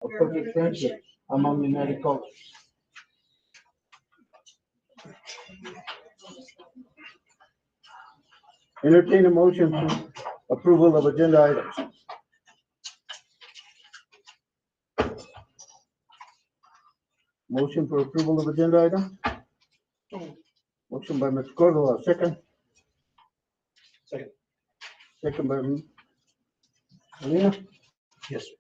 of perfect friendship among United Colors. Entertain a motion to approval of agenda items. Motion for approval of agenda item? Motion by Mr. Cordova, second. Second. Second by Molina. Yes, sir.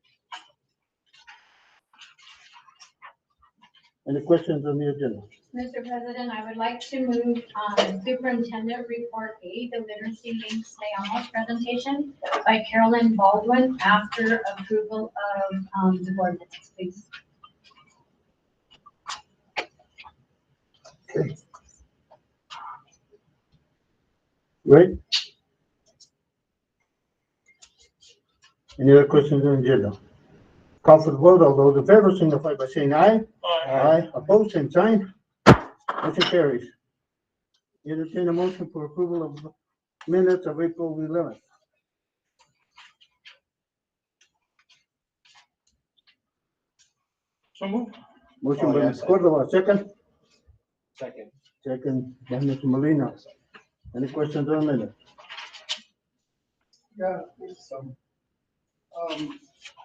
Any questions on the agenda? Mr. President, I would like to move Superintendent Report A, the literacy links Leamos presentation by Carolyn Baldwin after approval of the board minutes, please. Okay. Right? Any other questions on the agenda? Call for the vote. All those in favor signify by saying aye. Aye. Opposed, same sign. Motion carries. Entertain a motion for approval of minutes of April 11th. So move. Motion Oh, by yeah, Ms. Cordova, second. Second. Second by Mr. Molina. Any questions on the minute? Yeah, there's some.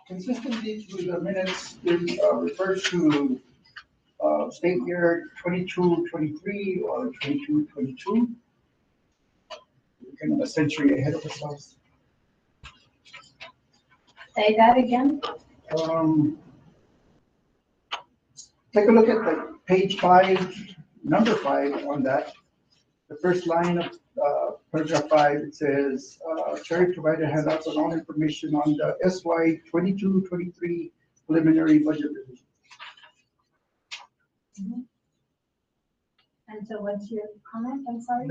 Consistently with the minutes, it refers to state year 22-23 or 22-22. We're kind of a century ahead of ourselves. Say that again. Take a look at the page 5, number 5 on that. The first line of paragraph 5, it says, Cherry provided handouts on all information on the SY 22-23 preliminary budget revision. And so what's your comment? I'm sorry.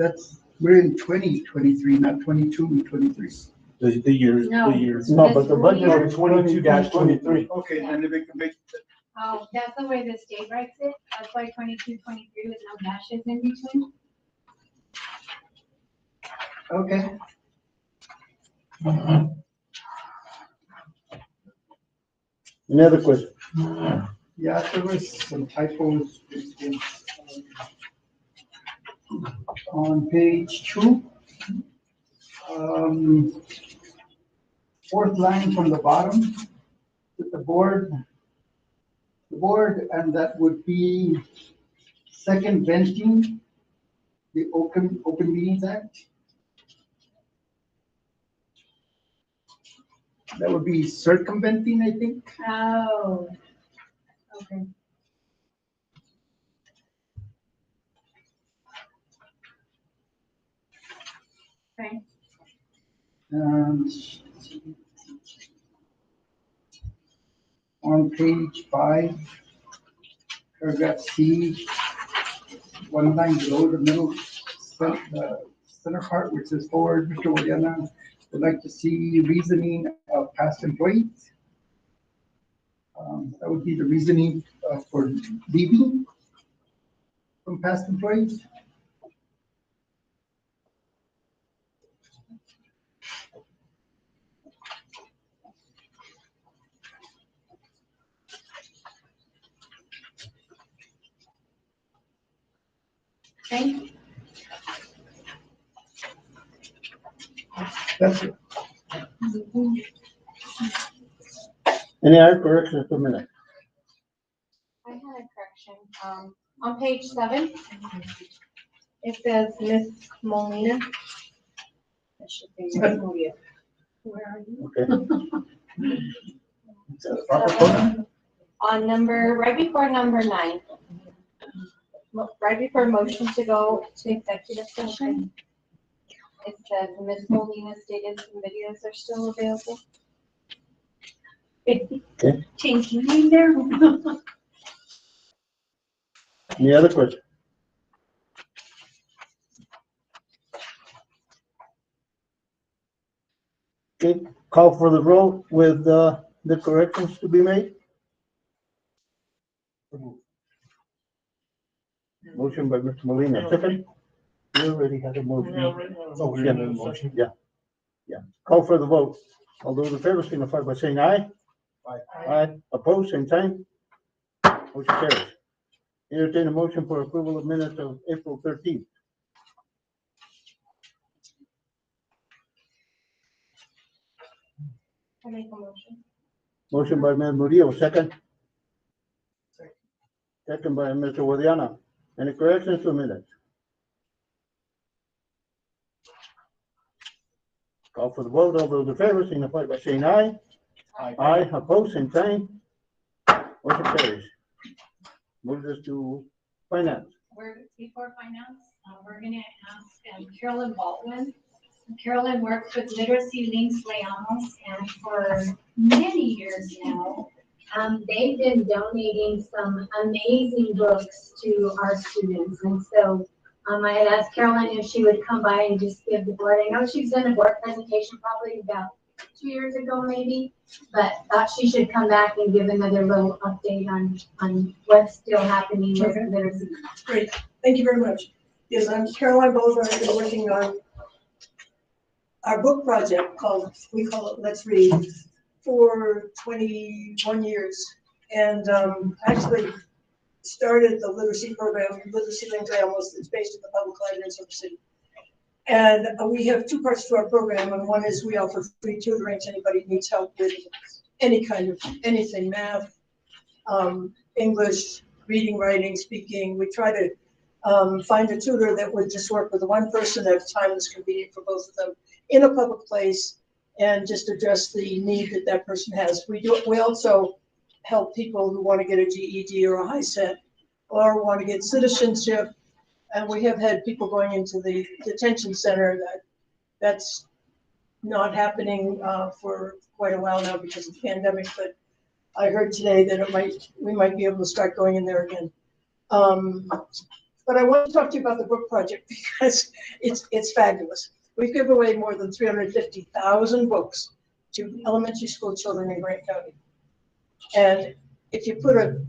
We're in 2023, not 22-23. The years, No. the years. No, but the budget Fiscal is year. 22-23. Okay, then if it can make, Oh, that's the way the state writes it. That's why 22-23 with no dashes in between. okay. Any other questions? Yeah, there was some typos on page 2. Fourth line from the bottom, with the board, and that would be circumventing the Open Meetings Act. That would be circumventing, I think. Oh. Okay. Okay. And on page 5, paragraph C, one line below the middle, the center part, which is forward, Mr. Guadiana would like to see reasoning of past employees. That would be the reasoning for leaving from past employees. Okay. That's it. Any other corrections to minute? I had a correction. On page 7, it says Miss Molina. It should be Miss Molina. Where are you? Okay. Is that a proper pronoun? On right before number 9. Right before motion to go to executive session. It says Miss Molina stated some videos are still available. Okay. Change your name there. Any other questions? Okay, call for the roll with the corrections to be made. Motion by Mr. Molina, second. We already had a motion. Oh, we're in the motion. Yeah. Call for the vote. All those in favor signify by saying aye. Aye. Opposed, same sign. Motion carries. Entertain a motion for approval of minutes of April 13th. I make a motion. Motion by Ms. Murillo, second. Second by Mr. Guadiana. Any corrections to minutes? Call for the vote. All those in favor signify by saying aye. Aye. Opposed, same sign. Motion carries. Moves us to finance. Before finance, we're gonna ask Carolyn Baldwin. Carolyn works with Literacy Links Leamos, and for many years now, they've been donating some amazing books to our students. And so I had asked Carolyn if she would come by and just give the board. I know she's done a board presentation probably about 2 years ago maybe, but thought she should come back and give another little update on what's still happening with literacy. Great, thank you very much. Yes, I'm Caroline Bowler. I've been working on our book project we call it Let's Read, for 21 years. And actually started the literacy program, Literacy Links Leamos, that's based in the public library in Silver City. And we have two parts to our program, and one is we offer free tutoring to anybody who needs help with any kind of anything, math, English, reading, writing, speaking. We try to find a tutor that would just work with one person at a time that's convenient for both of them in a public place and just address the need that that person has. We also help people who want to get a GED or a high set or want to get citizenship. And we have had people going into the detention center that's not happening for quite a while now because of the pandemic. But I heard today that we might be able to start going in there again. But I want to talk to you about the book project because it's fabulous. We've given away more than 350,000 books to elementary school children in Grant County. And if you put the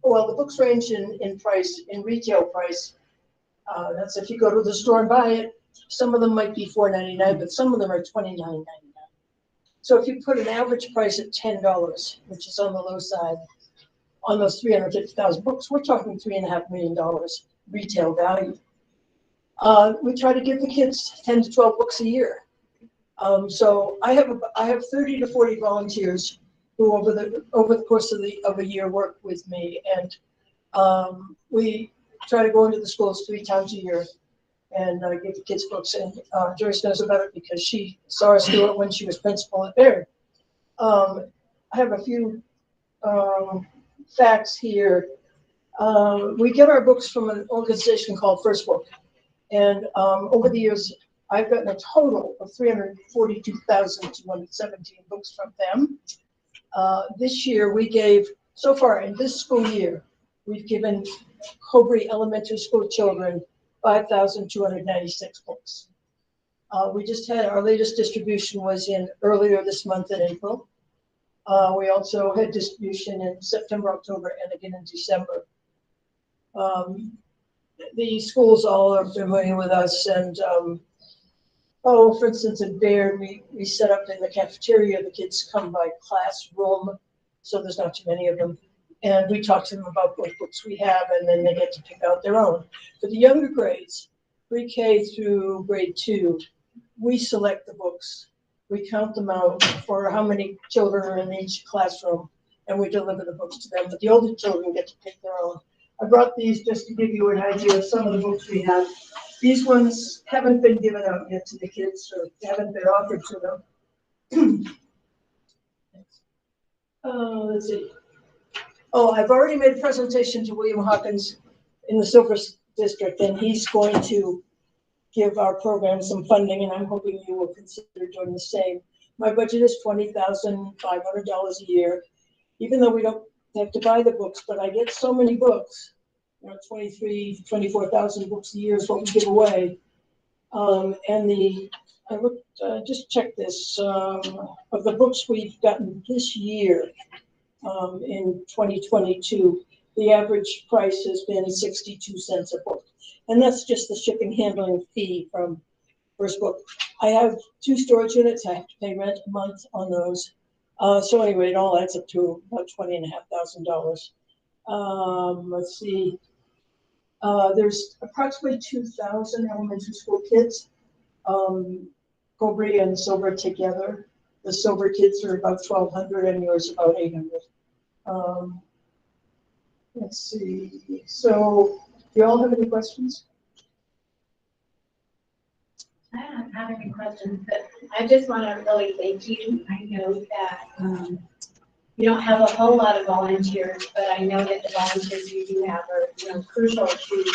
books range in price, in retail price. That's if you go to the store and buy it. Some of them might be $4.99, but some of them are $29.99. So if you put an average price at $10, which is on the low side, on those 350,000 books, we're talking $3.5 million retail value. We try to give the kids 10 to 12 books a year. So I have 30 to 40 volunteers who over the course of a year work with me, and we try to go into the schools 3 times a year and give the kids books. And Joyce knows about it because she saw us do it when she was principal at Bayard. I have a few facts here. We get our books from an organization called First Book. And over the years, I've gotten a total of 342,217 books from them. This year, so far in this school year, we've given Cobre Elementary School children 5,296 books. We just had our latest distribution was earlier this month in April. We also had distribution in September, October, and again in December. The schools all are familiar with us, and for instance, at Bayard, we set up in the cafeteria. The kids come by classroom, so there's not too many of them. And we talk to them about what books we have, and then they get to pick out their own. For the younger grades, pre-K through grade 2, we select the books. We count them out for how many children are in each classroom, and we deliver the books to them. But the older children get to pick their own. I brought these just to give you an idea of some of the books we have. These ones haven't been given out yet to the kids, or haven't been offered to them. Let's see. I've already made a presentation to William Hawkins in the Silver District, and he's going to give our program some funding, and I'm hoping you will consider doing the same. My budget is $20,500 a year, even though we don't have to buy the books, but I get so many books, 24,000 books a year is what we give away. Just check this, of the books we've gotten this year, in 2022, the average price has been 62 cents a book. And that's just the shipping handling fee from First Book. I have 2 storage units. I have to pay rent a month on those. So anyway, it all adds up to about $20,500. Let's see. There's approximately 2,000 elementary school kids. Cobre and Sober together. The Sober kids are about 1,200 and yours about 800. Let's see. So, do you all have any questions? I don't have any questions, but I just want to really thank you. I know that you don't have a whole lot of volunteers, but I know that the volunteers you do have are crucial to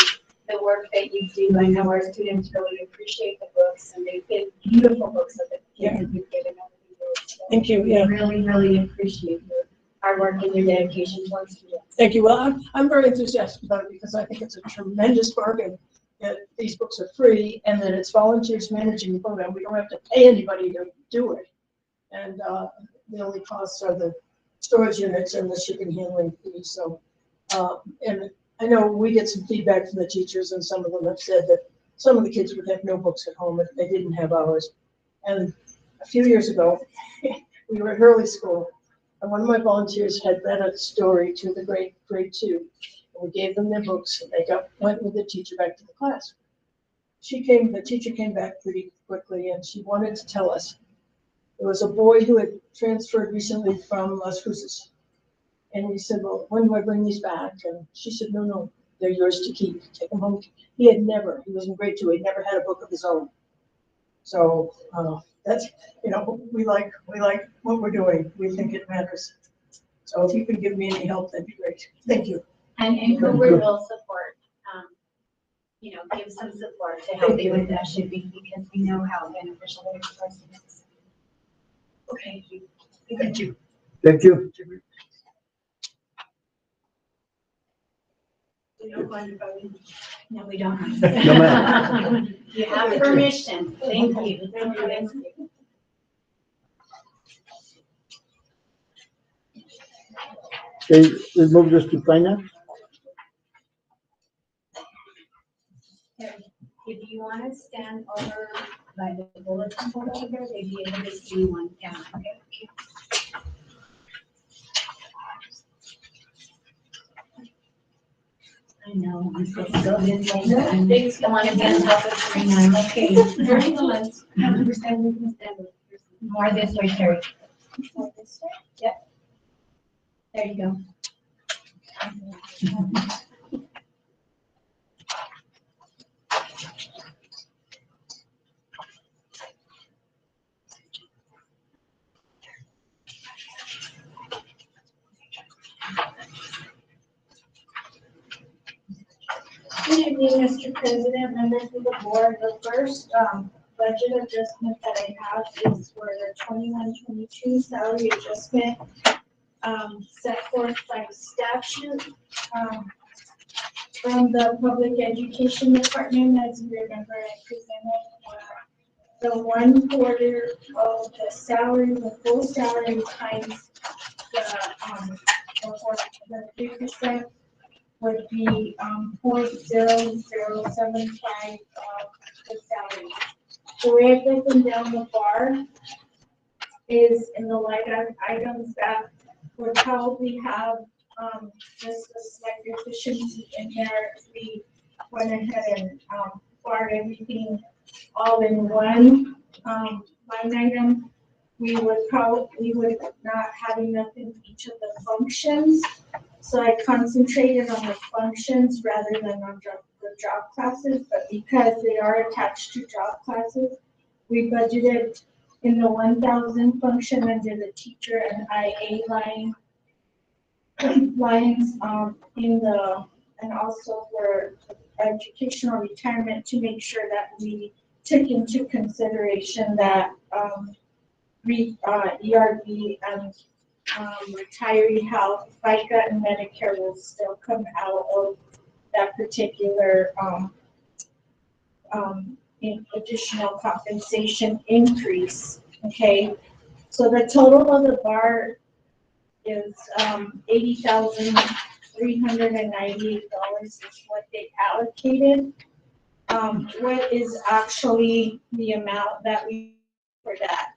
the work that you do. I know our students really appreciate the books, and they've been beautiful books that the kids have been given over the years. So Thank you. we Yeah. really, really appreciate your hard work and your dedication towards students. Thank you. Well, I'm very enthusiastic about it because I think it's a tremendous bargain that these books are free and that it's volunteers managing the program. We don't have to pay anybody to do it. And the only costs are the storage units and the shipping handling fees. So, and I know we get some feedback from the teachers, and some of them have said that some of the kids would have no books at home if they didn't have ours. And a few years ago, we were at Hurley School, and one of my volunteers had read a story to the grade 2. And we gave them their books, and they went with the teacher back to the class. The teacher came back pretty quickly, and she wanted to tell us there was a boy who had transferred recently from Las Cruces. And he said, well, when do I bring these back? And she said, no, they're yours to keep. Take them home. He was in grade 2. He'd never had a book of his own. So that's, we like what we're doing. We think it matters. So if you can give me any help, that'd be great. Thank you. And Cobre will support, give some support to help you with that shipping, because we know how beneficial it is for students. Okay. Thank you. Thank you. No, we don't. No, ma'am. You have permission. Thank you. Thank you. Okay, we move this to finance. If you want to stand over by the bulletin board over there, they'd be able to see one down. Okay. I know, I'm supposed to go this way, but I'm the one to be on top of the screen. I'm okay. Very good. 100% we can stand it. More this way, Sherry. More this way? Yep. There you go. Good evening, Mr. President, members of the board. The first budget adjustment that I have is for the 21-22 salary adjustment set forth by statute from the Public Education Department. As you remember, I presented the 1/4 of the salary, the full salary times the 3%. Would be 0.0075 of the salary. The way I've broken down the bar is in the line items that would probably have just a slight deficiency in there. If we went ahead and barred everything all in one line item, we would not have enough in each of the functions. So I concentrated on the functions rather than on the job classes, but because they are attached to job classes, we budgeted in the 1,000 function under the teacher and IA lines and also for educational retirement, to make sure that we took into consideration that ERB and retiree health, FICA, and Medicare will still come out of that particular additional compensation increase. Okay, so the total of the bar is $80,398 is what they allocated. What is actually the amount that we for that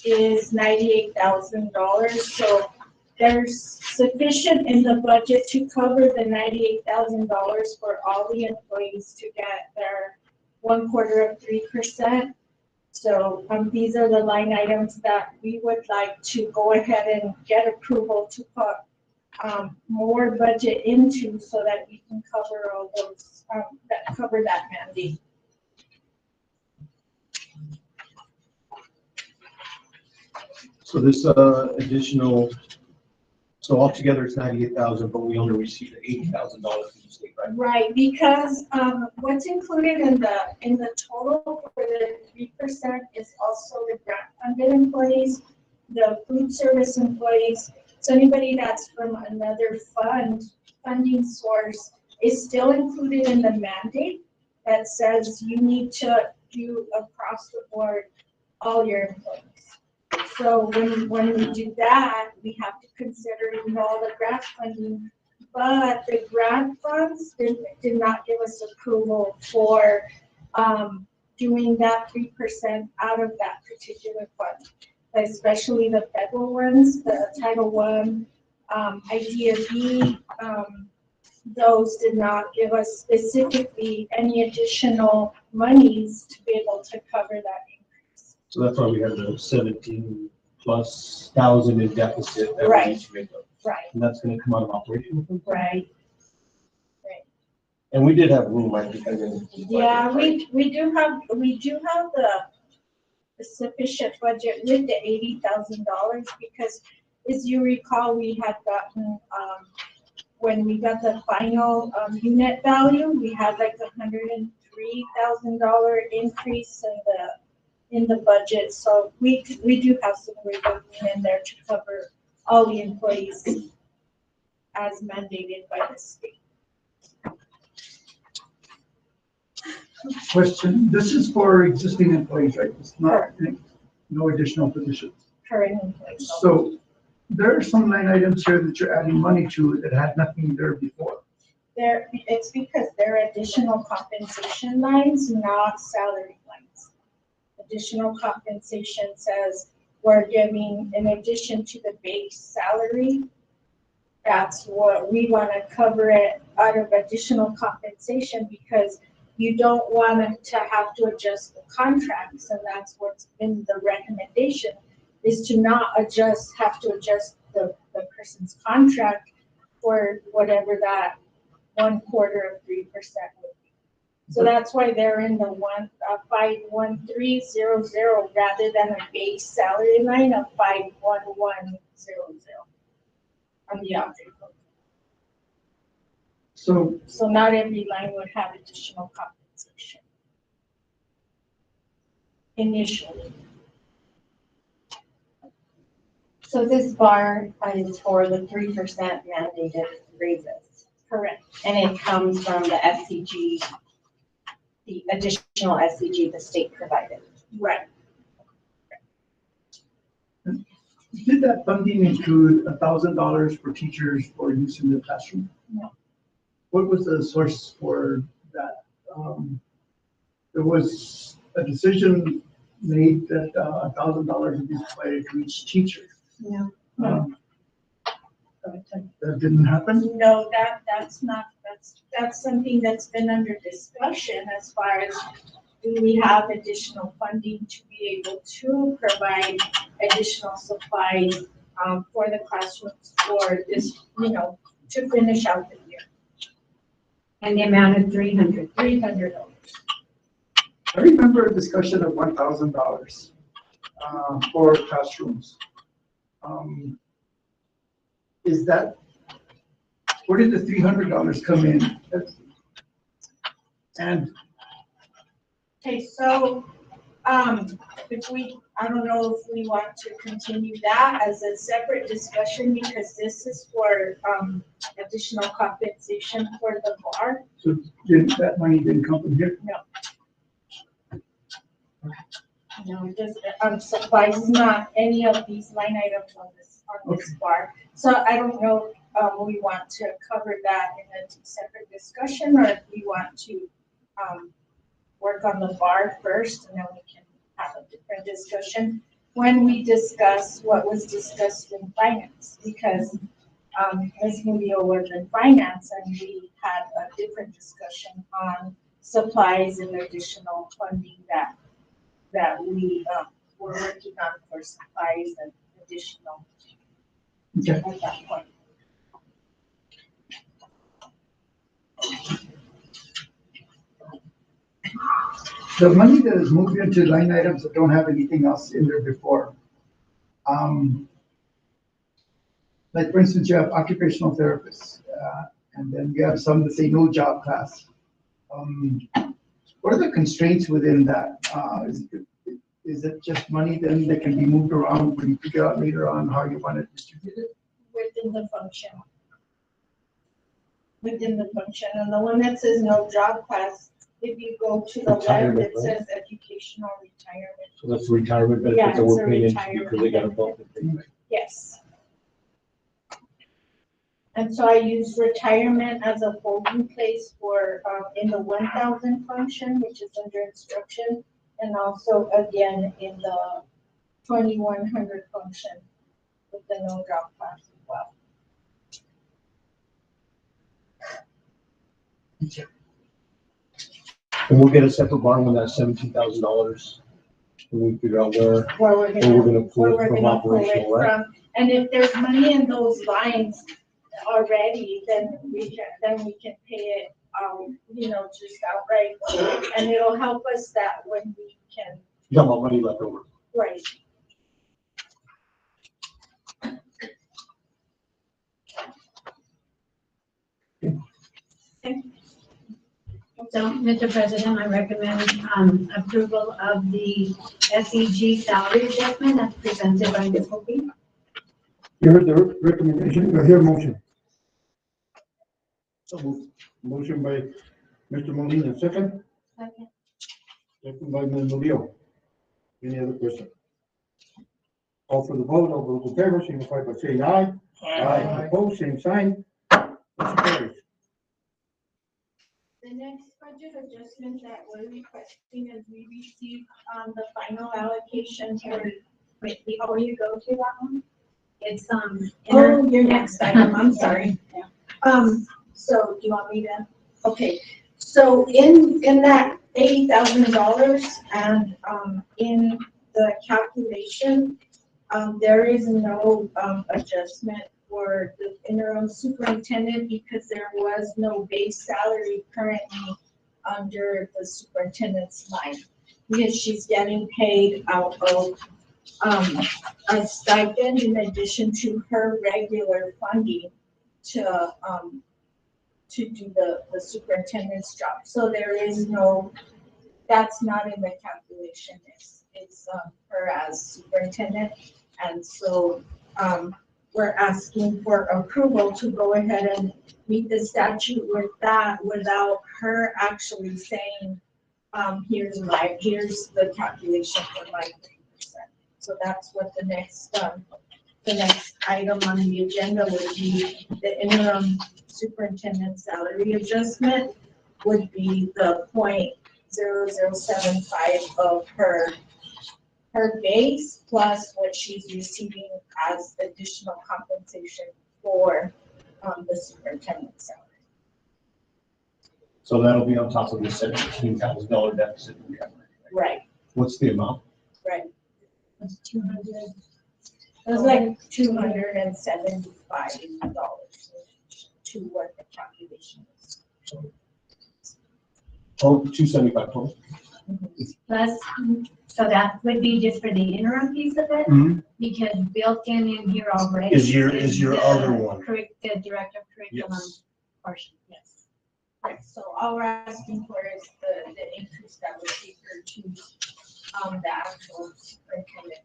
is $98,000. So there's sufficient in the budget to cover the $98,000 for all the employees to get their 1/4 of 3%. So these are the line items that we would like to go ahead and get approval to put more budget into so that we can cover all those, that cover that mandate. So this additional, so altogether it's 98,000, but we only received $80,000 from the state, right? Right, because what's included in the total for the 3% is also the grant funded employees, the food service employees. So anybody that's from another funding source is still included in the mandate that says you need to do across the board all your employees. So when we do that, we have to consider all the grant funding, but the grant funds did not give us approval for doing that 3% out of that particular fund, especially the federal ones, the Title I, IDFE, those did not give us specifically any additional monies to be able to cover that increase. So that's why we have the 17,000+ in deficit that Right. we need to make up. Right, And that's gonna come out of operational funds? right. And we did have room, I think, in the budget, Yeah, right? we do have the sufficient budget with the $80,000 because as you recall, we had gotten, when we got the final unit value, we had like $103,000 increase in the budget. So we do have some wiggle room in there to cover all the employees as mandated by the state. Question, this is for existing employees, right? It's not, no additional positions. Current employees. So there are some line items here that you're adding money to that had nothing there before. It's because they're additional compensation lines, not salary lines. Additional compensation says we're giving, in addition to the base salary, that's what we want to cover it out of additional compensation because you don't want to have to adjust the contracts, and that's what's been the recommendation, is to not have to adjust the person's contract for whatever that 1/4 of 3% would be. So that's why they're in the 51300 rather than a base salary line of 51100 on the object code. So not every line would have additional compensation initially. So this bar is for the 3% mandated raises. Correct. And it comes from the SCG, the additional SCG the state provided. Right. Did that funding include $1,000 for teachers for use in the classroom? No. What was the source for that? There was a decision made that $1,000 would be provided to each teacher. No. That didn't happen? No, that's something that's been under discussion as far as do we have additional funding to be able to provide additional supplies for the classrooms for this, to finish out the year. And the amount of $300. I remember a discussion of $1,000 for classrooms. Where did the $300 come in? And Okay, so, I don't know if we want to continue that as a separate discussion because this is for, additional compensation for the bar. so that money didn't come from here? No, it doesn't, supplies, not any of these line items on this bar. So I don't know, we want to cover that in a separate discussion or if we want to, work on the bar first and then we can have a different discussion. when we discuss what was discussed in finance, because Ms. Murillo was in finance and we had a different discussion on supplies and additional funding that we were working on for supplies and additional Okay. at that point. The money that is moved into line items that don't have anything else in there before. Like for instance, you have occupational therapists, and then you have some that say no job class. What are the constraints within that? Is it just money then that can be moved around when you figure out later on how you want to distribute it? Within the function. Within the function, and the one that says no job class, if you go to the left, Retirement, it right? says educational retirement. So that's retirement Yeah, benefits that it's we're a paying into retirement because they got a bump. Yes. And so I use retirement as a holding place for, in the 1,000 function, which is under instruction, and also again in the 2,100 function with the no job class as well. And we'll get a separate bond when that's $17,000. And we figure out where Where we're we're gonna, gonna pull where it we're from gonna pull it operational, right? from. And if there's money in those lines already, then we can pay it, just outright. And it'll help us that when we can, You got money left over. right. So, Mr. President, I recommend approval of the SEG salary adjustment as presented by Ms. Hopi. You heard the recommendation, do I hear a motion? So moved. Motion by Mr. Molina, second? Second. Second by Ms. Murillo. Any other question? Call for the vote, all those in favor, signify by saying aye. Aye. Opposed, same sign. Motion carries. The next budget adjustment that we're requesting is we received, the final allocation for, Wait, before you go to that one, it's, your next item, I'm sorry. So do you want me to? Okay, so in that $80,000 and, in the calculation, there is no, adjustment for the interim superintendent because there was no base salary currently under the superintendent's line. Because she's getting paid out of, a stipend in addition to her regular funding to do the superintendent's job. So there is no, that's not in the calculation. It's her as superintendent. And so, we're asking for approval to go ahead and meet the statute with that without her actually saying, here's the calculation for my 3%. So that's what the next item on the agenda would be. The interim superintendent salary adjustment would be the 0.0075 of her base plus what she's receiving as additional compensation for the superintendent's salary. So that'll be on top of the $17,000 deficit we have. Right, What's the amount? right. it's 200. It was like $275 to what the calculation is. Oh, 275 total. Plus, so that would be just for the interim piece of it, Mhm. because built in here already. Is your the other one. The director of curriculum Yes. portion, yes. Right, so all we're asking for is the increase that would take her to the actual superintendent.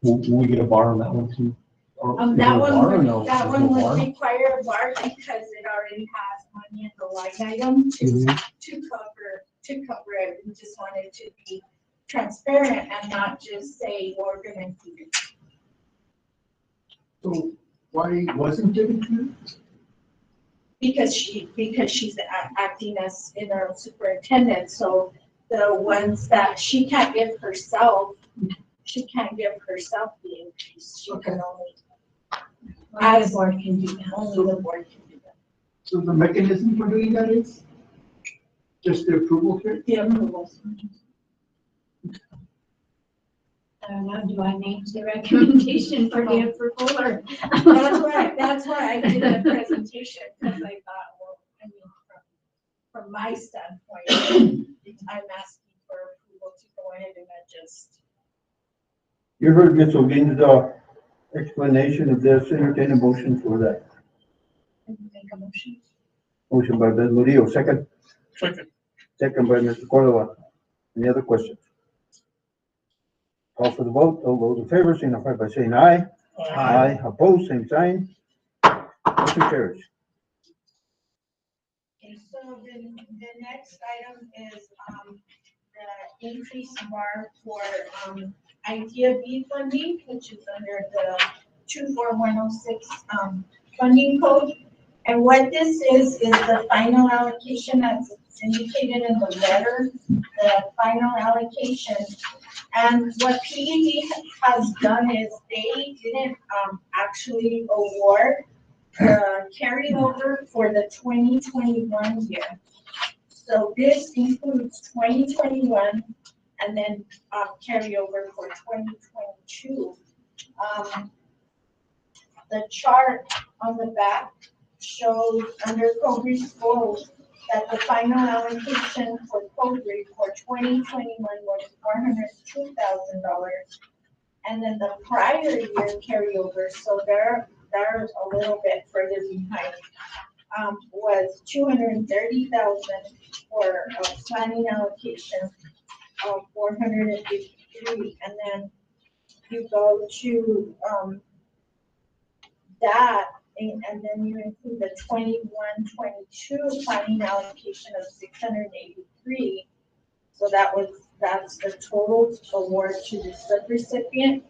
Will we get a bar on that one too? Or is there That a one, bar or no? that There's one no would bar? require a bar because it already has money in the line item Mhm. to cover it. We just wanted to be transparent and not just say we're gonna include it. So why wasn't it included? Because she's acting as interim superintendent, so the ones that she can't give herself, she can't give herself the increase. She can only, Only the board can do that. only the board can do that. So the mechanism for doing that is just the approval here? The approval. I don't know, do I make the recommendation for the approval or? That's why I did the presentation, because I thought, well, I mean, from my standpoint, I'm asking for approval to go ahead and adjust. You heard Ms. Olin's, explanation of this, entertain a motion for that. Make a motion. Motion by Ms. Murillo, second. Second. Second by Mr. Cordova. Any other questions? Call for the vote. All those in favor signify by saying aye. Aye. Opposed, same sign. Motion carries. Okay, so the next item is, the increase bar for, ITFE funding, which is under the 24106, funding code. And what this is the final allocation as indicated in the letter, the final allocation. And what PED has done is they didn't, actually award the carryover for the 2021 year. So this includes 2021 and then carryover for 2022. The chart on the back shows under Cobre's goals that the final allocation for Cobre for 2021 was $402,000. And then the prior year carryover, so they're a little bit further behind, was $230,000 for a planning allocation of 453, and then you go to that, and then you include the 21-22 planning allocation of 683. So that's the total award to the subrecipient.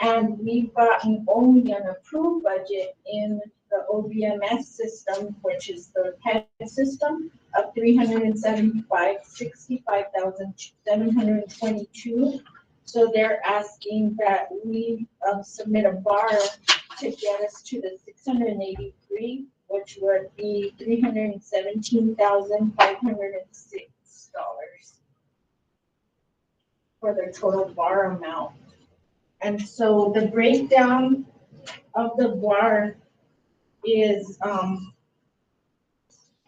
And we've gotten only an approved budget in the OBMS system, which is the PED system, of $365,722. So they're asking that we submit a bar to get us to the 683, which would be $317,506 for the total bar amount. And so the breakdown of the bar is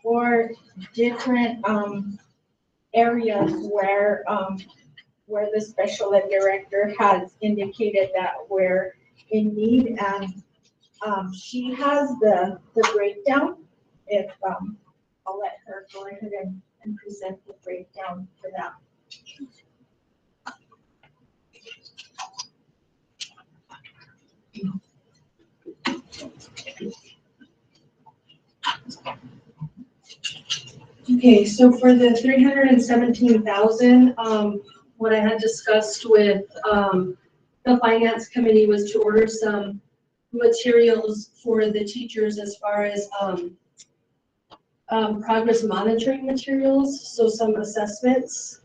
for different areas where the special ed director has indicated that we're in need, and she has the breakdown. If I'll let her go ahead and present the breakdown for that. Okay, so for the 317,000, what I had discussed with the finance committee was to order some materials for the teachers as far as progress monitoring materials, so some assessments,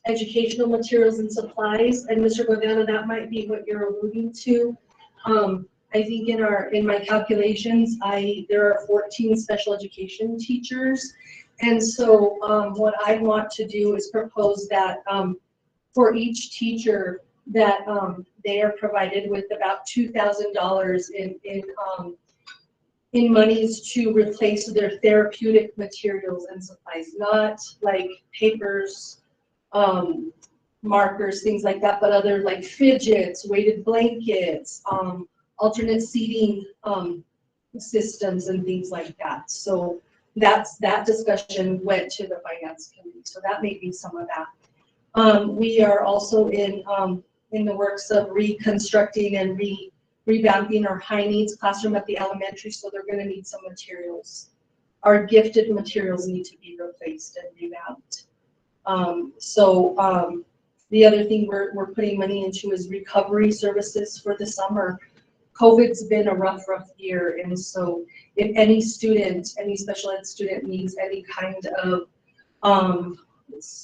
educational materials and supplies. And Mr. Guadiana, that might be what you're alluding to. I think in my calculations, there are 14 special education teachers. And so what I want to do is propose that for each teacher that they are provided with about $2,000 in monies to replace their therapeutic materials and supplies, not like papers, markers, things like that, but other like fidgets, weighted blankets, alternate seating systems and things like that. So that discussion went to the finance committee. So that may be some of that. We are also in the works of reconstructing and revamping our high needs classroom at the elementary. So they're going to need some materials. Our gifted materials need to be replaced and revamped. The other thing we're putting money into is recovery services for the summer. COVID's been a rough year, and so if any special ed student needs any kind of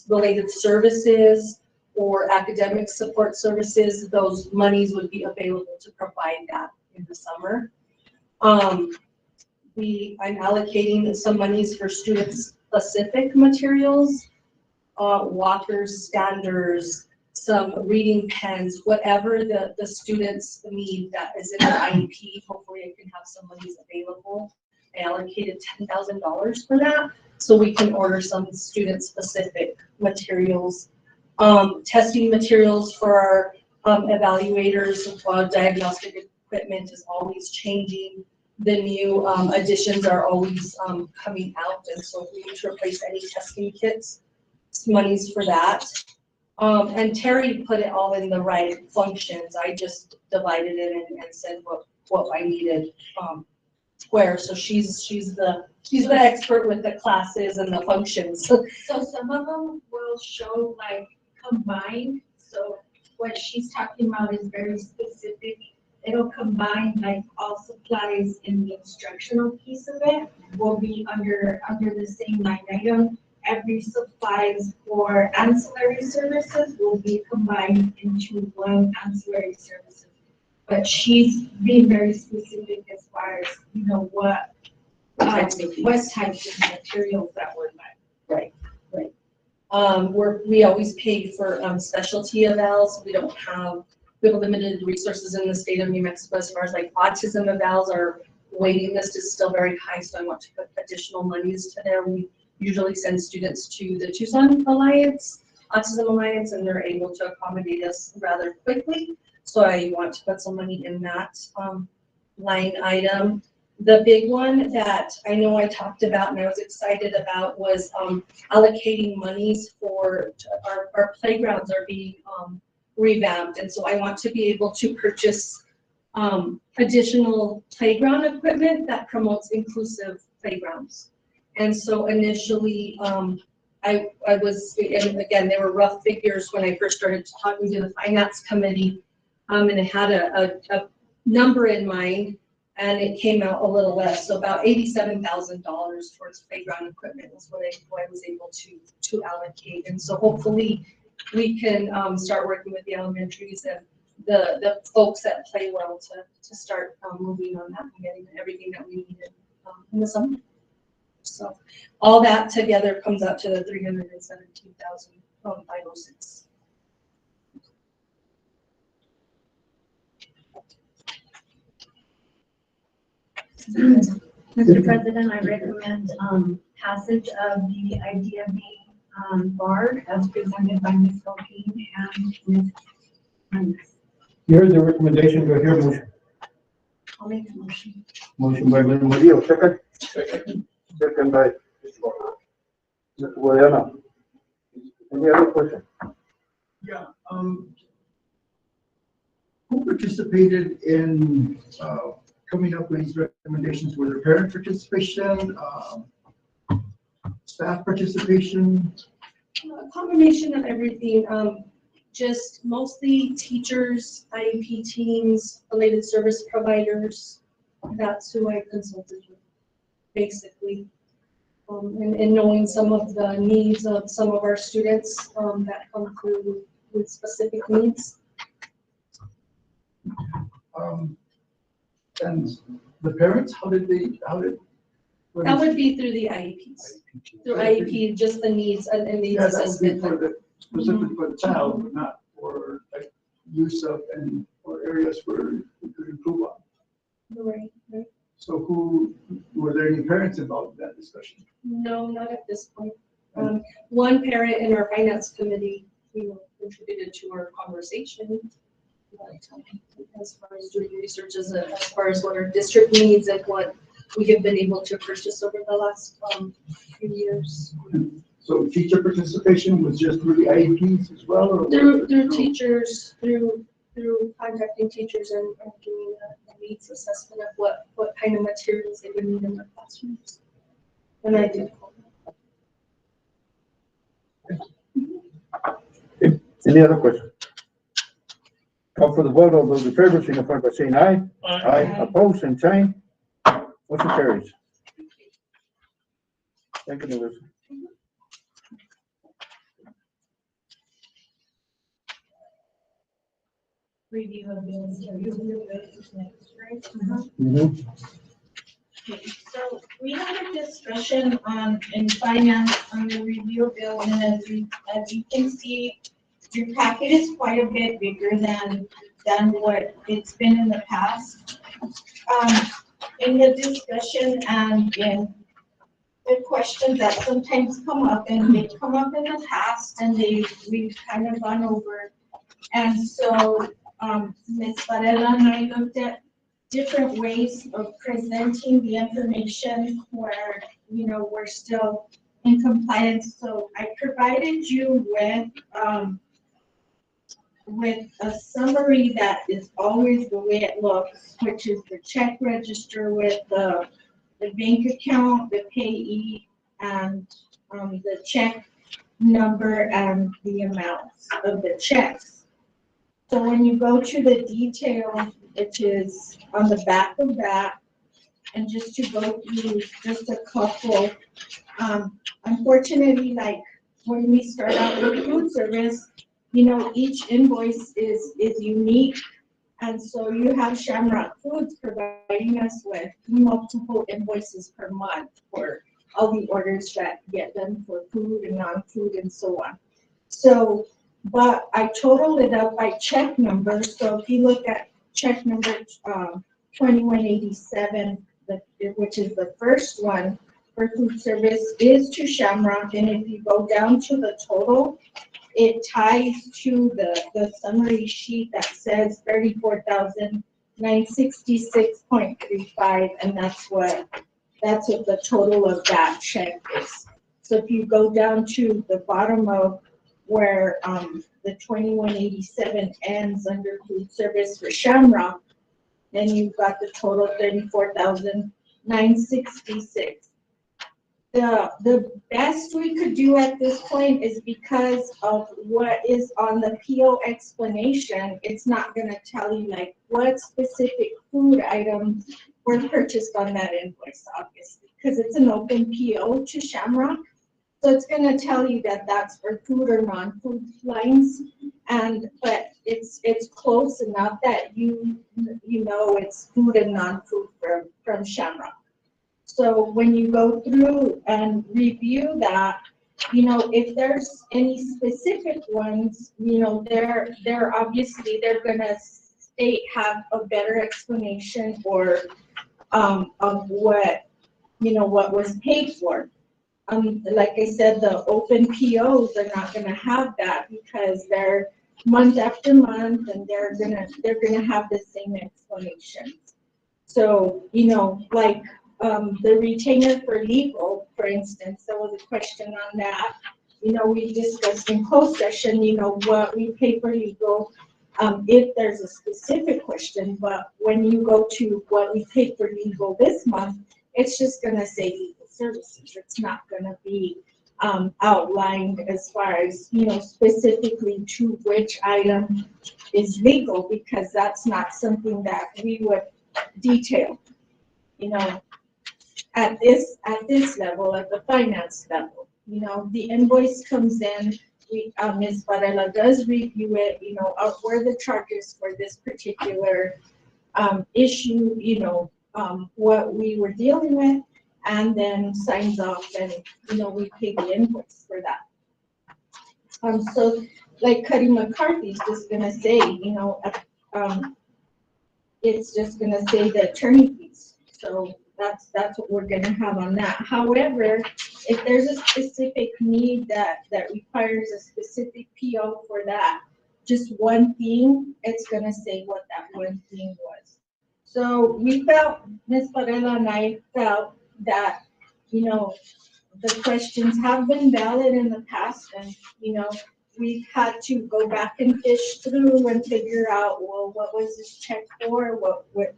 related services for academic support services, those monies would be available to provide that in the summer. I'm allocating some monies for student-specific materials, walkers, standards, some reading pens, whatever the students need that is in the IEP. Hopefully I can have some monies available. I allocated $10,000 for that, so we can order some student-specific materials. Testing materials for our evaluators, while diagnostic equipment is always changing. The new additions are always coming out, and so if we need to replace any testing kits, monies for that. And Terry put it all in the right functions. I just divided it and said what I needed where. So she's the expert with the classes and the functions. So some of them will show like combined, so what she's talking about is very specific. It'll combine like all supplies in the instructional piece of it will be under the same line item. Every supplies for ancillary services will be combined into one ancillary services. But she's being very specific as far as, you know, what types of materials that were like. Right. We always pay for specialty evals. We have limited resources in the state of New Mexico as far as like autism evals. Our waiting list is still very high, so I want to put additional monies to there. We usually send students to the Tucson Alliance, Autism Alliance, and they're able to accommodate us rather quickly. So I want to put some money in that line item. The big one that I know I talked about and I was excited about was allocating monies for our playgrounds are being revamped. And so I want to be able to purchase additional playground equipment that promotes inclusive playgrounds. And so initially, I was, and again, they were rough figures when I first started talking to the finance committee, and I had a number in mind, and it came out a little less. So about $87,000 towards playground equipment is what I was able to allocate. And so hopefully we can start working with the elementaries and the folks that play well to start moving on that and getting everything that we needed in the summer. So all that together comes out to the $317,506. Mr. President, I recommend passage of the idea being Bayard as presented by Ms. Colquhoun and Ms. Hines. Here's the recommendation. Do I hear a motion? I'll make a motion. Motion by Ms. Murillo, second. Second by Mr. Guadiana. Any other question? Yeah, who participated in coming up with these recommendations? Were there parent participation, staff participation? A combination of everything, just mostly teachers, IEP teams, related service providers. That's who I consulted with, basically. And knowing some of the needs of some of our students that come through with specific needs. And the parents, how did? That would be through the IEPs. Through IEP, just the needs and needs Yeah, that would be assessment. specifically for the child, but not for like use of or areas where we could improve on. Right. So were there any parents involved in that discussion? No, not at this point. One parent in our finance committee, contributed to our conversation. As far as doing research, as far as what our district needs and what we have been able to purchase over the last few years. So teacher participation was just through the IEPs as well? Or Through teachers, through contacting teachers and doing a needs assessment of what kind of materials they would need in their classrooms. And I did. Any other question? Call for the vote. All those in favor signify by saying aye. Aye. Opposed, same sign. Motion carries. Thank you, Melissa. review of bills. Mhm. So we had a discussion on, in finance on the review bill, and as you can see, your packet is quite a bit bigger than what it's been in the past. In the discussion and in the questions that sometimes come up, and they come up in the past, and we've kind of gone over. And so, Ms. Varela and I looked at different ways of presenting the information where, we're still in compliance. So I provided you with a summary that is always the way it looks, which is the check register with the bank account, the payee, and the check number and the amounts of the checks. So when you go to the detail, which is on the back of that, and just to go through just a couple, unfortunately, like when we start out with food service, each invoice is unique. And so you have Shamrock Foods providing us with multiple invoices per month for all the orders that get done for food and non-food and so on. So, but I totaled it up by check number. So if you look at check number 2187, which is the first one for food service, is to Shamrock. And if you go down to the total, it ties to the summary sheet that says 34,966.35, and that's what the total of that check is. So if you go down to the bottom of where the 2187 ends under food service for Shamrock, then you've got the total 34,966. The best we could do at this point is because of what is on the PO explanation, it's not going to tell you like what specific food items were purchased on that invoice, obviously, because it's an open PO to Shamrock. So it's going to tell you that that's for food or non-food lines, but it's close enough that you know it's food and non-food from Shamrock. So when you go through and review that, if there's any specific ones, they're obviously they're gonna have a better explanation or of what was paid for. Like I said, the open POs are not gonna have that because they're month after month, and they're gonna have the same explanation. So like. The retainer for legal, for instance, there was a question on that. We discussed in closed session, what we pay for legal, if there's a specific question, but when you go to what we pay for legal this month, it's just gonna say legal services. It's not gonna be outlined as far as, specifically to which item is legal, because that's not something that we would detail, at this level, at the finance level. The invoice comes in, Ms. Varela does review it, of where the charges for this particular issue, what we were dealing with, and then signs off, and we pay the invoice for that. So like Cuddy McCarthy's just gonna say, it's just gonna say the attorney fees. So that's what we're gonna have on that. However, if there's a specific need that requires a specific PO for that, just one thing, it's gonna say what that one thing was. So we felt, Ms. Varela and I felt that, the questions have been valid in the past, and, we've had to go back and fish through and figure out, well, what was this check for? What,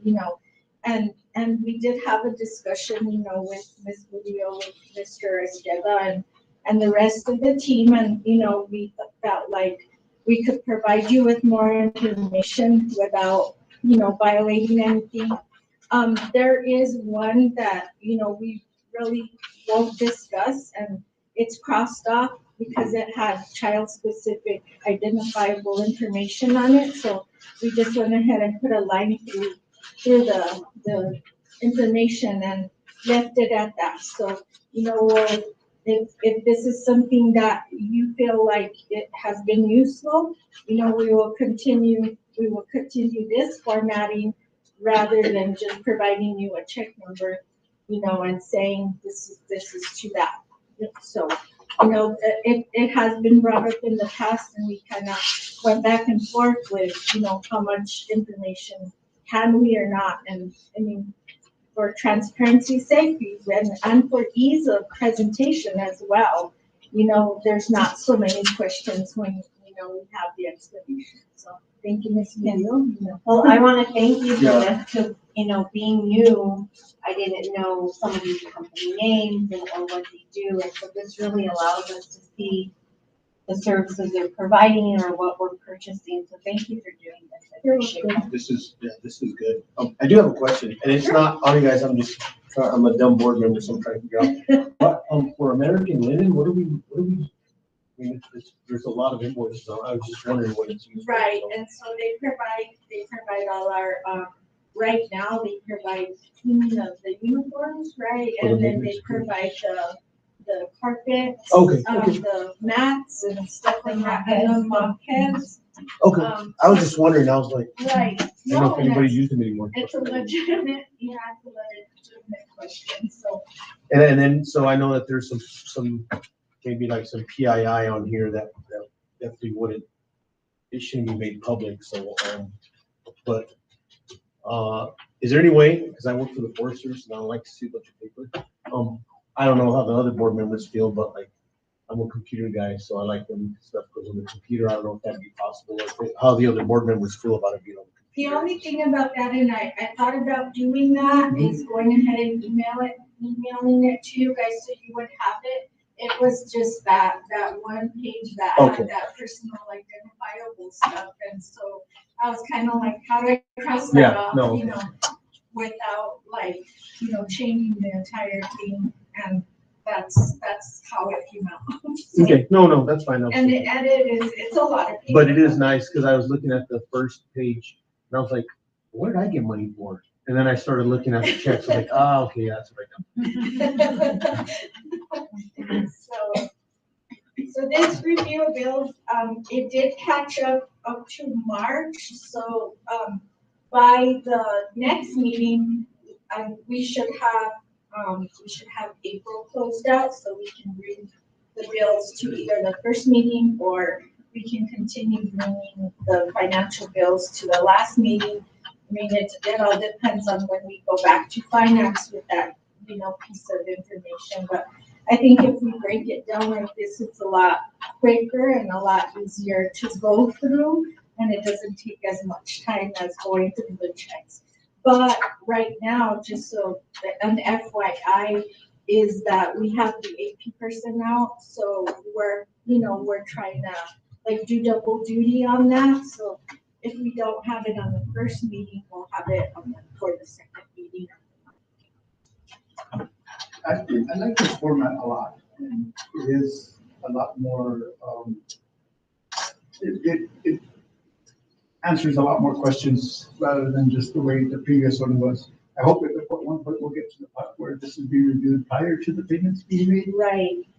and we did have a discussion, with Ms. Murillo, with Mr. Estela, and the rest of the team, and, we felt like we could provide you with more information without, violating anything. There is one that, we really won't discuss, and it's crossed off because it had child-specific identifiable information on it, so we just went ahead and put a line through the information and left it at that. So, if this is something that you feel like it has been useful, we will continue this formatting rather than just providing you a check number, and saying this is to that. So, it has been brought up in the past, and we kind of went back and forth with, how much information can we or not, and for transparency's sake and for ease of presentation as well, there's not so many questions when, we have the explanation. So thank you, Ms. Kendall. Well, I want to thank you for Yeah. this, because, being new, I didn't know some of these company names or what they do, and so this really allows us to see the services they're providing or what we're purchasing, so thank you for doing this. I appreciate it. This is good. I do have a question, and it's not on you guys, I'm a dumb board member, so I'm trying to figure out. What, for American Linen, what do we, there's a lot of invoices, so I was just wondering what it's used for. Right, so. and so they provide all our, right now, they provide cleaning of the uniforms, right? For the And then they movements, provide the carpets. Okay, The mats and stuff like that, and the mop heads. Okay, I was so- just wondering, I was like, Right. I don't know if anybody that's- used them anymore. It's a legitimate, legitimate question, so. And then, so I know that there's some, maybe like some PII on here that definitely wouldn't, it shouldn't be made public, so, but, is there any way, because I work for the foresters and I don't like to see a bunch of paper, I don't know how the other board members feel, but like, I'm a computer guy, so I like when stuff goes on the computer. I don't know if that'd be possible, or how the other board members feel about it being on the The computer. only thing about that, and I thought about doing that, is going ahead and emailing it to you guys so you would have it. It was just that one page that Okay. had that personal identifiable stuff, and so I was kind of like, how do I cross Yeah, that off, no. without changing the entire thing, and that's how it came out. So- Okay, no, that's fine. And the edit it's a lot of. But it paper. is nice, because I was looking at the first page, and I was like, what did I get money for? And then I started looking at the checks, I'm like, okay, that's what I got. So this review of bills, it did catch up to March, so, by the next meeting, we should have April closed out, so we can bring the bills to either the first meeting, or we can continue bringing the financial bills to the last meeting. I mean, it all depends on when we go back to finance with that, piece of information, but I think if we break it down like this, it's a lot quicker and a lot easier to go through, and it doesn't take as much time as going through the checks. But right now, just so an FYI, is that we have the AP person out, so we're trying to do double duty on that. So if we don't have it on the first meeting, we'll have it for the second meeting. I like this format a lot. It is a lot more, it answers a lot more questions rather than just the way the previous one was. I hope that at one point we'll get to the part where this will be reviewed prior to the payments being made.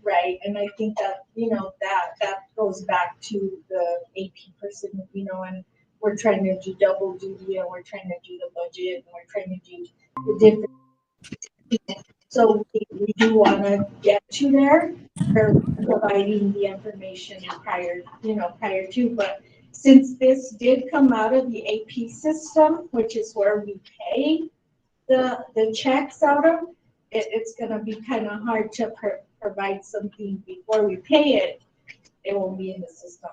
Right, and I think that, that goes back to the AP person, and we're trying to do double duty, and we're trying to do the budget, and we're trying to do the different. So we do want to get to there, for providing the information prior to, but since this did come out of the AP system, which is where we pay the checks out of, it's gonna be kind of hard to provide something before we pay it. It won't be in the system,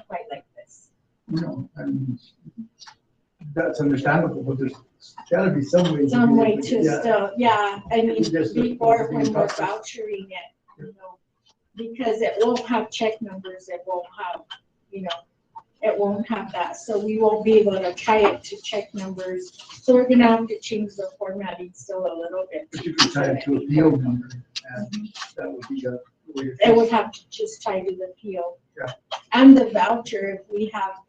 quite like this. And that's understandable, but there's gotta be some way. Some way to Yeah. still, yeah, I mean, Just before the when we're process. vouchering it, because it won't have check numbers, it won't have, it won't have that, so we won't be able to tie it to check numbers. So we're gonna have to change the formatting still a little bit. But you can tie it to a PO number, and that would be It would have to just tie to the PO. Yeah. And the voucher, if we have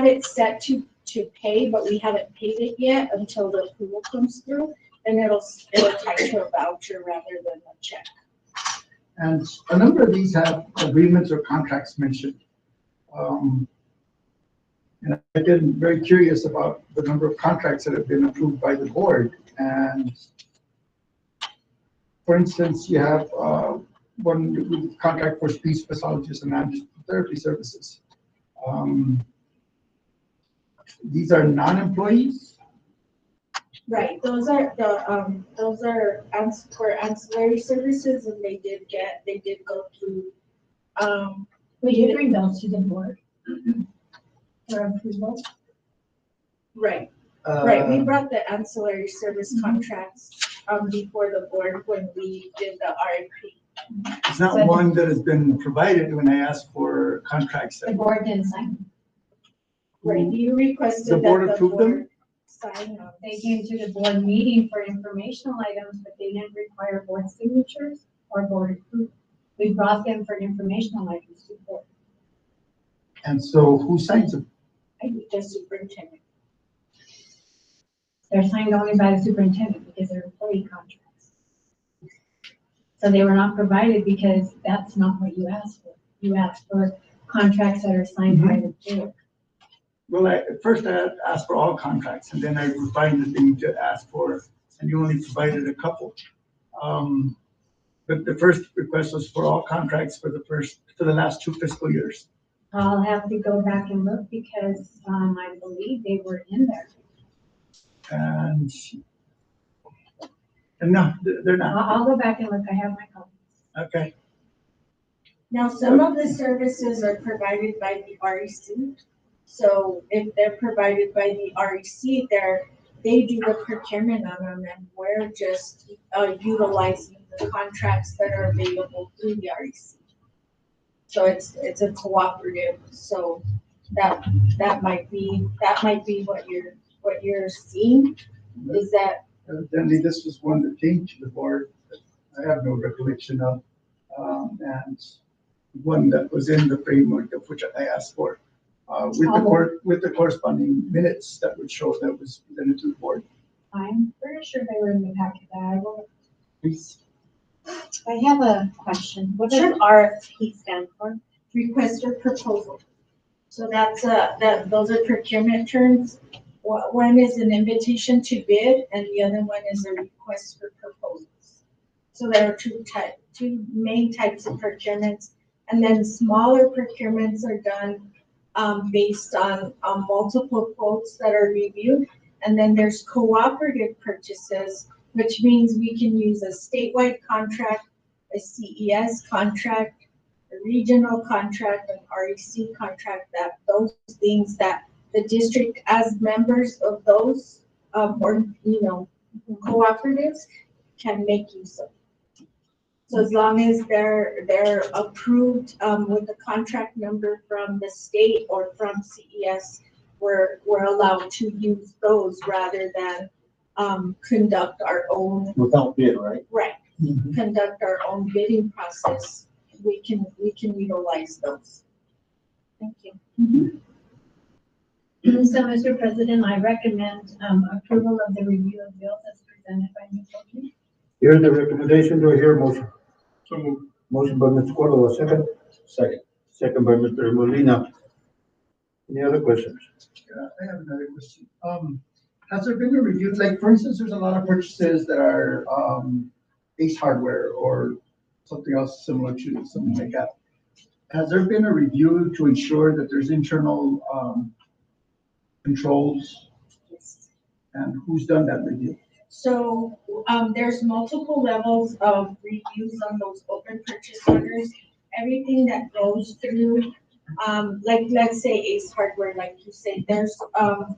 it set to pay, but we haven't paid it yet until the approval comes through, and it'll tie to a voucher rather than a check. And a number of these have agreements or contracts mentioned. And I've been very curious about the number of contracts that have been approved by the board. And for instance, you have one with contract for speech pathologists and therapy services. These are non-employees? Right, those are for ancillary services, and they did go through, We did bring those to the board for approval. right, we brought the ancillary service contracts, before the board when we did the RFP. It's not one that has been provided when I asked for contracts. The board didn't sign. Right, you requested The that board the approved them? board sign on. They came to the board meeting for informational items, but they didn't require board signatures or board approval. We brought them for informational items to the board. And so who signs them? I think the superintendent. They're signed only by the superintendent because they're employee contracts. So they were not provided because that's not what you asked for. You asked for contracts that are signed by the board. Well, at first I asked for all contracts, and then I refined the thing to ask for, and you only provided a couple. But the first request was for all contracts for the last 2 fiscal years. I'll have to go back and look because, I believe they were in there. And no, they're not. I'll go back and look. I have my copies. Okay. Now, some of the services are provided by the REC. So if they're provided by the REC, they do the procurement on them, and we're just utilizing the contracts that are available through the REC. So it's a cooperative, so that might be what you're seeing, is that. Evidently, this was one that came to the board that I have no recollection of, and one that was in the framework of which I asked for, with the corresponding minutes that would show that was presented to the board. I'm pretty sure they were in the packet that I will. Please. I have a question. What does RFP stand for? Request or proposal. So those are procurement terms. One is an invitation to bid, and the other one is a request for proposals. So there are two main types of procurements, and then smaller procurements are done based on multiple quotes that are reviewed. And then there's cooperative purchases, which means we can use a statewide contract, a CES contract, a regional contract, an REC contract, that those things that the district, as members of those, cooperatives, can make use of. So as long as they're approved with the contract number from the state or from CES, we're allowed to use those rather than conduct our own. Without bid, right? Right. Mhm. Conduct our own bidding process. We can utilize those. Thank you. So, Mr. President, I recommend approval of the review of bills as presented by Ms. Oakley. Here's the recommendation. Do I hear a motion? So moved. Motion by Mr. Cordova, second. Second. Second by Mr. Molina. Any other questions? I have another question. Has there been a review, like, for instance, there's a lot of purchases that are Ace Hardware or something else similar to something like that. Has there been a review to ensure that there's internal controls? And who's done that review? So there's multiple levels of reviews on those open purchase orders. Everything that goes through, like let's say Ace Hardware, like you said, there's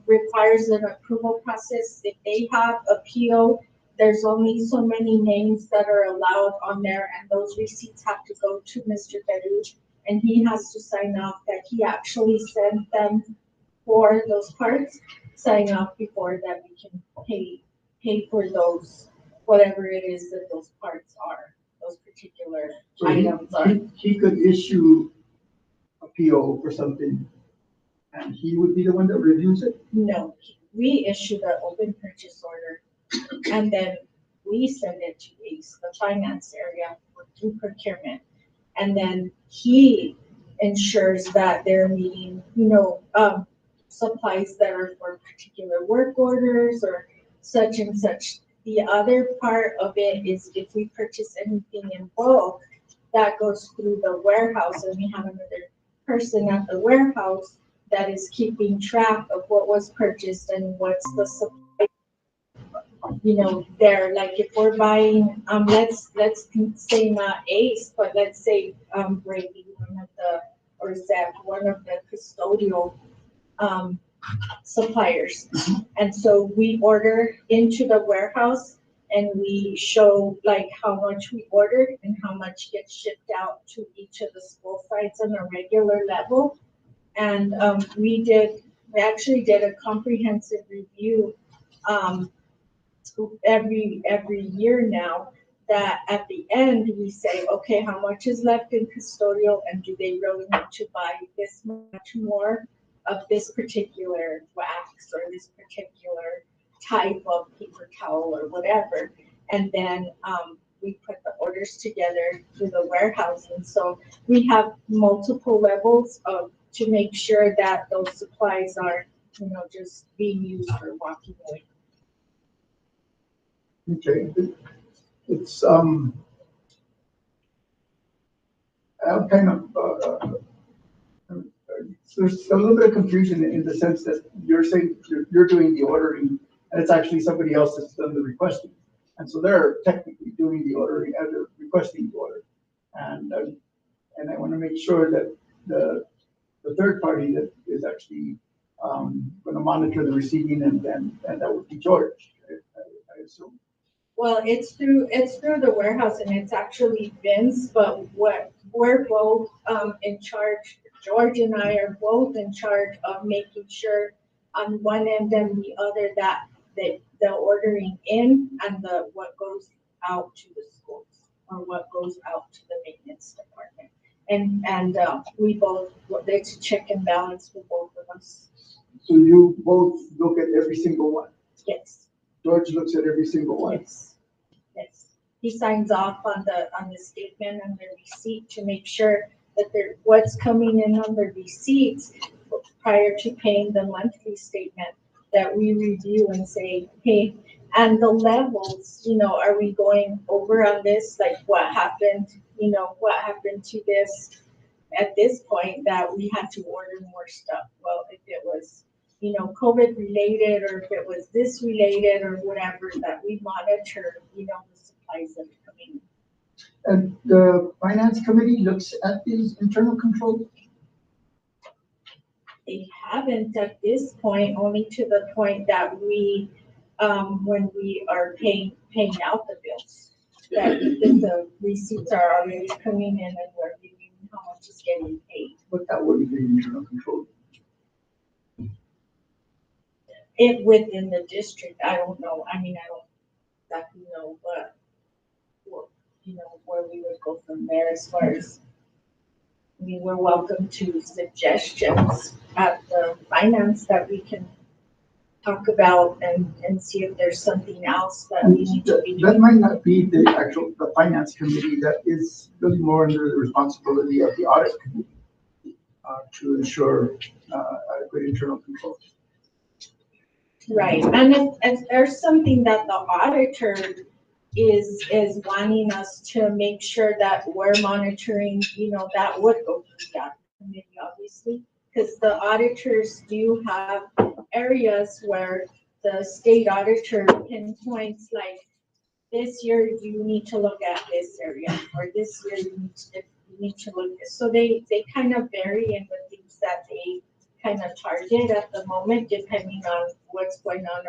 requires an approval process. If they have a PO, there's only so many names that are allowed on there, and those receipts have to go to Mr. Peru, and he has to sign off that he actually sent them for those parts, sign off before that we can pay for those, whatever it is that those parts are, those particular So he- items are. he could issue a PO for something, and he would be the one that reviews it? No, we issue the open purchase order, and then we send it to ACE, the finance area, through procurement. And then he ensures that they're meeting, supplies that are for particular work orders or such and such. The other part of it is if we purchase anything in bulk, that goes through the warehouse, and we have another person at the warehouse that is keeping track of what was purchased and what's the supply, there, like if we're buying, let's say not ACE, but let's say, Brady, or Zep, one of the custodial, suppliers. And so we order into the warehouse and we show like how much we ordered and how much gets shipped out to each of the school sites on a regular level. And we actually did a comprehensive review every year now, that at the end we say, okay, how much is left in custodial, and do they really need to buy this much more of this particular wax or this particular type of paper towel or whatever. And then we put the orders together through the warehouse. And so we have multiple levels to make sure that those supplies are, just being used or walking away. Okay, it's, I'm kind of, there's a little bit of confusion in the sense that you're saying you're doing the ordering, and it's actually somebody else that's done the requesting. And so they're technically doing the ordering as they're requesting the order. And I want to make sure that the third party that is actually going to monitor the receiving and that would be George, I assume. Well, it's through the warehouse, and it's actually Vince, but we're both in charge. George and I are both in charge of making sure on one end and the other that the ordering in and what goes out to the schools or what goes out to the maintenance department. And we both, it's a check and balance for both of us. So you both look at every single one? Yes. George looks at every single one? Yes. He signs off on the statement and the receipt to make sure that what's coming in on the receipts prior to paying the monthly statement, that we review and say, hey, and the levels, are we going over on this? Like what happened to this at this point that we had to order more stuff? Well, if it was, COVID related, or if it was this related or whatever, that we monitor, the supplies that are coming in. And the finance committee looks at these internal controls? They haven't at this point, only to the point that we, when we are paying out the bills, that the receipts are already coming in and we're reviewing how much is getting paid. But that wouldn't be internal control. It within the district, I don't know. I mean, I don't exactly know, but where we would go from there as far as, we're welcome to suggestions at the finance that we can talk about and see if there's something else that we need to be doing. That might not be the finance committee. That is really more under the responsibility of the audit committee to ensure adequate internal control. Right, and if there's something that the auditor is wanting us to make sure that we're monitoring, that would go through that committee, obviously, because the auditors do have areas where the state auditor pinpoints, like, this year you need to look at this area, or this year you need to look at this. So they kind of vary in the things that they kind of target at the moment, depending on what's going on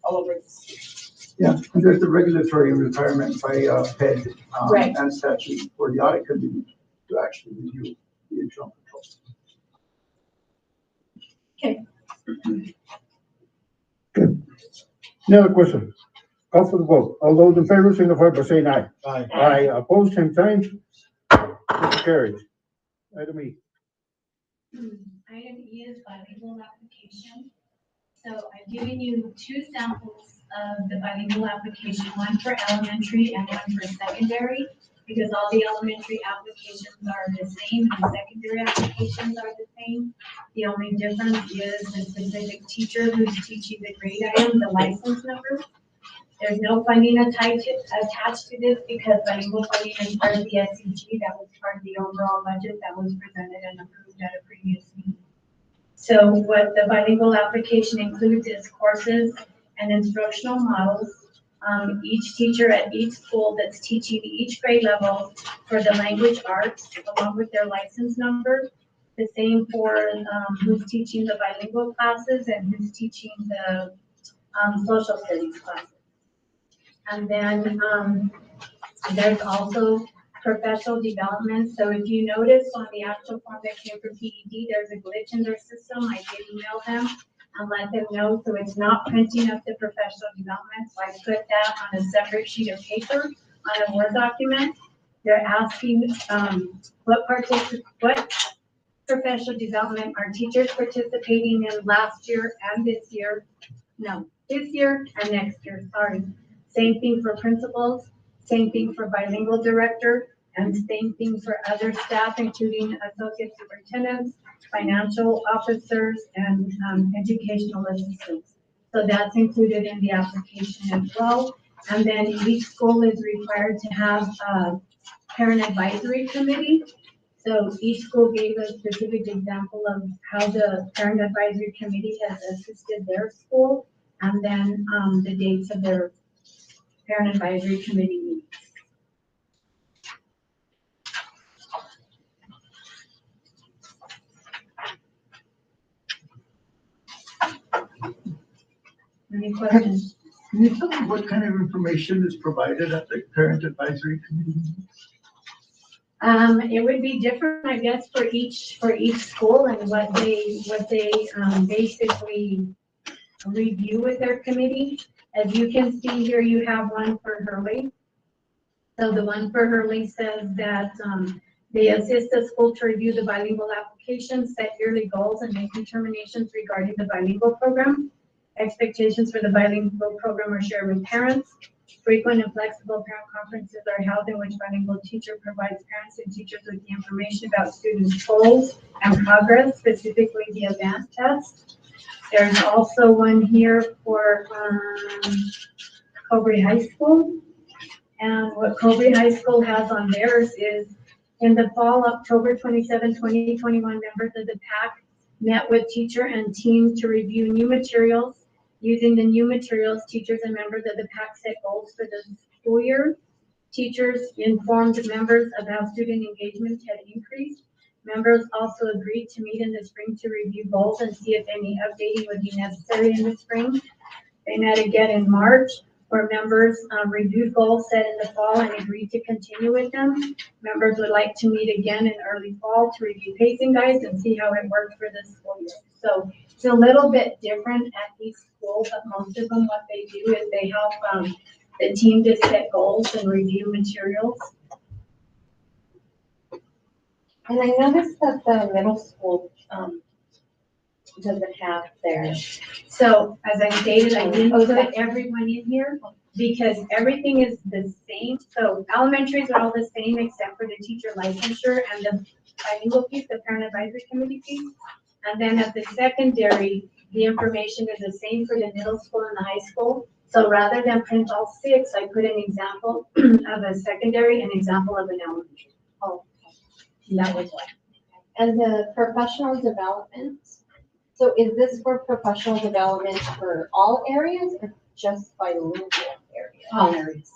all over the state. Yeah, and there's the regulatory requirement by PED Right. and statute for the audit committee to actually review the internal controls. Okay. Good. Any other questions? Call for the vote. All those in favor signify by saying aye. Aye. Aye, opposed, same sign. Motion carries. Item E. Item E is bilingual application. So I've given you two samples of the bilingual application, one for elementary and one for secondary, because all the elementary applications are the same and secondary applications are the same. The only difference is the specific teacher who's teaching the grade item, the license number. There's no funding attached to this because bilingual funding is part of the SEG. That was part of the overall budget that was presented and approved at a previous meeting. So what the bilingual application includes is courses and instructional models. Each teacher at each school that's teaching each grade level for the language arts, along with their license number. The same for who's teaching the bilingual classes and who's teaching the social studies classes. And then there's also professional development. So if you notice on the actual form that came from PED, there's a glitch in their system. I did email them and let them know. So it's not printing up the professional development. So I put that on a separate sheet of paper on a Word document. They're asking what professional development are teachers participating in last year and this year? No, this year and next year, sorry. Same thing for principals, same thing for bilingual director, and same thing for other staff, including associate superintendents, financial officers, and educational assistants. So that's included in the application as well. And then each school is required to have a parent advisory committee. So each school gave a specific example of how the parent advisory committee has assisted their school, and then the dates of their parent advisory committee meetings. Any questions? Can you tell me what kind of information is provided at the parent advisory committee? It would be different, I guess, for each school and what they basically review with their committee. As you can see here, you have one for Hurley. So the one for Hurley says that they assist the school to review the bilingual application, set yearly goals, and make determinations regarding the bilingual program. Expectations for the bilingual program are shared with parents. Frequent and flexible parent conferences are held in which bilingual teacher provides parents and teachers with the information about students' goals and progress, specifically the advanced test. There's also one here for Cobre High School. And what Cobre High School has on theirs is in the fall, October 27, 2021, members of the PAC met with teacher and team to review new materials. Using the new materials, teachers and members of the PAC set goals for the school year. Teachers informed members of how student engagement had increased. Members also agreed to meet in the spring to review goals and see if any updating would be necessary in the spring. They met again in March, where members reviewed goals set in the fall and agreed to continue with them. Members would like to meet again in early fall to review pacing guides and see how it worked for this school year. So it's a little bit different at each school, but most of them, what they do is they help the team to set goals and review materials. And I noticed that the middle school doesn't have theirs. So as I stated, I didn't put everyone in here because everything is the same. So elementaries are all the same except for the teacher licensure and the bilingual piece, the parent advisory committee piece. And then at the secondary, the information is the same for the middle school and the high school. So rather than print all 6, I put an example of a secondary, an example of an elementary. Oh, And that was why. and the professional development. So is this for professional development for all areas or just bilingual areas? All areas.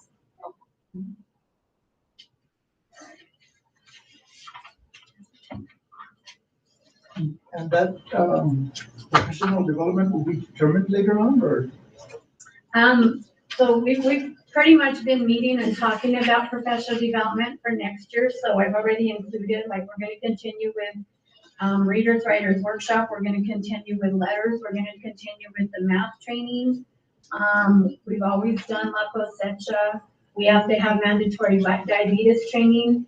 And that professional development will be determined later on, or? So we've pretty much been meeting and talking about professional development for next year. So I've already included, like, we're going to continue with readers, writers workshop. We're going to continue with letters. We're going to continue with the math training. We've always done La Cosecha. We have to have mandatory diabetes training.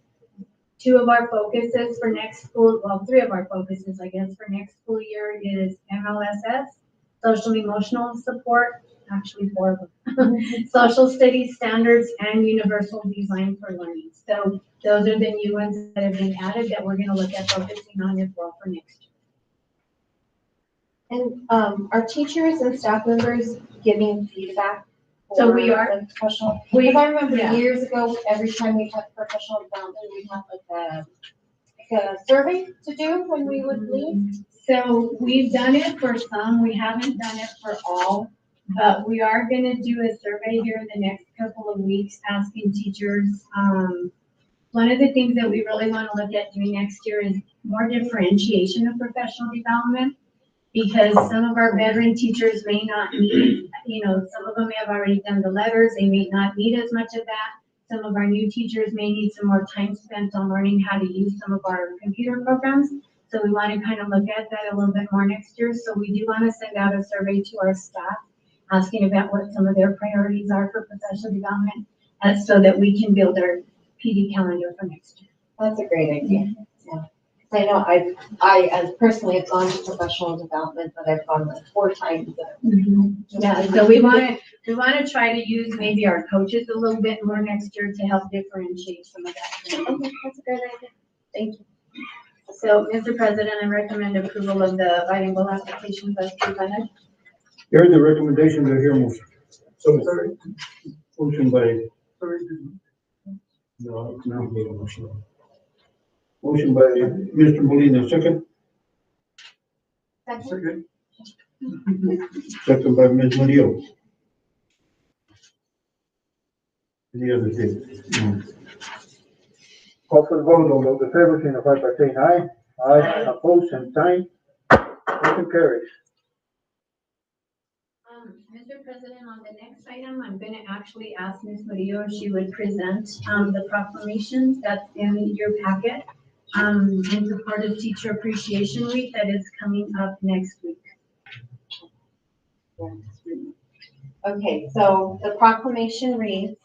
Two of our focuses for next school, well, three of our focuses, I guess, for next school year is MLSS, social emotional support, actually four of them, social studies standards, and universal design for learning. So those are the new ones that have been added that we're gonna look at focusing on as well for next year. And are teachers and staff members giving feedback? So we for are- the Professional, we- because I remember yeah. years ago, every time we had professional development, we'd have like a survey to do when we would leave. So we've done it for some, we haven't done it for all, but we are gonna do a survey here in the next couple of weeks, asking teachers. One of the things that we really wanna look at doing next year is more differentiation of professional development. Because some of our veteran teachers may not need, some of them have already done the letters, they may not need as much of that. Some of our new teachers may need some more time spent on learning how to use some of our computer programs. So we want to kind of look at that a little bit more next year. So we do want to send out a survey to our staff, asking about what some of their priorities are for professional development, so that we can build our PD calendar for next year. That's a great idea, yeah. I know I as personally have gone to professional development, but I've gone like 4 times. Yeah, so we want to try to use maybe our coaches a little bit more next year to help differentiate some of that. Okay, that's a great idea. Thank you. So, Mr. President, I recommend approval of the bilingual applications as presented. Here's the recommendation to hear motion. So motion by. No, motion. Motion by Mr. Molina, second. Second. Second by Ms. Murillo. Any other thing? No. Call for the vote, all those in favor, signify by saying aye. Aye. Opposed, same sign. Motion carries. Mr. President, on the next item, I'm going to actually ask Ms. Murillo if she would present the proclamations that's in your packet in support of Teacher Appreciation Week that is coming up next week. Okay, so the proclamation reads,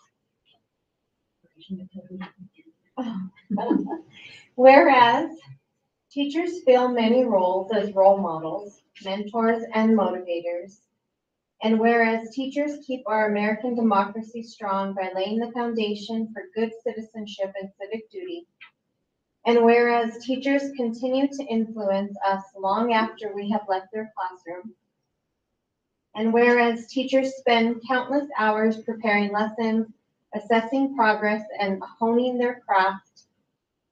whereas teachers fill many roles as role models, mentors, and motivators, and whereas teachers keep our American democracy strong by laying the foundation for good citizenship and civic duty, and whereas teachers continue to influence us long after we have left their classroom, and whereas teachers spend countless hours preparing lessons, assessing progress, and honing their craft,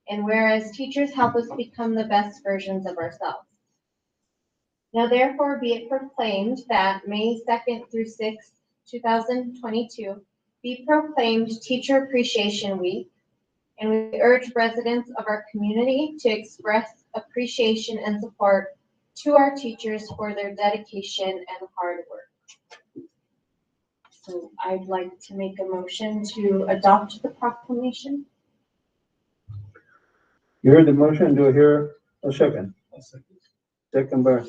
and whereas teachers help us become the best versions of ourselves. Now therefore be it proclaimed that May 2nd through 6th, 2022 be proclaimed Teacher Appreciation Week, and we urge residents of our community to express appreciation and support to our teachers for their dedication and hard work. So I'd like to make a motion to adopt the proclamation. You heard the motion, do I hear a second? Second by,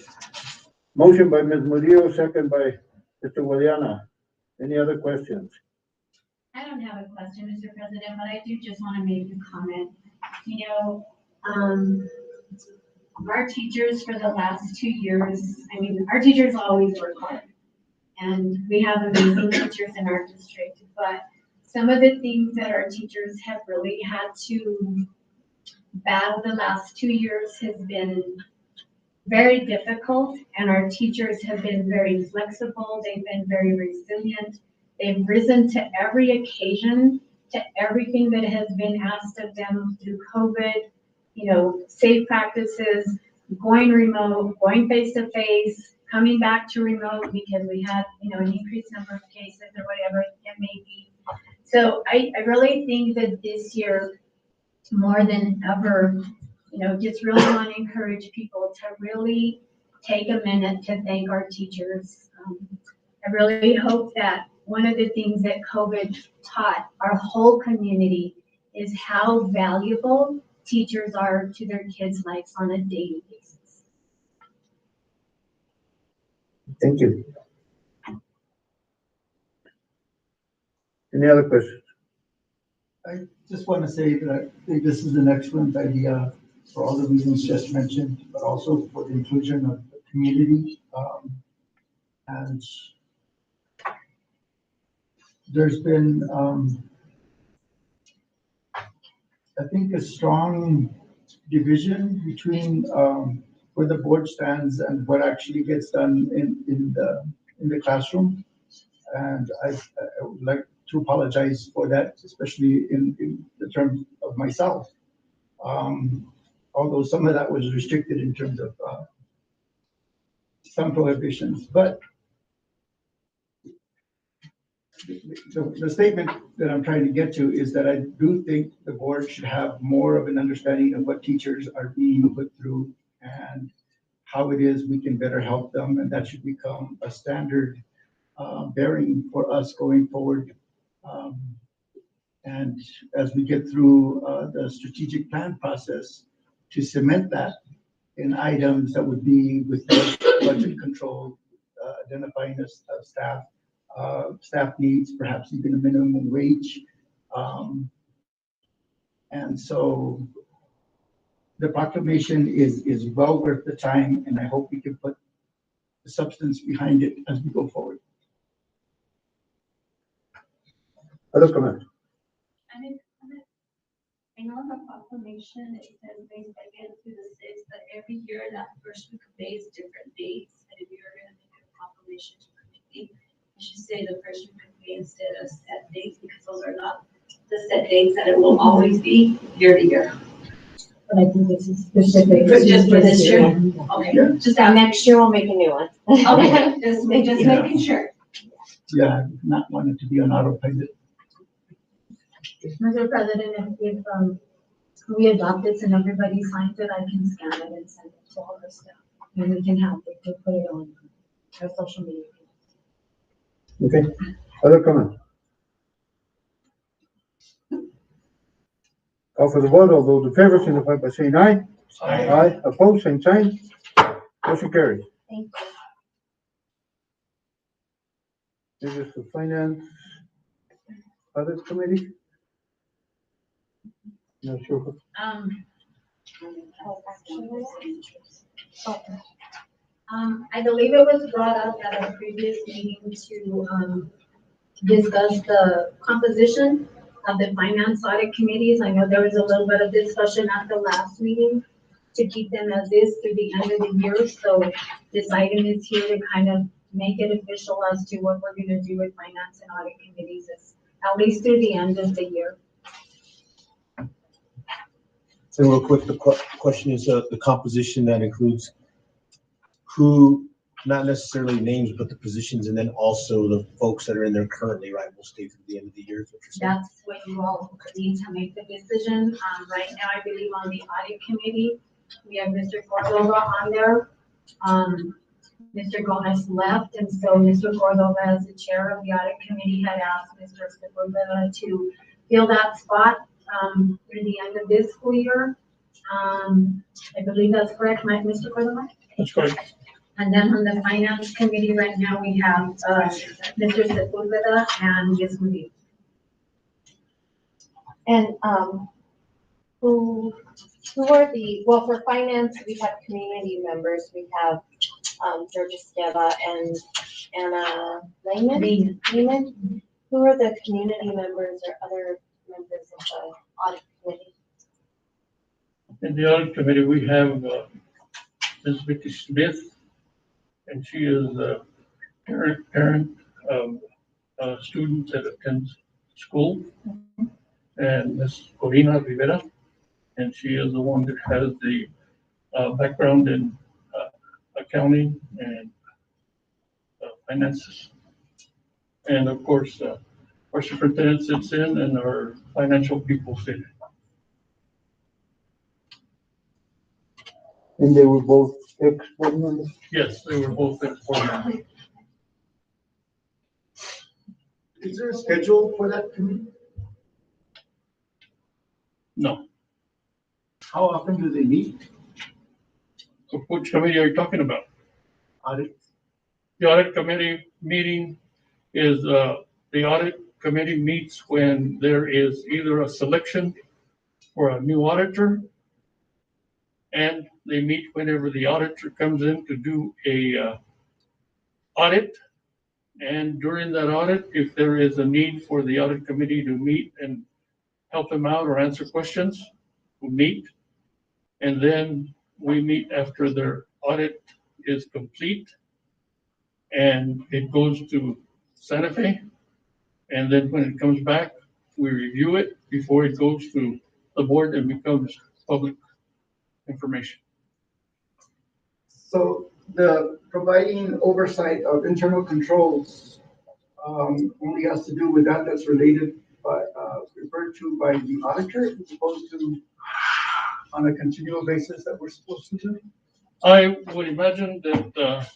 motion by Ms. Murillo, second by Mr. Guadiana. Any other questions? I don't have a question, Mr. President, but I do just want to make a comment. Our teachers for the last 2 years, our teachers always work hard. And we have amazing teachers in our district, but some of the things that our teachers have really had to battle the last 2 years has been very difficult, and our teachers have been very flexible. They've been very resilient. They've risen to every occasion, to everything that has been asked of them through COVID, safe practices, going remote, going face-to-face, coming back to remote because we had, an increased number of cases or whatever it may be. So I really think that this year, more than ever, just really want to encourage people to really take a minute to thank our teachers. I really hope that one of the things that COVID taught our whole community is how valuable teachers are to their kids' lives on a daily basis. Thank you. Any other questions? I just want to say that I think this is an excellent idea for all the reasons just mentioned, but also for the inclusion of the community. And there's been, I think, a strong division between where the board stands and what actually gets done in the classroom. And I would like to apologize for that, especially in the terms of myself. Although some of that was restricted in terms of some prohibitions, but the statement that I'm trying to get to is that I do think the board should have more of an understanding of what teachers are being put through and how it is we can better help them, and that should become a standard bearing for us going forward. And as we get through the strategic plan process, to cement that in items that would be with budget control, identifying staff, staff needs, perhaps even a minimum wage. And so the proclamation is well worth the time, and I hope we can put the substance behind it as we go forward. Other comments? I know in the proclamation, it says May 2nd to the 6th, but every year that first week of May is different dates. And if you're gonna make a proclamation to committee, you should say the first week of May instead of set dates, because those are not the set dates that it will always be year to year. But I think this is specific. Just for this year? Okay, just that. Next year we'll make a new one. Okay, just making sure. Yeah, not wanting to be on autopilot. Mr. President, if we adopt this and everybody signs it, I can scan it and send it to all the staff. And we can have it to put it on our social media. Okay, other comments? Call for the vote. All those in favor signify by saying aye. Aye. Opposed, same sign. Motion carries. Thank you. This is the Finance Audit Committee. Not sure. I believe it was brought up at a previous meeting to discuss the composition of the finance audit committees. I know there was a little bit of discussion at the last meeting to keep them as is through the end of the year. So this item is here to kind of make it official as to what we're gonna do with finance and audit committees, at least through the end of the year. And real quick, the question is the composition that includes who, not necessarily names, but the positions, and then also the folks that are in there currently, right, will stay through the end of the year, is what you're saying? That's what you all need to make the decision. Right now, I believe on the audit committee, we have Mr. Cordova on there. Mr. Gomez left, and so Mr. Cordova, as the chair of the audit committee, had asked Mr. Sepulveda to fill that spot through the end of this school year. I believe that's correct, right, Mr. Cordova? That's correct. And then on the finance committee right now, we have Mr. Sepulveda and Ms. Murillo. And who are the, well, for finance, we have community members. We have Georgia Steva and Anna Lehman. Who are the community members or other members of the audit committee? In the audit committee, we have Ms. Vicky Smith, and she is a parent of students that attend school, and Ms. Corina Rivera, and she is the one that has the background in accounting and finances. And of course, our superintendent sits in and our financial people sit in. And they were both ex-board members? Yes, they were both ex-board members. Is there a schedule for that committee? No. How often do they meet? So which committee are you talking about? Audit. The audit committee meeting is the audit committee meets when there is either a selection for a new auditor, and they meet whenever the auditor comes in to do a audit. And during that audit, if there is a need for the audit committee to meet and help them out or answer questions, we meet. And then we meet after their audit is complete. And it goes to Santa Fe. And then when it comes back, we review it before it goes to the board and becomes public information. So the providing oversight of internal controls only has to do with that that's related by, referred to by the auditor as opposed to on a continual basis that we're supposed to do? I would imagine that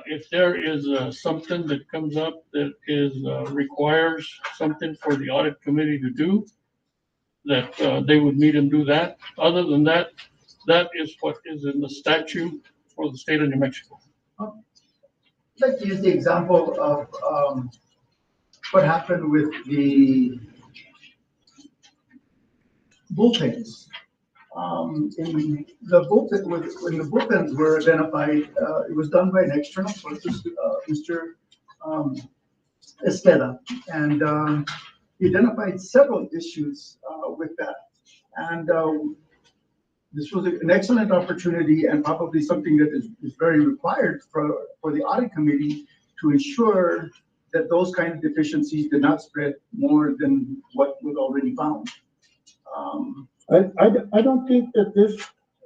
if there is something that comes up that is requires something for the audit committee to do, that they would meet and do that. Other than that, that is what is in the statute for the state of New Mexico. I'd like to use the example of what happened with the bullpens. In the bullpen, when the bullpens were identified, it was done by an external source, Mr. Estela, and he identified several issues with that. And this was an excellent opportunity and probably something that is very required for the audit committee to ensure that those kind of deficiencies did not spread more than what was already found. I don't think that this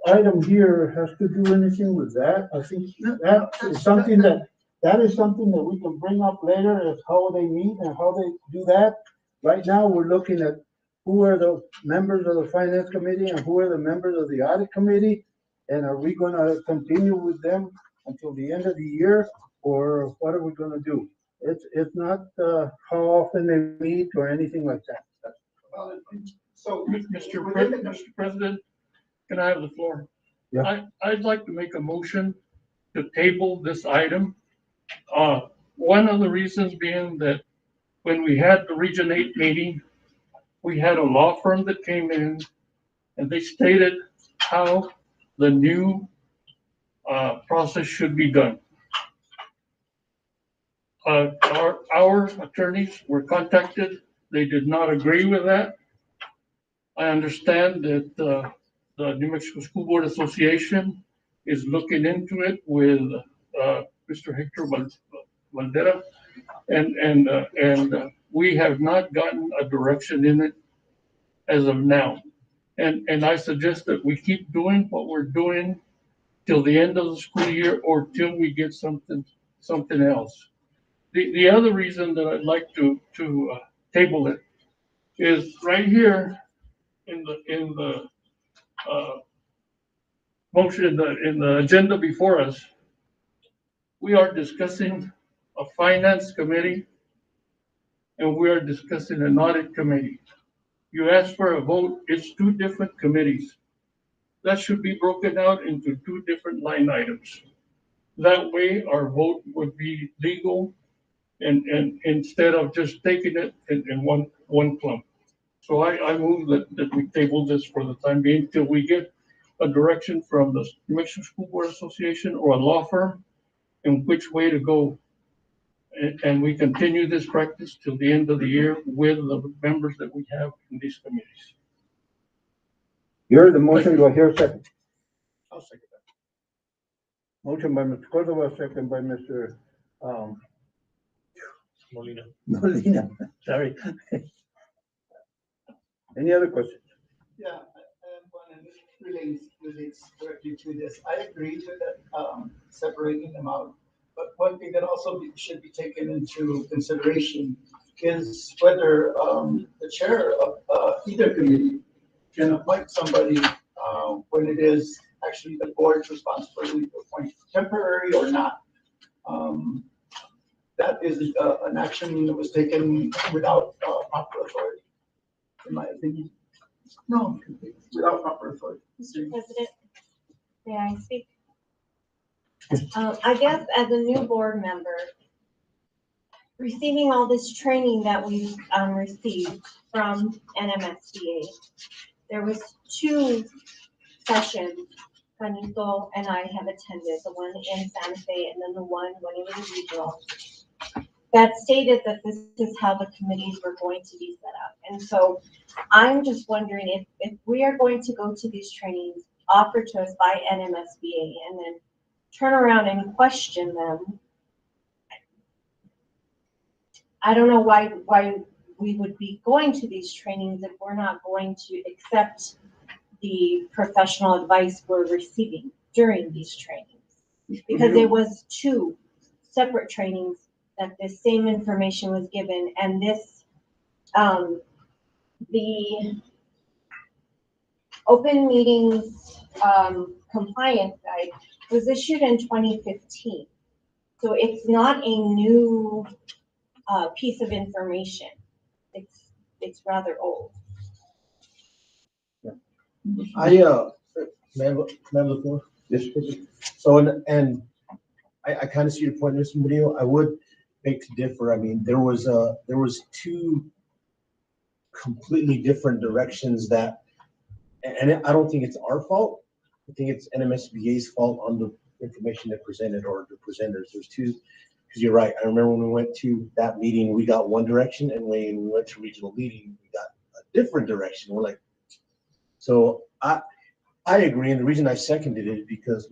item here has to do anything with that. I think that is something that we can bring up later as how they meet and how they do that. Right now, we're looking at who are the members of the finance committee and who are the members of the audit committee? And are we gonna continue with them until the end of the year, or what are we gonna do? It's not, how often they meet or anything like that. So, Mr. President, can I have the floor? Yeah. I'd like to make a motion to table this item. One of the reasons being that when we had the Region 8 meeting, we had a law firm that came in and they stated how the new process should be done. Our attorneys were contacted. They did not agree with that. I understand that the New Mexico School Board Association is looking into it with Mr. Hector Valdera, and we have not gotten a direction in it as of now. And I suggest that we keep doing what we're doing till the end of the school year or till we get something else. The other reason that I'd like to table it is right here in the motion in the agenda before us. We are discussing a finance committee and we are discussing an audit committee. You asked for a vote, it's two different committees. That should be broken out into two different line items. That way our vote would be legal and instead of just taking it in one clump. So I move that we table this for the time being till we get a direction from the New Mexico School Board Association or a law firm in which way to go. And we continue this practice till the end of the year with the members that we have in these committees. You're the motion, do I hear a second? I'll second that. Motion by Mr. Cordova, second by Mr. Molina, sorry. Any other questions? Yeah, and this relates directly to this. I agree with that, separating them out. But one thing that also should be taken into consideration is whether the chair of either committee can appoint somebody when it is actually the board's responsibility to appoint, temporary or not. That is an action that was taken without proper authority, in my opinion. No, without proper authority. Mr. President, may I speak? I guess as a new board member, receiving all this training that we've received from NMSBA, there was 2 sessions Juanito and I have attended, the one in Santa Fe and then the one when it was regional, that stated that this is how the committees were going to be set up. And so I'm just wondering if we are going to go to these trainings offered to us by NMSBA and then turn around and question them. I don't know why we would be going to these trainings if we're not going to accept the professional advice we're receiving during these trainings. Because it was 2 separate trainings that this same information was given, and this, the open meetings compliance guide was issued in 2015. So it's not a new piece of information. It's rather old. May I have the floor? Yes, please. So, and I kind of see your point, Mr. Murillo. I would beg to differ. I mean, there was 2 completely different directions that, and I don't think it's our fault. I think it's NMSBA's fault on the information they presented or the presenters. There's 2, because you're right. I remember when we went to that meeting, we got one direction, and when we went to regional meeting, we got a different direction. We're like, so I agree, and the reason I seconded it is because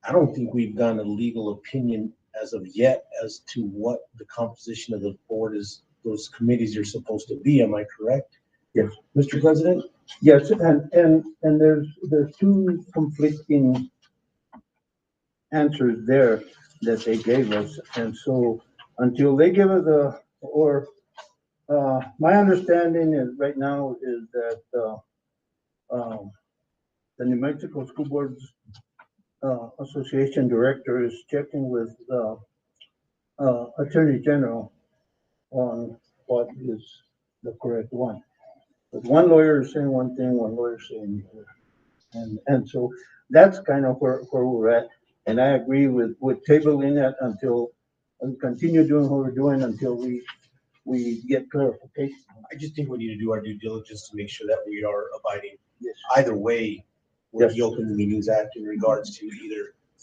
I don't think we've gotten a legal opinion as of yet as to what the composition of the board is, those committees are supposed to be. Am I correct? Yes. Mr. President? Yes, and there's 2 conflicting answers there that they gave us. And so until they give us my understanding is right now is that the New Mexico School Boards Association director is checking with Attorney General on what is the correct one. But one lawyer is saying one thing, one lawyer is saying the other. And so that's kind of where we're at. And I agree with tabling it until, and continue doing what we're doing until we get clarification. I just think we need to do our due diligence to make sure that we are abiding Yes. either way with Yes. the Open Meetings Act in regards to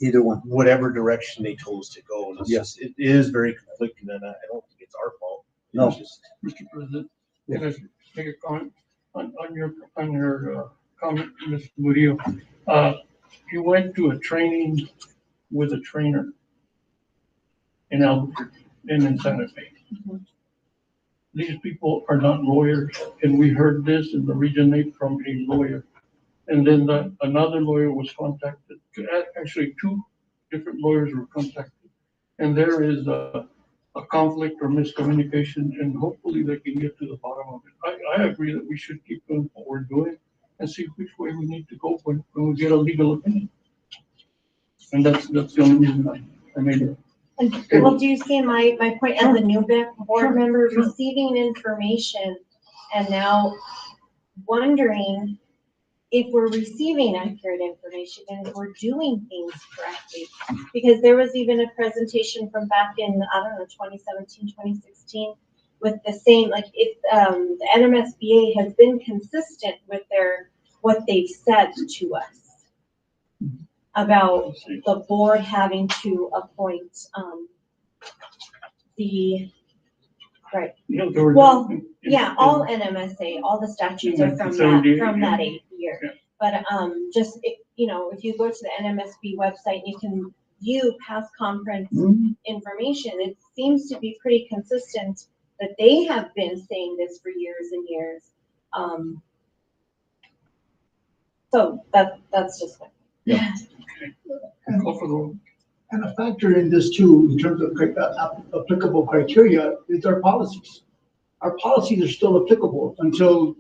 Either one. whatever direction they told us to go. And it's Yes. just, it is very conflicting, and I don't think it's our fault. No. It's just, Mr. President, can I make a comment on your comment, Mr. Murillo? You went to a training with a trainer in Albuquerque and in Santa Fe. These people are not lawyers, and we heard this in the Region 8 from a lawyer. And then another lawyer was contacted. Actually, 2 different lawyers were contacted. And there is a conflict or miscommunication, and hopefully they can get to the bottom of it. I agree that we should keep doing what we're doing and see which way we need to go when we get a legal opinion. And that's the only reason I made it. And well, do you see my point as a new board member receiving information and now wondering if we're receiving accurate information and if we're doing things correctly? Because there was even a presentation from back in, I don't know, 2017, 2016 with the same, like the NMSBA has been consistent with what they've said to us about the board having to appoint right. Well, yeah, all NMSA, all the statutes are from that 8th year. Yeah. But just, if you go to the NMSB website, you can view past conference information. It seems to be pretty consistent that they have been saying this for years and years. So that's just what. Yeah. And a factor in this too, in terms of applicable criteria, is our policies. Our policies are still applicable until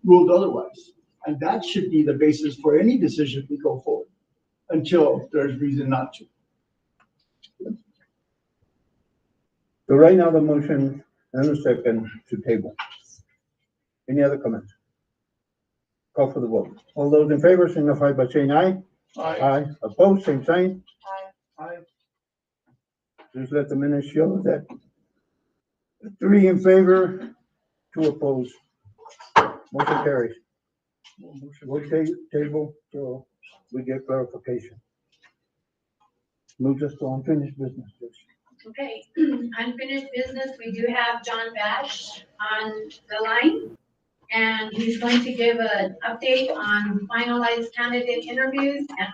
ruled otherwise. And that should be the basis for any decision we go forward, until there's reason not to. So right now the motion and a second to table. Any other comments? Call for the vote. All those in favor signify by saying aye. Aye. Opposed, same sign. Aye. Aye. Just let the minutes show that 3 in favor, 2 opposed. Motion carries. We'll table till we get clarification. Move us to unfinished business. Okay, unfinished business, we do have John Bash on the line. And he's going to give an update on finalized candidate interviews and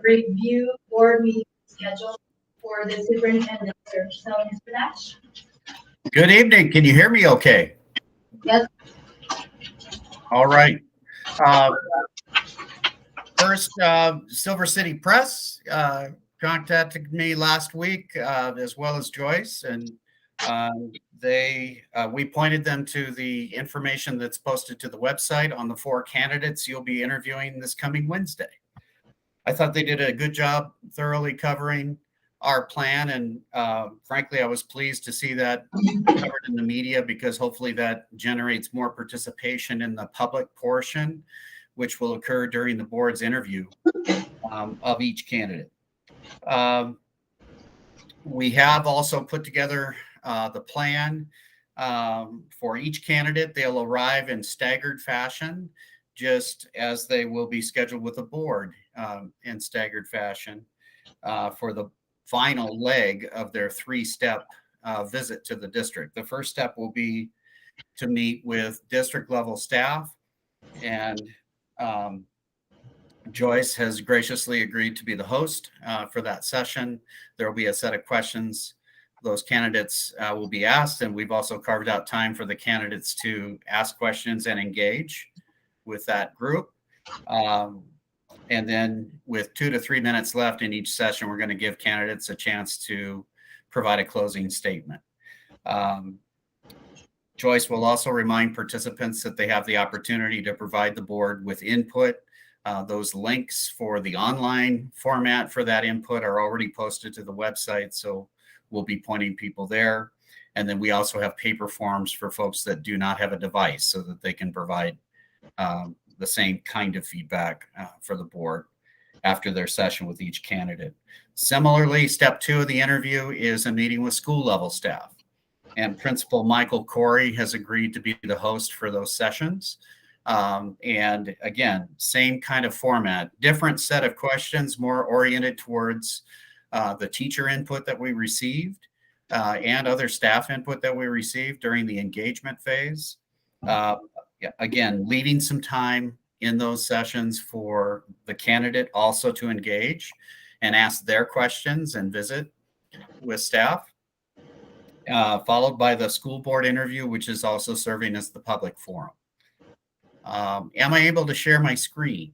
review board meeting schedule for the superintendent search. So, Mr. Bash? Good evening. Can you hear me okay? Yes. All right. First, Silver City Press contacted me last week, as well as Joyce, and we pointed them to the information that's posted to the website on the 4 candidates you'll be interviewing this coming Wednesday. I thought they did a good job thoroughly covering our plan, and frankly, I was pleased to see that covered in the media, because hopefully that generates more participation in the public portion, which will occur during the board's interview of each candidate. We have also put together the plan for each candidate. They'll arrive in staggered fashion, just as they will be scheduled with the board in staggered fashion for the final leg of their 3-step visit to the district. The first step will be to meet with district level staff, and Joyce has graciously agreed to be the host for that session. There will be a set of questions those candidates will be asked, and we've also carved out time for the candidates to ask questions and engage with that group. And then with 2 to 3 minutes left in each session, we're going to give candidates a chance to provide a closing statement. Joyce will also remind participants that they have the opportunity to provide the board with input. Those links for the online format for that input are already posted to the website, so we'll be pointing people there. And then we also have paper forms for folks that do not have a device, so that they can provide the same kind of feedback for the board after their session with each candidate. Similarly, step 2 of the interview is a meeting with school level staff. And Principal Michael Corey has agreed to be the host for those sessions. And again, same kind of format, different set of questions, more oriented towards the teacher input that we received and other staff input that we received during the engagement phase. Again, leaving some time in those sessions for the candidate also to engage and ask their questions and visit with staff, followed by the school board interview, which is also serving as the public forum. Am I able to share my screen?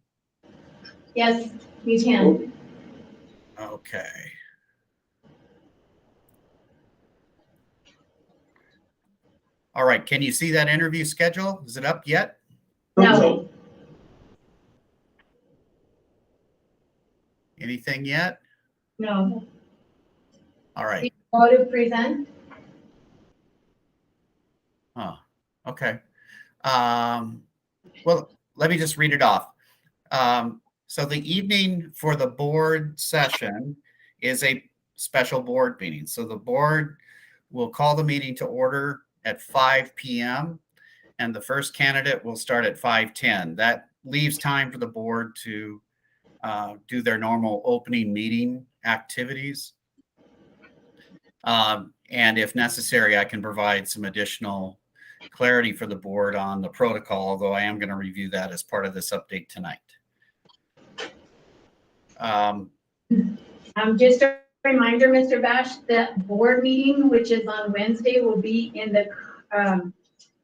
Yes, you can. Okay. All right, can you see that interview schedule? Is it up yet? No. Anything yet? No. All right. Go to present. Oh, okay. Well, let me just read it off. So the evening for the board session is a special board meeting. So the board will call the meeting to order at 5 p.m. and the first candidate will start at 5:10. That leaves time for the board to do their normal opening meeting activities. And if necessary, I can provide some additional clarity for the board on the protocol, although I am going to review that as part of this update tonight. Just a reminder, Mr. Bash, that board meeting, which is on Wednesday, will be in the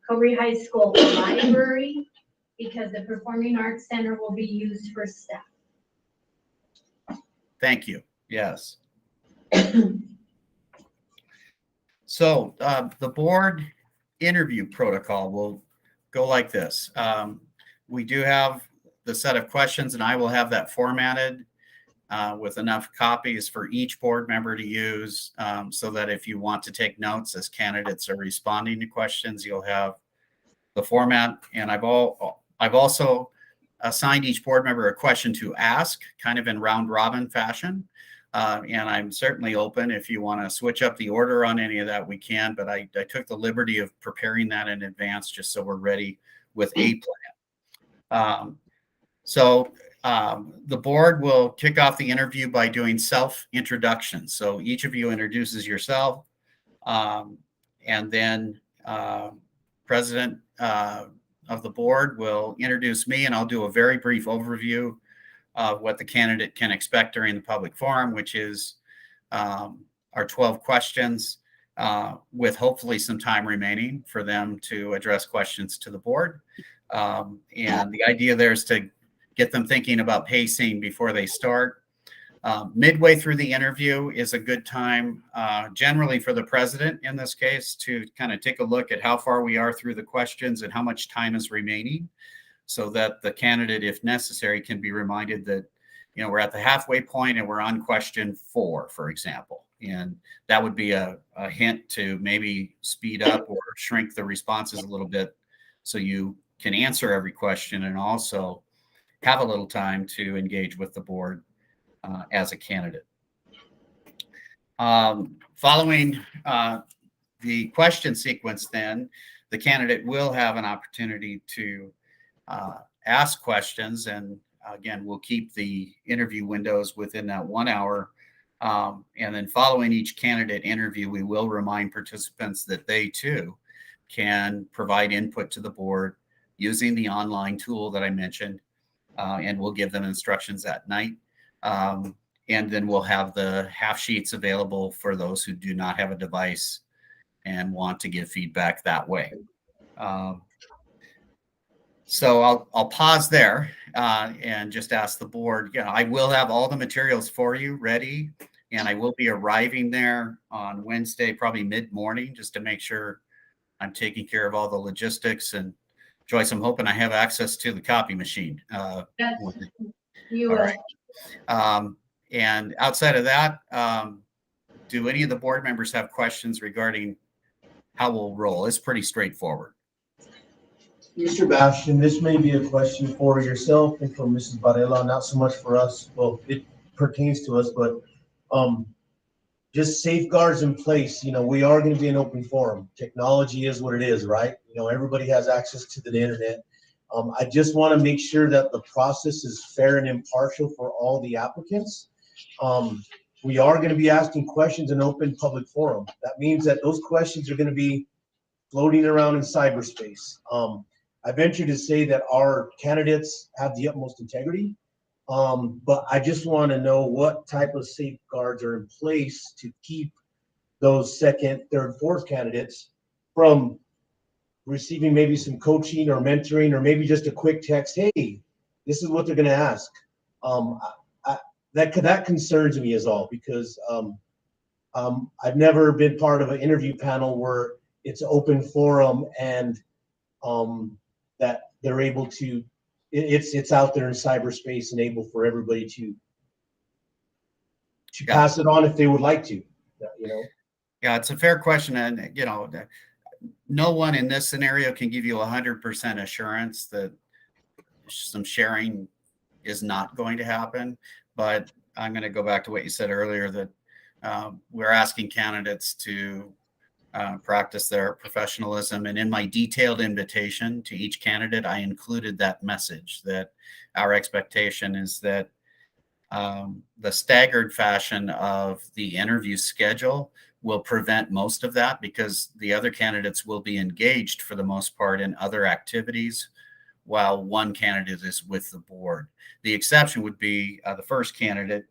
Cobre High School library, because the Performing Arts Center will be used for staff. Thank you. Yes. So the board interview protocol will go like this. We do have the set of questions, and I will have that formatted with enough copies for each board member to use, so that if you want to take notes as candidates are responding to questions, you'll have the format. And I've also assigned each board member a question to ask, kind of in round robin fashion. And I'm certainly open if you want to switch up the order on any of that, we can, but I took the liberty of preparing that in advance just so we're ready with a plan. The board will kick off the interview by doing self-introductions. So each of you introduces yourself, and then President of the board will introduce me, and I'll do a very brief overview of what the candidate can expect during the public forum, which is our 12 questions, with hopefully some time remaining for them to address questions to the board. And the idea there is to get them thinking about pacing before they start. Midway through the interview is a good time, generally for the president in this case, to kind of take a look at how far we are through the questions and how much time is remaining, so that the candidate, if necessary, can be reminded that, we're at the halfway point and we're on question 4, for example. And that would be a hint to maybe speed up or shrink the responses a little bit so you can answer every question and also have a little time to engage with the board as a candidate. Following the question sequence, then, the candidate will have an opportunity to ask questions, and again, we'll keep the interview windows within that 1 hour. And then following each candidate interview, we will remind participants that they too can provide input to the board using the online tool that I mentioned, and we'll give them instructions at night. And then we'll have the half sheets available for those who do not have a device and want to give feedback that way. So I'll pause there and just ask the board, I will have all the materials for you ready, and I will be arriving there on Wednesday, probably mid-morning, just to make sure I'm taking care of all the logistics. And Joyce, I'm hoping I have access to the copy machine. Yes, you all will. right. And outside of that, do any of the board members have questions regarding how we'll roll? It's pretty straightforward. Mr. Bastian, this may be a question for yourself and for Mrs. Varela, not so much for us. Well, it pertains to us, but just safeguards in place. We are going to be an open forum. Technology is what it is, right? Everybody has access to the internet. I just want to make sure that the process is fair and impartial for all the applicants. We are going to be asking questions in open public forum. That means that those questions are going to be floating around in cyberspace. I venture to say that our candidates have the utmost integrity, but I just want to know what type of safeguards are in place to keep those second, third, fourth candidates from receiving maybe some coaching or mentoring, or maybe just a quick text, hey, this is what they're going to ask. That concerns me is all, because I've never been part of an interview panel where it's open forum and that they're able to, it's out there in cyberspace and able for everybody to pass it on if they would like to, Yeah, it's a fair question. And, no one in this scenario can give you 100% assurance that some sharing is not going to happen. But I'm going to go back to what you said earlier, that we're asking candidates to practice their professionalism. And in my detailed invitation to each candidate, I included that message that our expectation is that the staggered fashion of the interview schedule will prevent most of that, because the other candidates will be engaged for the most part in other activities while one candidate is with the board. The exception would be the first candidate,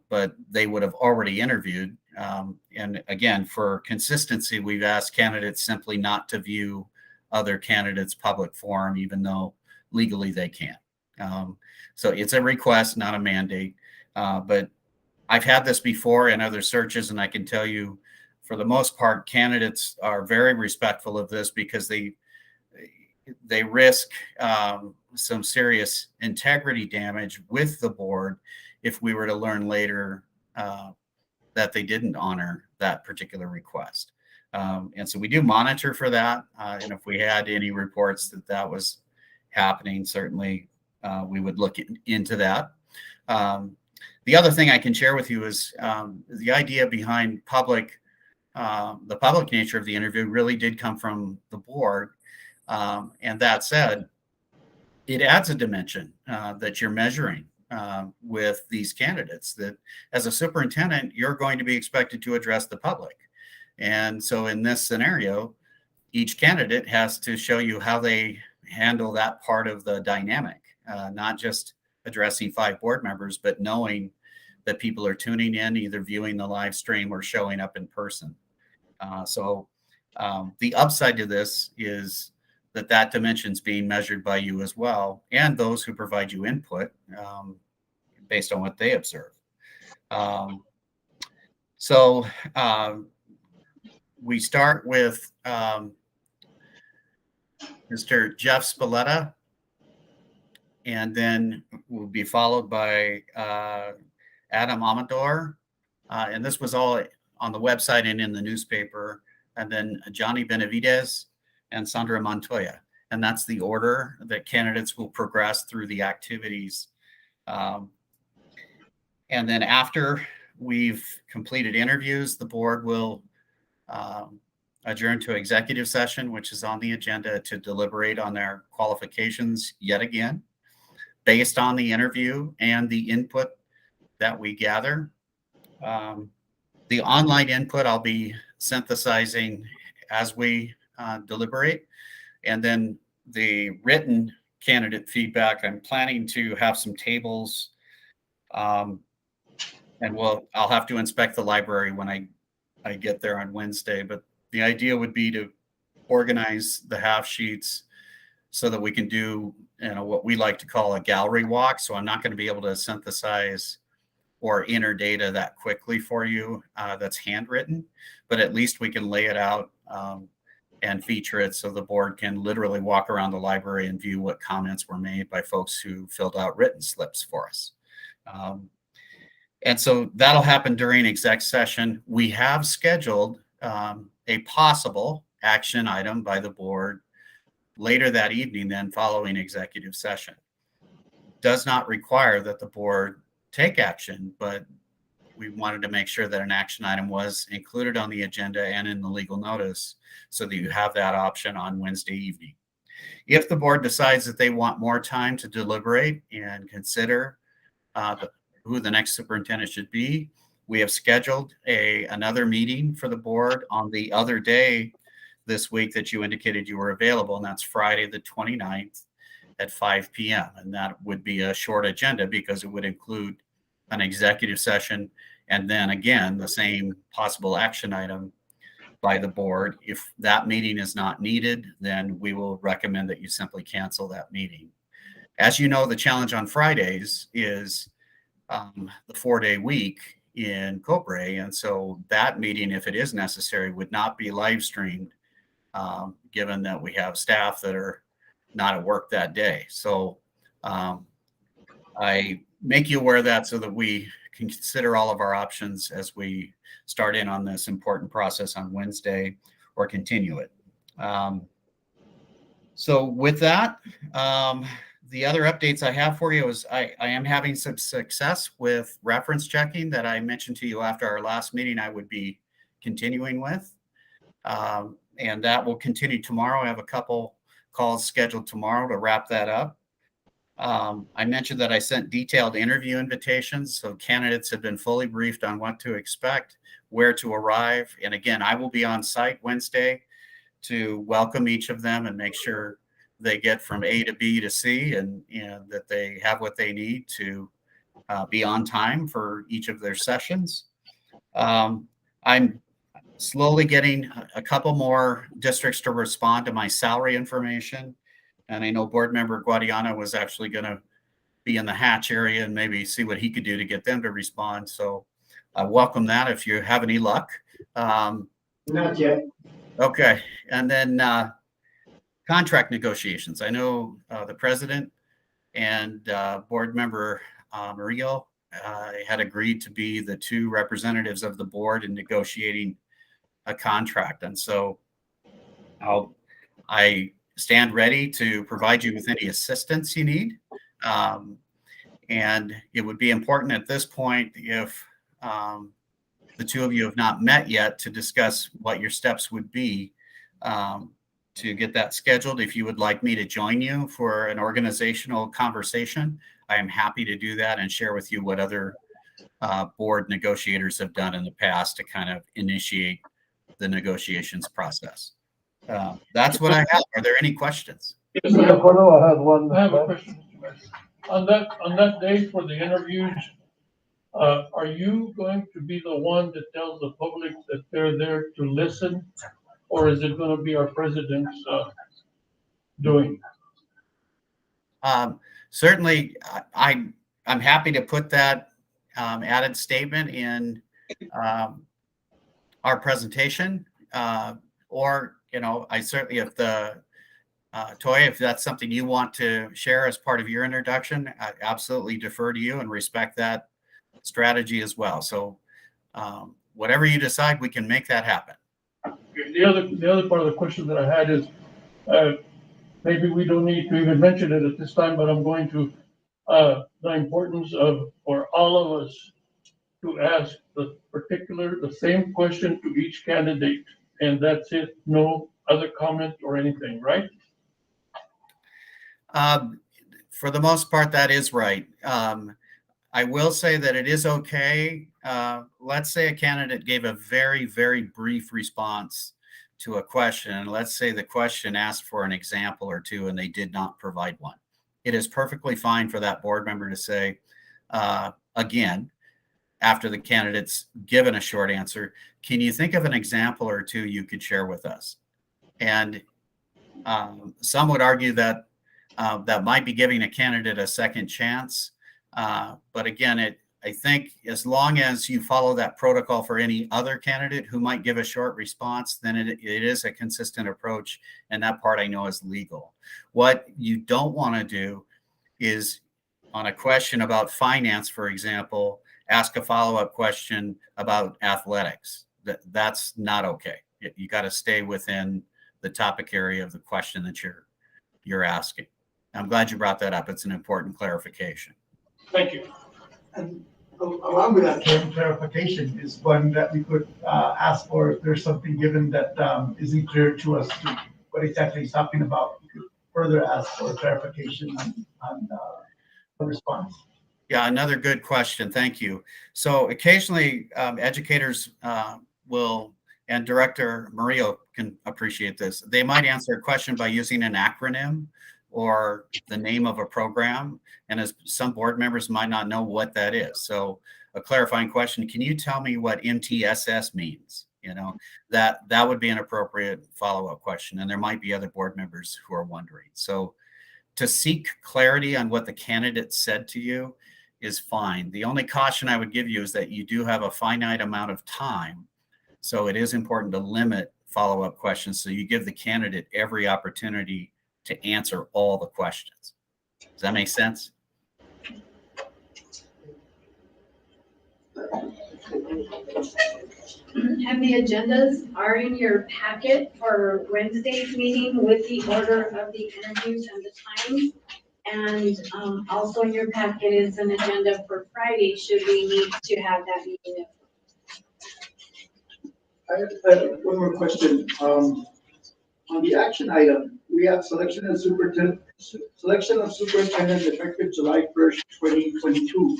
but they would have already interviewed. And again, for consistency, we've asked candidates simply not to view other candidates' public forum, even though legally they can. So it's a request, not a mandate. But I've had this before in other searches, and I can tell you, for the most part, candidates are very respectful of this, because they risk some serious integrity damage with the board if we were to learn later that they didn't honor that particular request. And so we do monitor for that. And if we had any reports that was happening, certainly we would look into that. The other thing I can share with you is the idea behind the public nature of the interview really did come from the board. And that said, it adds a dimension that you're measuring with these candidates, that as a superintendent, you're going to be expected to address the public. And so in this scenario, each candidate has to show you how they handle that part of the dynamic, not just addressing 5 board members, but knowing that people are tuning in, either viewing the live stream or showing up in person. So the upside to this is that dimension is being measured by you as well, and those who provide you input based on what they observe. So we start with Mr. Jeff Spalletta, and then we'll be followed by Adam Amador. And this was all on the website and in the newspaper. And then Johnny Benavides and Sandra Montoya. And that's the order that candidates will progress through the activities. And then after we've completed interviews, the board will adjourn to executive session, which is on the agenda to deliberate on their qualifications yet again, based on the interview and the input that we gather. The online input I'll be synthesizing as we deliberate. And then the written candidate feedback, I'm planning to have some tables, and I'll have to inspect the library when I get there on Wednesday. But the idea would be to organize the half sheets so that we can do, what we like to call a gallery walk. So I'm not going to be able to synthesize or enter data that quickly for you that's handwritten, but at least we can lay it out and feature it so the board can literally walk around the library and view what comments were made by folks who filled out written slips for us. And so that'll happen during exec session. We have scheduled a possible action item by the board later that evening, then following executive session. Does not require that the board take action, but we wanted to make sure that an action item was included on the agenda and in the legal notice so that you have that option on Wednesday evening. If the board decides that they want more time to deliberate and consider who the next superintendent should be, we have scheduled another meeting for the board on the other day this week that you indicated you were available, and that's Friday the 29th at 5 p.m. And that would be a short agenda because it would include an executive session and then again the same possible action item by the board. If that meeting is not needed, then we will recommend that you simply cancel that meeting. As you know, the challenge on Fridays is the 4-day week in Cobre, and so that meeting, if it is necessary, would not be live streamed, given that we have staff that are not at work that day. So I make you aware of that so that we can consider all of our options as we start in on this important process on Wednesday or continue it. So with that, the other updates I have for you is I am having some success with reference checking that I mentioned to you after our last meeting I would be continuing with. And that will continue tomorrow. I have a couple calls scheduled tomorrow to wrap that up. I mentioned that I sent detailed interview invitations, so candidates have been fully briefed on what to expect, where to arrive. And again, I will be on site Wednesday to welcome each of them and make sure they get from A to B to C and that they have what they need to be on time for each of their sessions. I'm slowly getting a couple more districts to respond to my salary information. And I know board member Guadiana was actually going to be in the Hatch area and maybe see what he could do to get them to respond. So I welcome that if you have any luck. Not yet. Okay. And then contract negotiations. I know the president and board member Murillo had agreed to be the two representatives of the board in negotiating a contract. And so I stand ready to provide you with any assistance you need. And it would be important at this point, if the two of you have not met yet, to discuss what your steps would be to get that scheduled. If you would like me to join you for an organizational conversation, I am happy to do that and share with you what other board negotiators have done in the past to kind of initiate the negotiations process. That's what I have. Are there any questions? Yes, I have a question. On that day for the interviews, are you going to be the one that tells the public that they're there to listen? Or is it going to be our president's doing? Certainly, I'm happy to put that added statement in our presentation, or, you know, I certainly, if the Toy, if that's something you want to share as part of your introduction, I absolutely defer to you and respect that strategy as well. So whatever you decide, we can make that happen. The other part of the question that I had is, maybe we don't need to even mention it at this time, but I'm going to, the importance of, for all of us to ask the same question to each candidate, and that's it, no other comment or anything, right? For the most part, that is right. I will say that it is okay. Let's say a candidate gave a very, very brief response to a question, and let's say the question asked for an example or two and they did not provide one. It is perfectly fine for that board member to say, again, after the candidate's given a short answer, can you think of an example or two you could share with us? And some would argue that that might be giving a candidate a second chance. But again, I think as long as you follow that protocol for any other candidate who might give a short response, then it is a consistent approach. And that part I know is legal. What you don't want to do is, on a question about finance, for example, ask a follow-up question about athletics. That's not okay. You got to stay within the topic area of the question that you're asking. I'm glad you brought that up. It's an important clarification. Thank you. And along with that clarification is one that we could ask for if there's something given that isn't clear to us to what exactly he's talking about. We could further ask for clarification on the response. Yeah, another good question. Thank you. So occasionally educators will, and Director Murillo can appreciate this, they might answer a question by using an acronym or the name of a program. And as some board members might not know what that is. So a clarifying question, can you tell me what MTSS means? You know, that would be an appropriate follow-up question. And there might be other board members who are wondering. So to seek clarity on what the candidate said to you is fine. The only caution I would give you is that you do have a finite amount of time. So it is important to limit follow-up questions. So you give the candidate every opportunity to answer all the questions. Does that make sense? And the agendas are in your packet for Wednesday's meeting with the order of the interviews and the times. And also in your packet is an agenda for Friday, should we need to have that meeting. I have one more question. On the action item, we have selection of superintendent effective July 1st, 2022.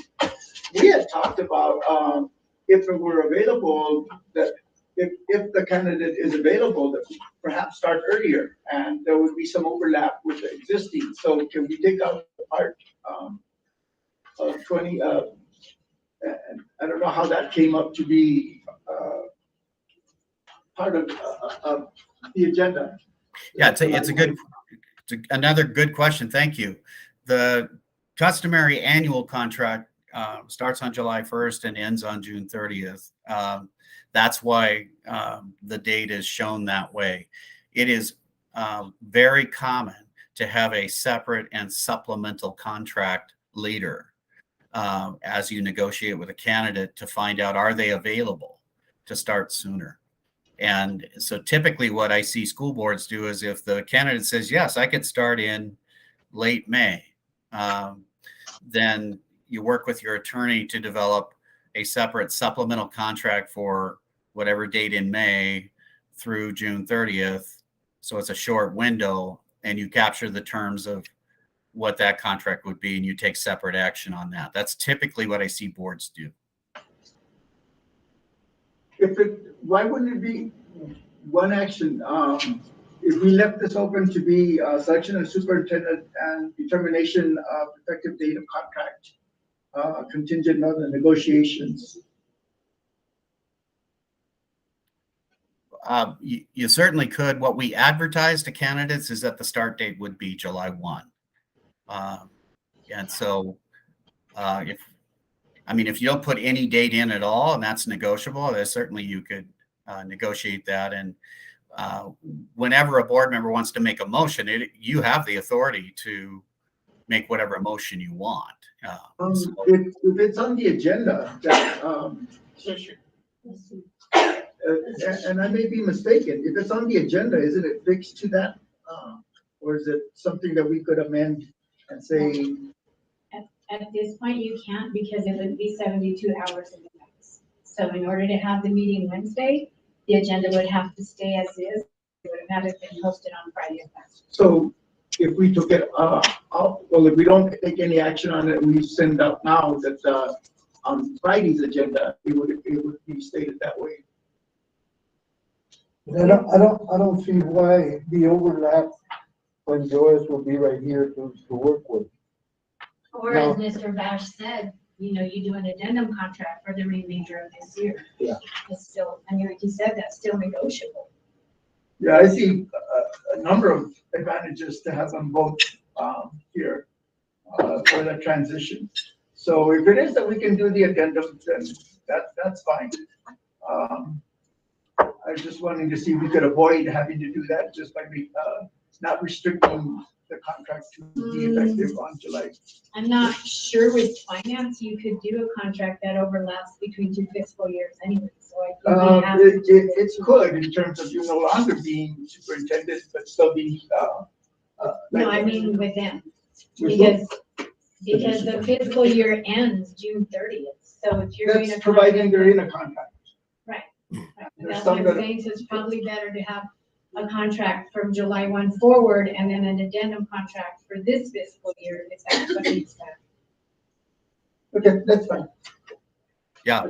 We had talked about if it were available, that if the candidate is available, that we perhaps start earlier, and there would be some overlap with the existing. So can we take out the part 20? I don't know how that came up to be part of the agenda. Yeah, it's another good question. Thank you. The customary annual contract starts on July 1st and ends on June 30th. That's why the date is shown that way. It is very common to have a separate and supplemental contract later as you negotiate with a candidate to find out, are they available to start sooner? And so typically what I see school boards do is if the candidate says, yes, I could start in late May, then you work with your attorney to develop a separate supplemental contract for whatever date in May through June 30th. So it's a short window, and you capture the terms of what that contract would be, and you take separate action on that. That's typically what I see boards do. Why wouldn't it be one action? If we left this open to be selection of superintendent and determination of effective date of contract, contingent on the negotiations. You certainly could. What we advertise to candidates is that the start date would be July 1. And so if you don't put any date in at all, and that's negotiable, then certainly you could negotiate that. And whenever a board member wants to make a motion, you have the authority to make whatever motion you want. If it's on the agenda, that, and I may be mistaken, if it's on the agenda, isn't it fixed to that? Or is it something that we could amend and say? At this point, you can't, because it would be 72 hours in advance. So in order to have the meeting Wednesday, the agenda would have to stay as is. It would have had to been posted on Friday of last week. So if we took it out, well, if we don't take any action on it, we send out now that on Friday's agenda, it would be stated that way. I don't see why the overlap when Joyce will be right here to work with. Or as Mr. Bash said, you do an addendum contract for the remainder of this year. Yeah. It's still, like you said, that's still negotiable. Yeah, I see a number of advantages to have them both here for that transition. So if it is that we can do the addendum, then that's fine. I was just wanting to see if we could avoid having to do that just by not restricting the contract to be effective on July. I'm not sure with finance, you could do a contract that overlaps between 2 fiscal years anyway. So I think it could, in terms of you no longer being superintendent, but still being. No, I mean with them. Because the fiscal year ends June 30th. So if you're doing a providing they're in a contract. Right. There's That's what I'm some saying. So it's probably better to have a contract from July 1 forward and then an addendum contract for this fiscal year if that's what needs to. Okay, that's fine. Yeah.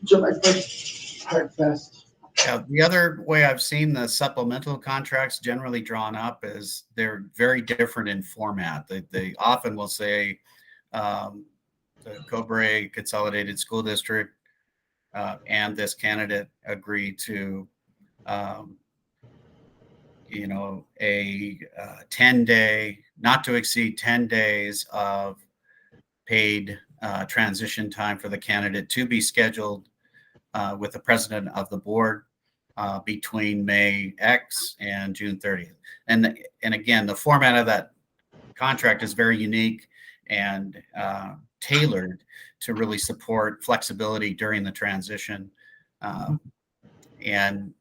July 1st, hard fast. Yeah, the other way I've seen the supplemental contracts generally drawn up is they're very different in format. They often will say the Cobre Consolidated School District and this candidate agree to a 10-day, not to exceed 10 days of paid transition time for the candidate to be scheduled with the president of the board between May X and June 30th. And again, the format of that contract is very unique and tailored to really support flexibility during the transition. And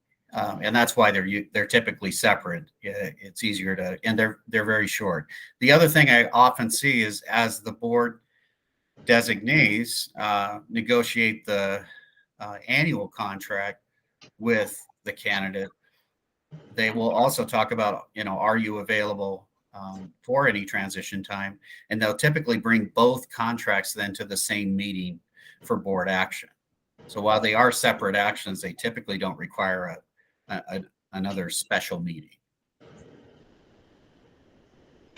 that's why they're typically separate. It's easier to, and they're very short. The other thing I often see is as the board designees negotiate the annual contract with the candidate, they will also talk about, are you available for any transition time? And they'll typically bring both contracts then to the same meeting for board action. So while they are separate actions, they typically don't require another special meeting.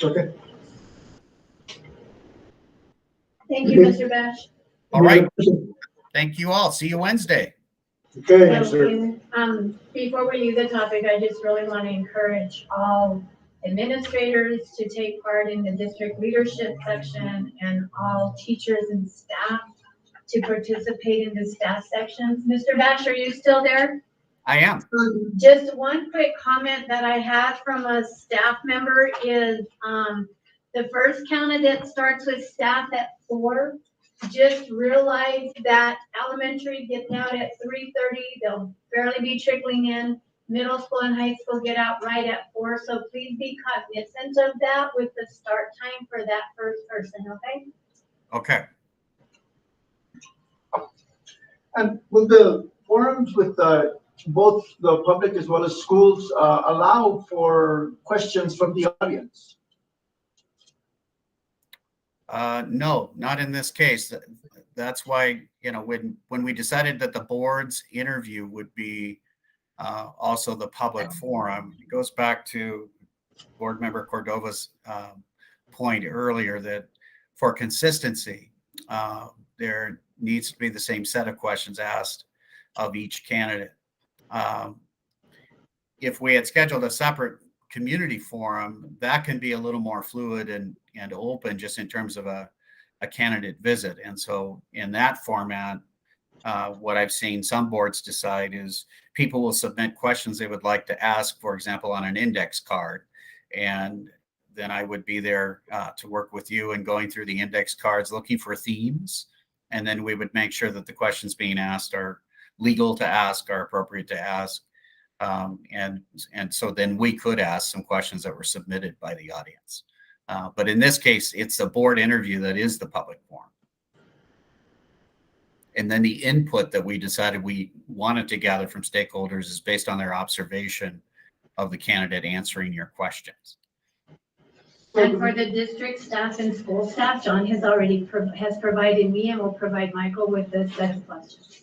Okay. Thank you, Mr. Bash. All right. Thank you all. See you Wednesday. Okay. Before we leave the topic, I just really want to encourage all administrators to take part in the district leadership section and all teachers and staff to participate in the staff sections. Mr. Bash, are you still there? I am. Just one quick comment that I had from a staff member is the first candidate starts with staff at 4. Just realize that elementary gets out at 3:30. They'll barely be trickling in. Middle school and high school get out right at 4. So please be cognizant of that with the start time for that first person, okay? Okay. And will the forums with both the public as well as schools allow for questions from the audience? No, not in this case. That's why, when we decided that the board's interview would be also the public forum, it goes back to Board Member Cordova's point earlier that for consistency, there needs to be the same set of questions asked of each candidate. If we had scheduled a separate community forum, that can be a little more fluid and open just in terms of a candidate visit. And so in that format, what I've seen some boards decide is people will submit questions they would like to ask, for example, on an index card. And then I would be there to work with you and going through the index cards, looking for themes. And then we would make sure that the questions being asked are legal to ask, are appropriate to ask. And so then we could ask some questions that were submitted by the audience. But in this case, it's the board interview that is the public forum. And then the input that we decided we wanted to gather from stakeholders is based on their observation of the candidate answering your questions. And for the district staff and school staff, John has already has provided me and will provide Michael with a set of questions.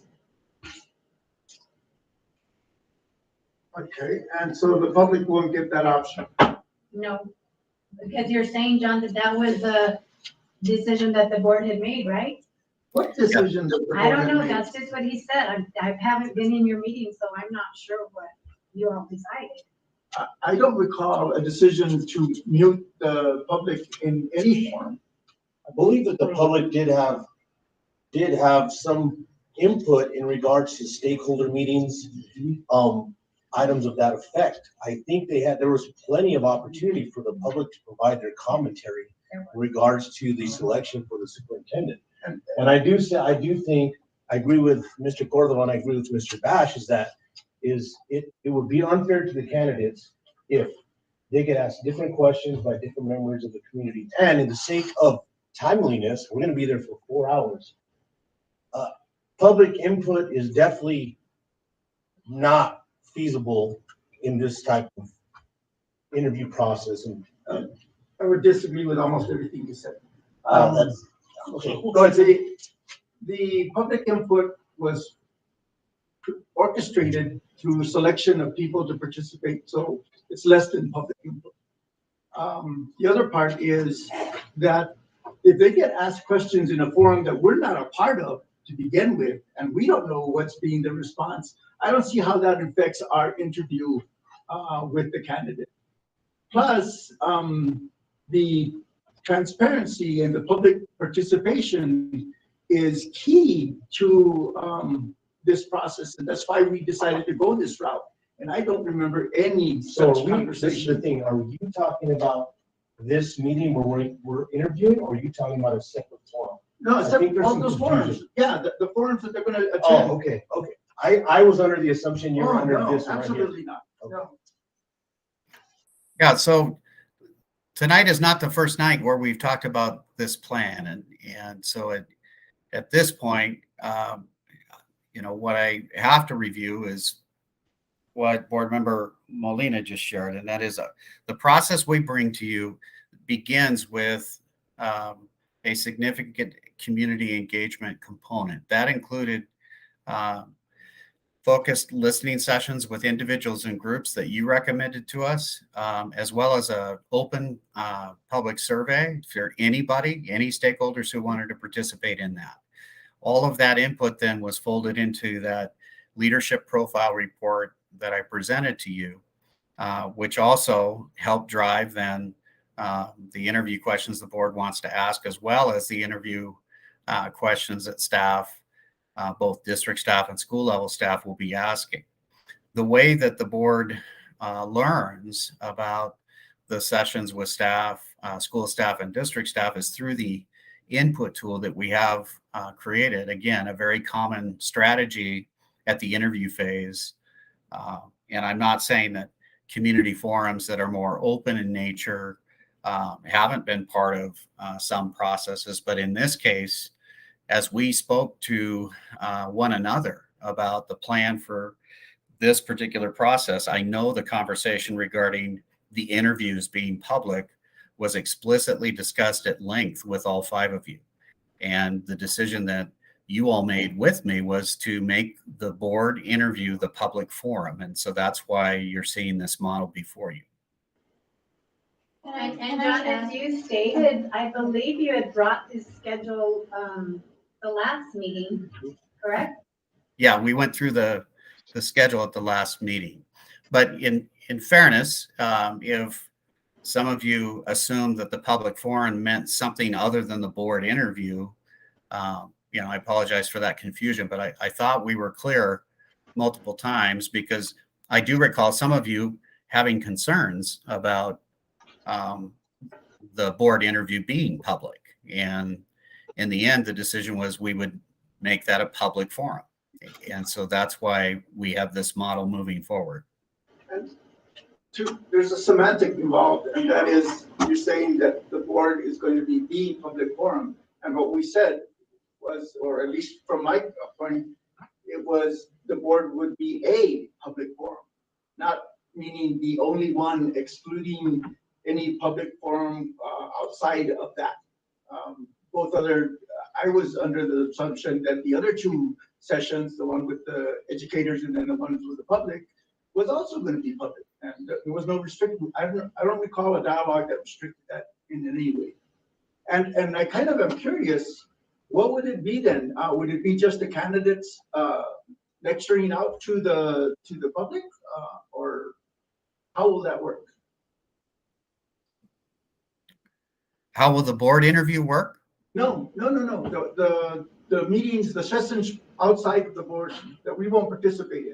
Okay, and so the public won't get that option? No, because you're saying, John, that was a decision that the board had made, right? What decision? I don't know, that's just what he said. I haven't been in your meeting, so I'm not sure what you all decided. I don't recall a decision to mute the public in any form. I believe that the public did have some input in regards to stakeholder meetings, items of that effect. I think there was plenty of opportunity for the public to provide their commentary in regards to the selection for the superintendent. And I agree with Mr. Cordova and I agree with Mr. Bash it would be unfair to the candidates if they get asked different questions by different members of the community. And in the sake of timeliness, we're going to be there for 4 hours. Public input is definitely not feasible in this type of interview process. And I would disagree with almost everything you said. okay, go ahead. The public input was orchestrated through selection of people to participate, so it's less than public input. The other part is that if they get asked questions in a forum that we're not a part of to begin with, and we don't know what's being the response, I don't see how that affects our interview with the candidate. Plus, the transparency and the public participation is key to this process, and that's why we decided to go this route. And I don't remember any such conversation. This is the thing. Are you talking about this meeting where we're interviewing, or are you talking about a separate forum? No, all those forums. Yeah, the forums that they're going to attend. Oh, okay. I was under the assumption you were under this one. Absolutely not. Okay. No. Yeah, so tonight is not the first night where we've talked about this plan. And so at this point, what I have to review is what Board Member Molina just shared, and that is the process we bring to you begins with a significant community engagement component. That included focused listening sessions with individuals and groups that you recommended to us, as well as an open public survey for any stakeholders who wanted to participate in that. All of that input then was folded into that leadership profile report that I presented to you, which also helped drive then the interview questions the board wants to ask, as well as the interview questions that staff, both district staff and school level staff, will be asking. The way that the board learns about the sessions with staff, school staff and district staff is through the input tool that we have created. Again, a very common strategy at the interview phase. And I'm not saying that community forums that are more open in nature haven't been part of some processes. But in this case, as we spoke to one another about the plan for this particular process, I know the conversation regarding the interviews being public was explicitly discussed at length with all 5 of you. And the decision that you all made with me was to make the board interview the public forum. And so that's why you're seeing this model before you. And John, as you stated, I believe you had brought this schedule, the last meeting, correct? Yeah, we went through the schedule at the last meeting. But in fairness, if some of you assumed that the public forum meant something other than the board interview, I apologize for that confusion, but I thought we were clear multiple times, because I do recall some of you having concerns about the board interview being public. And in the end, the decision was we would make that a public forum. And so that's why we have this model moving forward. And there's a semantic involved, and that is, you're saying that the board is going to be the public forum. And what we said was, or at least from my point, it was the board would be a public forum, not meaning the only one, excluding any public forum outside of that. I was under the assumption that the other 2 sessions, the one with the educators and then the ones with the public, was also going to be public. And there was no restriction. I don't recall a dialogue that restricted that in any way. And I kind of am curious, what would it be then? Would it be just the candidates lecturing out to the public, or how will that work? How will the board interview work? No. The meetings, the sessions outside of the board that we won't participate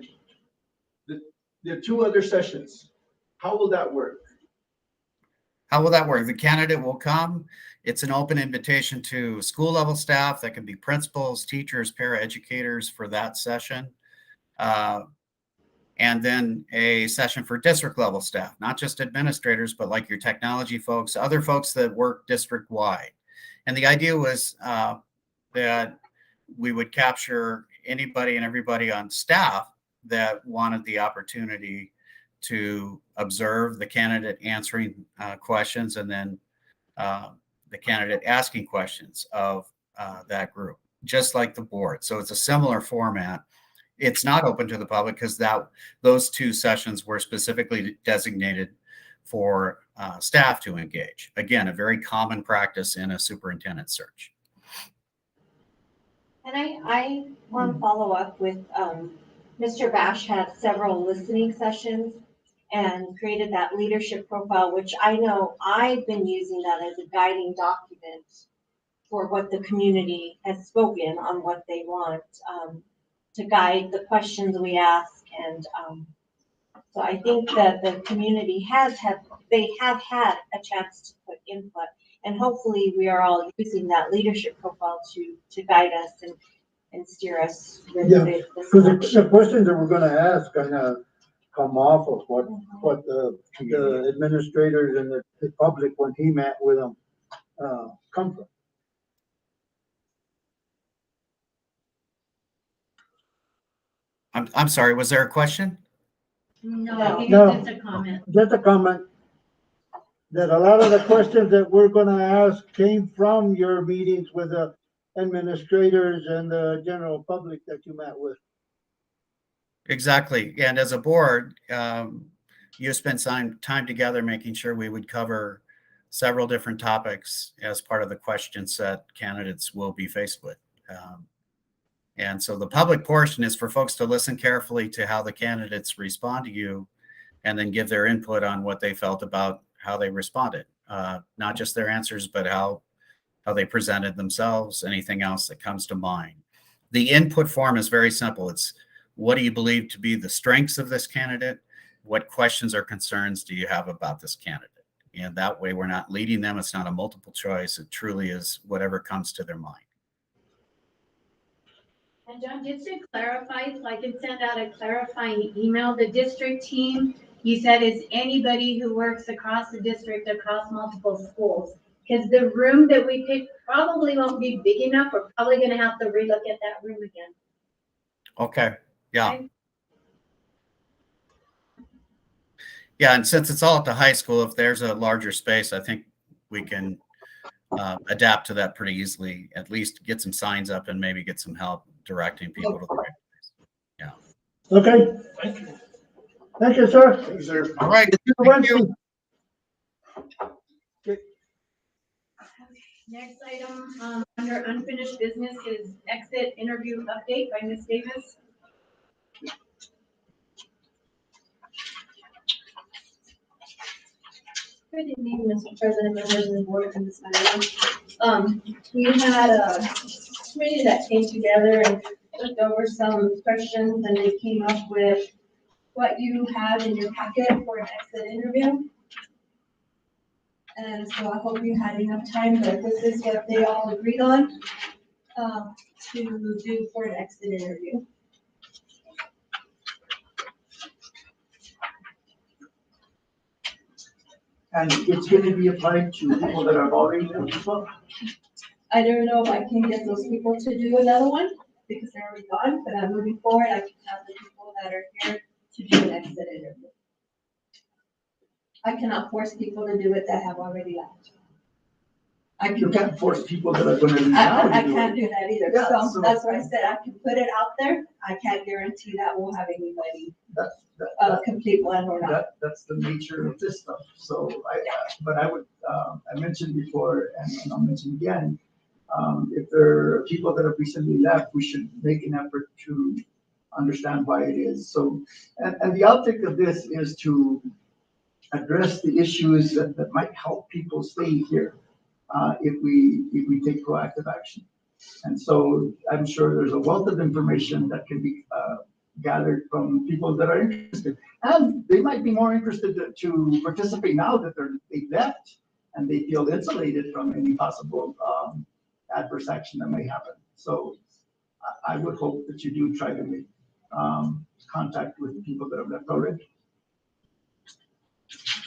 in. The 2 other sessions, how will that work? How will that work? The candidate will come. It's an open invitation to school level staff. That can be principals, teachers, paraeducators for that session. And then a session for district level staff, not just administrators, but like your technology folks, other folks that work district wide. And the idea was that we would capture anybody and everybody on staff that wanted the opportunity to observe the candidate answering questions, and then the candidate asking questions of that group, just like the board. So it's a similar format. It's not open to the public because those 2 sessions were specifically designated for staff to engage. Again, a very common practice in a superintendent search. And I want to follow up with, Mr. Bash had several listening sessions and created that leadership profile, which I know I've been using that as a guiding document for what the community has spoken on what they want, to guide the questions we ask. And so I think that the community have had a chance to put input, and hopefully we are all using that leadership profile to guide us and steer us. Yeah, because the questions that we're going to ask kind of come off of what the administrators and the public, when he met with them, come from. I'm sorry, was there a question? No, No. just a comment. Just a comment that a lot of the questions that we're going to ask came from your meetings with the administrators and the general public that you met with. Exactly. And as a board, you spent some time together making sure we would cover several different topics as part of the question set candidates will be faced with. And so the public portion is for folks to listen carefully to how the candidates respond to you, and then give their input on what they felt about how they responded. Not just their answers, but how they presented themselves, anything else that comes to mind. The input form is very simple. It's, what do you believe to be the strengths of this candidate? What questions or concerns do you have about this candidate? And that way we're not leading them. It's not a multiple choice. It truly is whatever comes to their mind. And John, just to clarify, so I can send out a clarifying email, the district team he said it's anybody who works across the district, across multiple schools. Because the room that we picked probably won't be big enough. We're probably gonna have to relook at that room again. Okay, yeah. Okay. Yeah, and since it's all at the high school, if there's a larger space, I think we can adapt to that pretty easily. At least get some signs up and maybe get some help directing people to the right place. Yeah. Okay, Thank you. thank you, sir. Thanks, sir. All right. Thank you. Next item, under unfinished business is exit interview update by Ms. Davis. Good evening, Mr. President, members of the board, and Ms. Manuel. We had a committee that came together and looked over some questions, and they came up with what you have in your packet for an exit interview. And so I hope you had enough time, but this is what they all agreed on to do for an exit interview. And it's going to be applied to people that have already done this one? I don't know if I can get those people to do another one because they're already gone, but moving forward, I can have the people that are here to do an exit interview. I cannot force people to do it that have already left. You can't force people that are going to leave. I can't do that either. Yeah, So that's why I said I can put it out there. I can't guarantee that we'll have anybody complete one or not. That's the nature of this stuff. So but I would, I mentioned before, and I'll mention again, if there are people that have recently left, we should make an effort to understand why it is. So, and the object of this is to address the issues that might help people stay here if we take proactive action. And so I'm sure there's a wealth of information that can be gathered from people that are interested. And they might be more interested to participate now that they've left and they feel insulated from any possible adverse action that may happen. So I would hope that you do try to make contact with the people that have left already.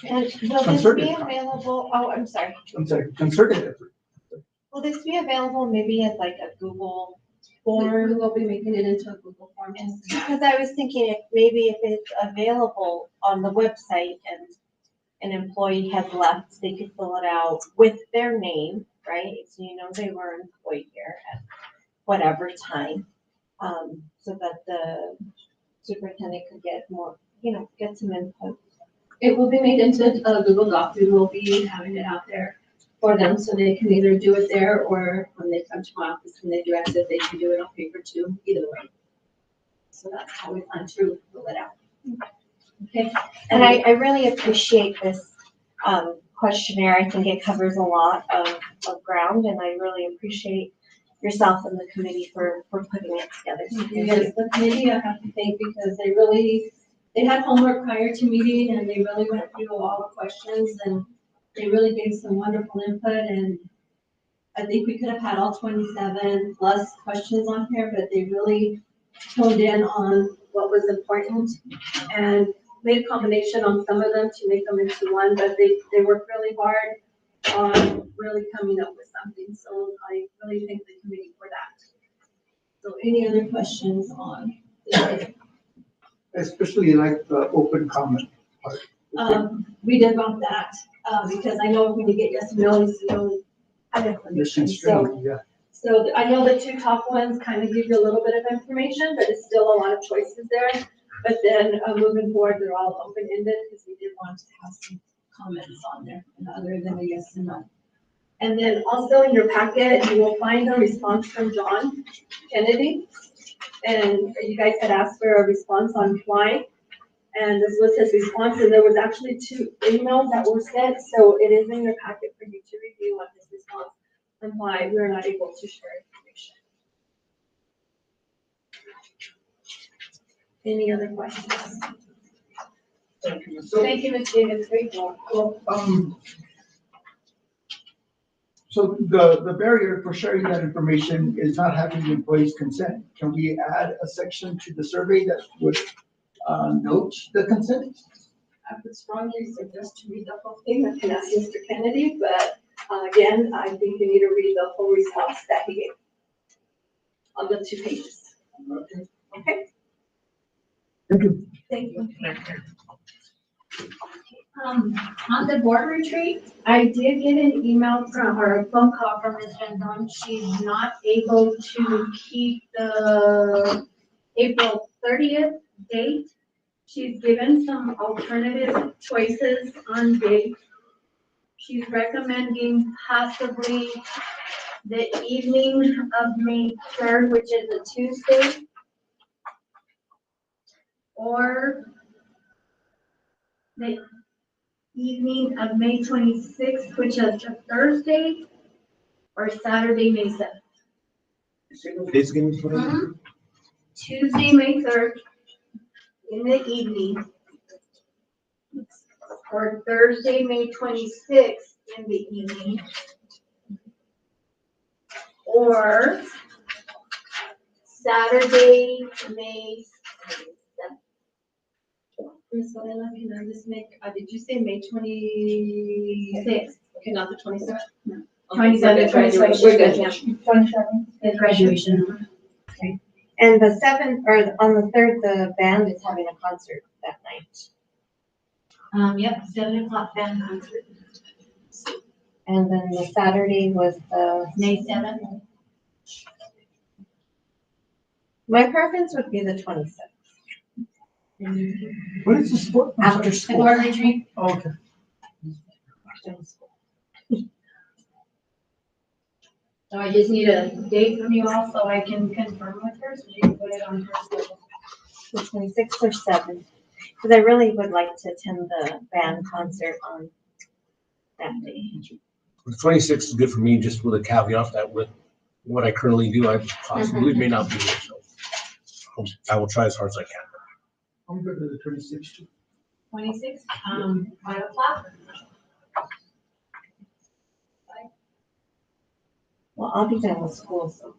And will this be available, oh, I'm sorry. Concerted effort. Will this be available maybe as like a Google form? We'll be making it into a Google form. Because I was thinking if it's available on the website and an employee has left, they could fill it out with their name, right? So you know they were employed here at whatever time, so that the superintendent could get more, get some input. It will be made into a Google Doc. We will be having it out there for them so they can either do it there or when they come to my office, when they do exit, they can do it on paper too, either way. So that's how we plan to fill it out. Okay. And I really appreciate this questionnaire. I think it covers a lot of ground, and I really appreciate yourself and the committee for putting it together. Yes, the committee I have to thank because they had homework prior to meeting and they really went through all the questions and they really gave some wonderful input, and I think we could have had all 27 plus questions on here, but they really honed in on what was important and made a combination on some of them to make them into one, but they worked really hard on really coming up with something. So I really thank the committee for that. So any other questions on this? Especially like the open comment part. We did want that, because I know when you get yes and no's, you don't have information. So I know the two top ones kind of give you a little bit of information, but it's still a lot of choices there. But then moving forward, they're all open-ended because we did want to have some comments on there other than a yes and no. And then also in your packet, you will find a response from John Kennedy. And you guys had asked for a response on why. And this was his response, and there was actually 2 emails that were sent, so it is in your packet for you to review on his response and why we're not able to share information. Any other questions? Thank you. Thank you, Ms. Davis. Great job. So the barrier for sharing that information is not having the employee's consent. Can we add a section to the survey that would note the consent? I would strongly suggest to read the whole thing. I can ask Mr. Kennedy, but again, I think you need to read the whole response that he gave on the 2 pages. Okay? Thank you. Thank you. On the board retreat, I did get an email from, or a phone call from Ms. Rendon. She's not able to keep the April 30th date. She's given some alternative choices on date. She's recommending possibly the evening of May 3rd, which is a Tuesday, or the evening of May 26th, which is a Thursday, or Saturday, May 7th. Days again, what are they? Tuesday, May 3rd, in the evening, or Thursday, May 26th, in the evening, or Saturday, May 7th. Ms. Varela, can I just make, did you say May 26th? Okay, not the 27th? No. 27th, We're good, yeah. 27th is graduation. And the 7th, or on the 3rd, the band is having a concert that night. Yep, 7 o'clock band concert. And then the Saturday was the. May 7th. My preference would be the 27th. What is the sport? After The school. board retreat. Oh, okay. So I just need a date from you all so I can confirm with her, so she can put it on her schedule. The 26th or 7th, because I really would like to attend the band concert on that day. The 26th is good for me, just with a caveat that with what I currently do, I possibly may not be here, so I will try as hard as I can. I'm good with the 26th too. 26th, 5 o'clock. Well, I'll be done with school, so.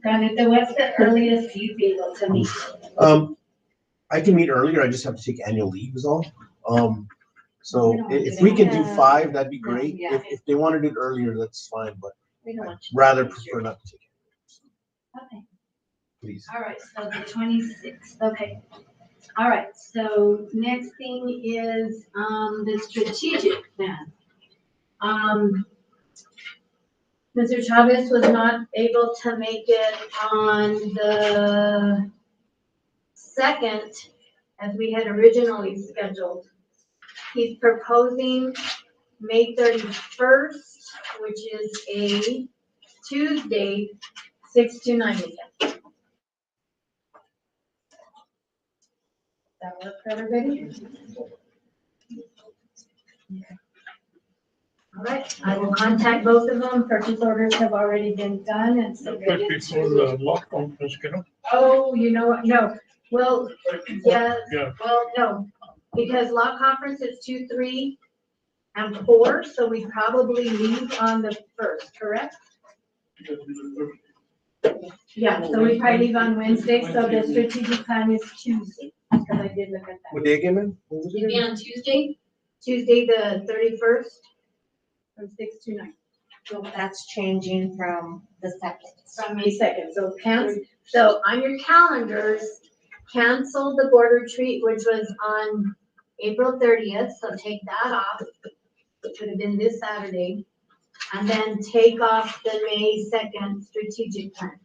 Granted, what's the earliest you'd be able to meet? I can meet earlier, I just have to take annual leave is all. So We don't want to if do we that. can do 5, that'd be great. Yeah. If they want to do it earlier, that's fine, but We don't want you. rather prefer not to take it. Okay, Please. all right, so the 26th, okay. All right, so next thing is, the strategic plan. Mr. Chavez was not able to make it on the 2nd, as we had originally scheduled. He's proposing May 31st, which is a Tuesday, 6 to 9 again. That work for everybody? All right, I will contact both of them. Purchase orders have already been done and submitted Before to. the lock conference, you know? Oh, you know what? No. Well, yeah, Yeah. well, no, because law conference is 2, 3, and 4, so we probably leave on the 1st, correct? Yeah, so we probably leave on Wednesday, so the strategic plan is Tuesday, because I did look at that. What day again, man? What was it It'd be again? on Tuesday the 31st, from 6 to 9. So that's changing from the 2nd. From May 2nd, so on your calendars, cancel the board retreat, which was on April 30th, so take that off. It would have been this Saturday, and then take off the May 2nd strategic plan.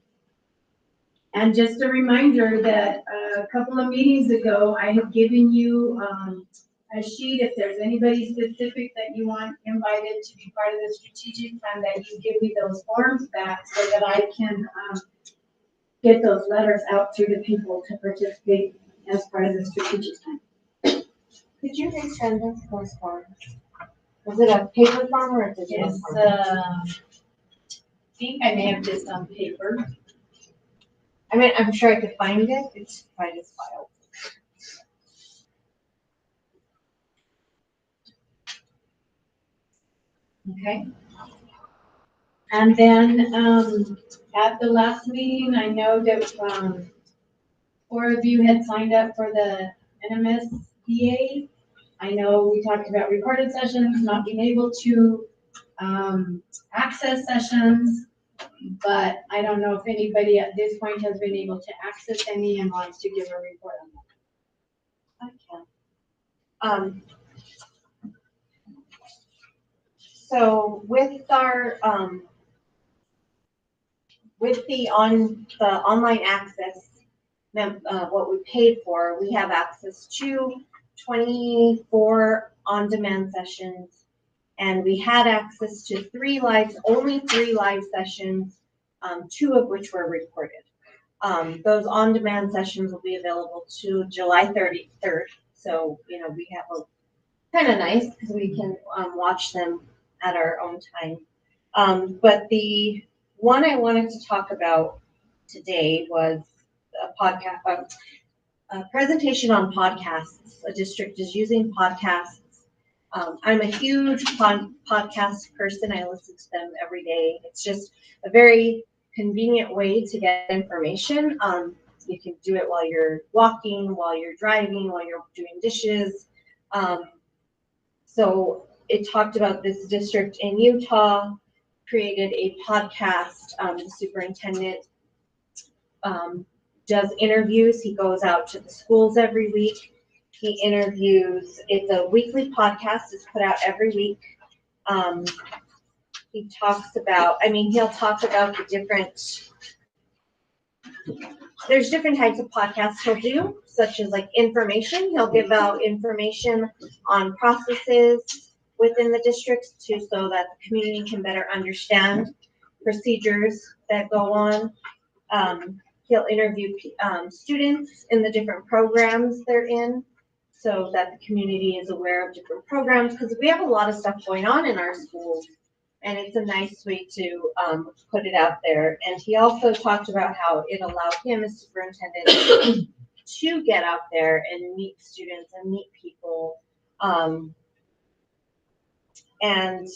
And just a reminder that a couple of meetings ago, I had given you, a sheet, if there's anybody specific that you want invited to be part of the strategic plan, that you give me those forms back so that I can, get those letters out to the people to participate as part of the strategic plan. Could you resend us those forms? Was it a paper form or a digital It's, form? I think I may have just on paper. I mean, I'm sure I could find it, it's by this file. Okay. And then, at the last meeting, I know that, 4 of you had signed up for the NMSBA. I know we talked about recorded sessions, not being able to access sessions, but I don't know if anybody at this point has been able to access any and wants to give a report on that. I can. So with our, with the online access, what we paid for, we have access to 24 on-demand sessions, and we had access to only three live sessions, 2 of which were recorded. Those on-demand sessions will be available to July 33rd. So, we have a kind of nice because we can watch them at our own time. But the one I wanted to talk about today was a podcast, a presentation on podcasts. A district is using podcasts. I'm a huge podcast person. I listen to them every day. It's just a very convenient way to get information. You can do it while you're walking, while you're driving, while you're doing dishes. So it talked about this district in Utah created a podcast. The superintendent does interviews. He goes out to the schools every week. He interviews. It's a weekly podcast. It's put out every week. He talks about, he'll talk about the different, there's different types of podcasts he'll do, such as like information. He'll give out information on processes within the district so that the community can better understand procedures that go on. He'll interview students in the different programs they're in so that the community is aware of different programs, because we have a lot of stuff going on in our schools, and it's a nice way to put it out there. And he also talked about how it allowed him as superintendent to get out there and meet students and meet people. And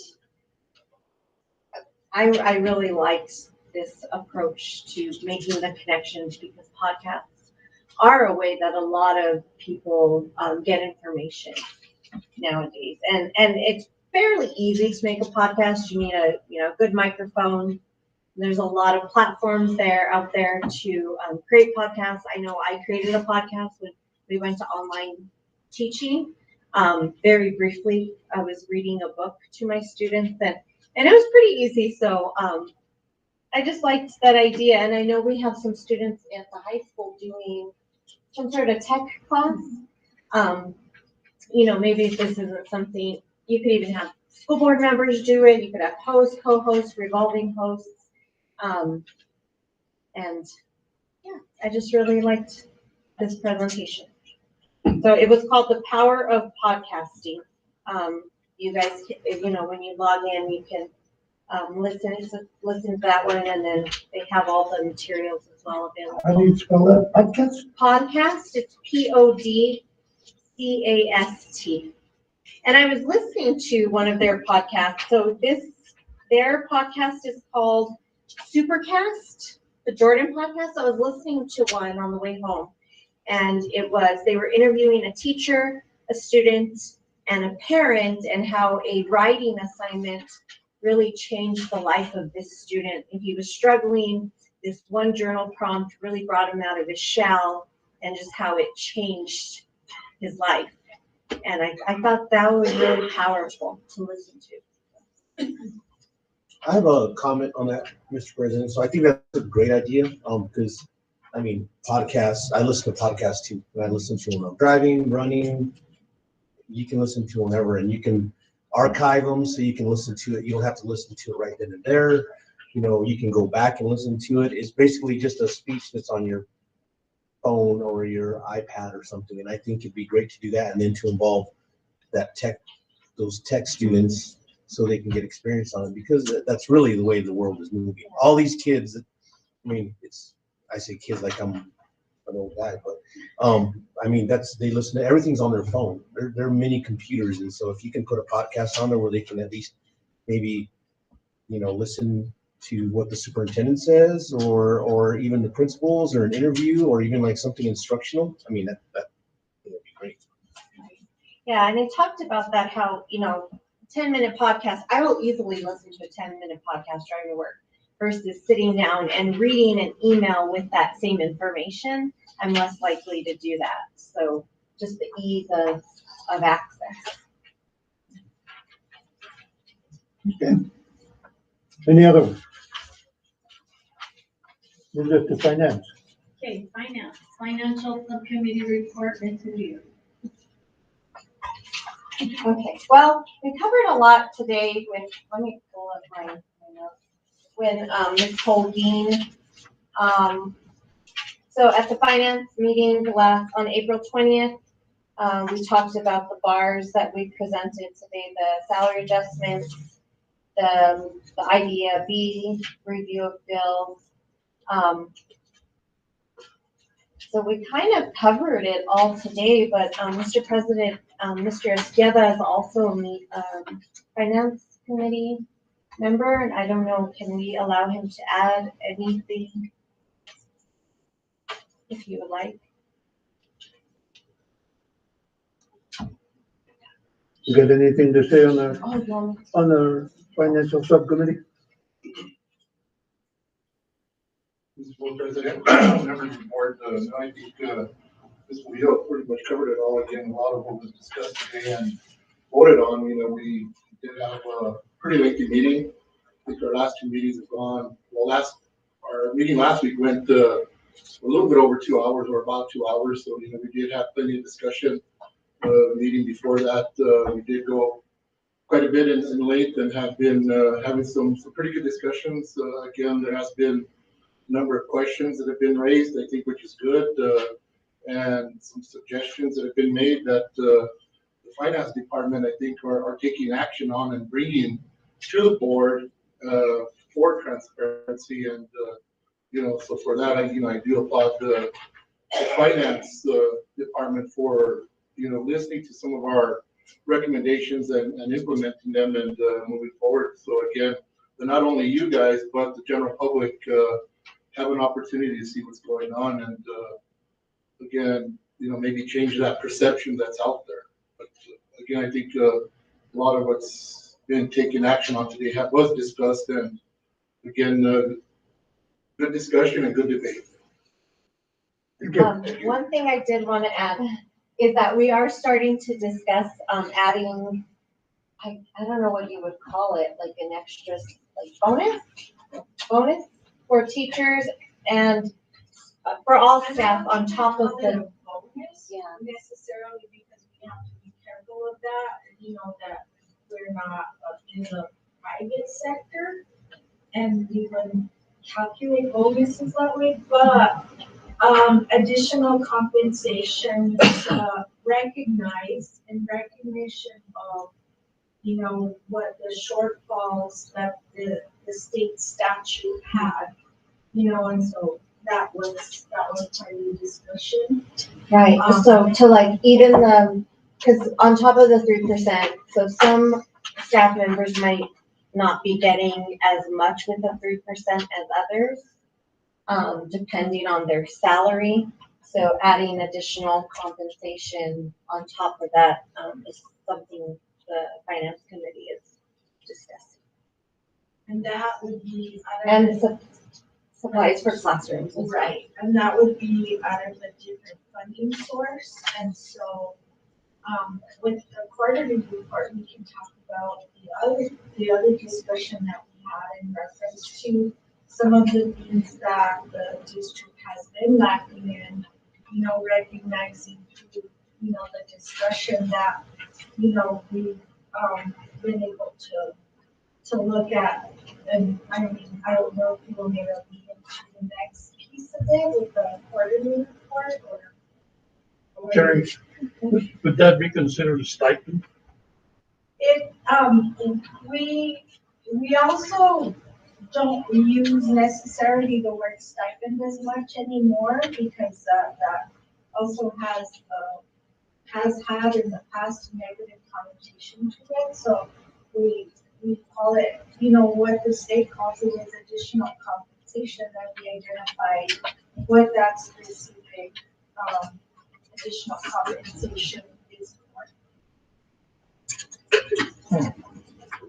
I really liked this approach to making the connections, because podcasts are a way that a lot of people get information nowadays. And it's fairly easy to make a podcast. You need a good microphone. There's a lot of platforms out there to create podcasts. I know I created a podcast when we went to online teaching. Very briefly, I was reading a book to my students, and it was pretty easy. So I just liked that idea. And I know we have some students at the high school doing some sort of tech class. Maybe if this isn't something, you could even have school board members do it. You could have hosts, co-hosts, revolving hosts. And yeah, I just really liked this presentation. So it was called The Power of Podcasting. You guys, when you log in, you can listen to that one, and then they have all the materials as well available. How do you spell that? Podcast? Podcast, it's Podcast. And I was listening to one of their podcasts. So their podcast is called Supercast, the Jordan podcast. I was listening to one on the way home, and they were interviewing a teacher, a student, and a parent, and how a writing assignment really changed the life of this student. And he was struggling. This one journal prompt really brought him out of his shell, and just how it changed his life. And I thought that was really powerful to listen to. I have a comment on that, Mr. President. So I think that's a great idea. Because podcasts, I listen to podcasts too. I listen to them when I'm driving, running. You can listen to them whenever, and you can archive them so you can listen to it. You don't have to listen to it right then and there. You can go back and listen to it. It's basically just a speech that's on your phone or your iPad or something. And I think it'd be great to do that, and then to involve those tech students so they can get experience on it, because that's really the way the world is moving. All these kids, I say kids like I'm an old guy, but they listen to everything's on their phone. They're mini computers, and so if you can put a podcast on there where they can at least maybe listen to what the superintendent says, or even the principals, or an interview, or even like something instructional. That would be Yeah, and I talked about that, how, 10-minute podcast, I will easily listen to a 10-minute podcast driving to work versus sitting down and reading an email with that same information. I'm less likely to do that. So just the ease of access. Okay. Any other one? Move this to finance. Okay, finance, financial subcommittee report review. Okay, well, we covered a lot today with, let me pull up my notes, with Ms. Holguin. So at the finance meeting on April 20th, we talked about the bars that we presented today, the salary adjustments, the idea B, review of bills. So we kind of covered it all today, but Mr. President, Mr. Esqueda is also a finance committee member, and I don't know, can we allow him to add anything if you would like? You got anything to say on Oh, the financial subcommittee? Mr. Board President, members of the board, I think Ms. Leo pretty much covered it all. Again, a lot of what was discussed today and voted on. We did have a pretty lengthy meeting. I think our last two meetings have gone, our meeting last week went a little bit over 2 hours, or about 2 hours. So, we did have plenty of discussion. The meeting before that, we did go quite a bit in length and have been having some pretty good discussions. Again, there has been number of questions that have been raised, I think, which is good, and some suggestions that have been made that the finance department, I think, are taking action on and bringing to the board for transparency. And so for that, I do applaud the finance department for listening to some of our recommendations and implementing them and moving forward. So again, not only you guys, but the general public have an opportunity to see what's going on, and again, maybe change that perception that's out there. But again, I think a lot of what's been taken action on today was discussed, and again, good discussion and good debate. One thing I did want to add is that we are starting to discuss adding, I don't know what you would call it, like an extra bonus for teachers and for all staff on top of the bonus necessarily, because we have to be careful of that, that we're not in the private sector and we wouldn't calculate bonuses that way, but additional compensation recognized in recognition of what the shortfalls that the state statute had, and so that was part of the discussion. Right, so to even because on top of the 3%, so some staff members might not be getting as much with the 3% as others, depending on their salary. So adding additional compensation on top of that is something the finance committee is discussing. And that would be supplies for classrooms. Right, and that would be out of a different funding source. And so with the quarterly report, we can talk about the other discussion that we had in reference to some of the things that the district has been lacking in, recognizing through, the discussion that, we've been able to look at. And I don't know if you want me to lead into the next piece of it with the quarterly report or. Terry, would that be considered a stipend? We also don't use necessarily the word stipend as much anymore, because that also has had in the past a negative connotation to it. So we call it, what the state calls it is additional compensation, that we identify what that specific additional compensation is for.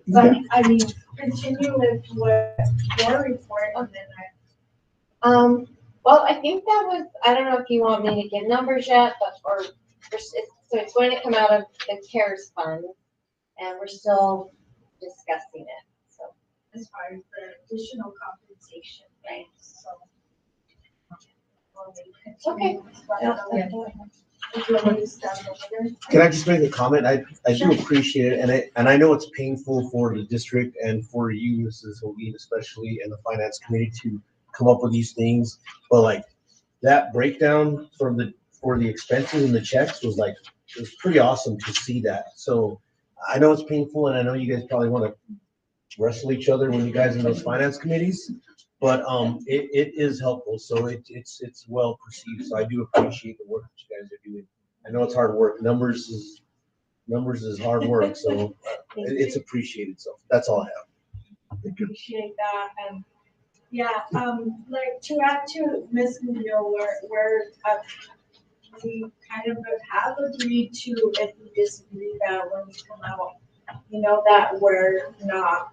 But I mean, continue with what your report and then Well, I think that was, I don't know if you want me to give numbers yet, but, so it's going to come out of the CARES fund, and we're still discussing it, so. as far as the additional compensation, right? So. Okay. Can I just make a comment? I do appreciate it, and I know it's painful for the district and for you, Mrs. Hogan, especially, and the finance committee to come up with these things, but like that breakdown for the expenses and the checks was like, it was pretty awesome to see that. So I know it's painful, and I know you guys probably want to wrestle each other when you guys in those finance committees, but it is helpful. So it's well perceived. So I do appreciate the work that you guys are doing. I know it's hard work. Numbers is hard work, so it's appreciated. So that's all I have. Appreciate that. And yeah, like to add to Ms. Munoz, where we kind of have agreed to, if we disagree, that when we come out, that we're not,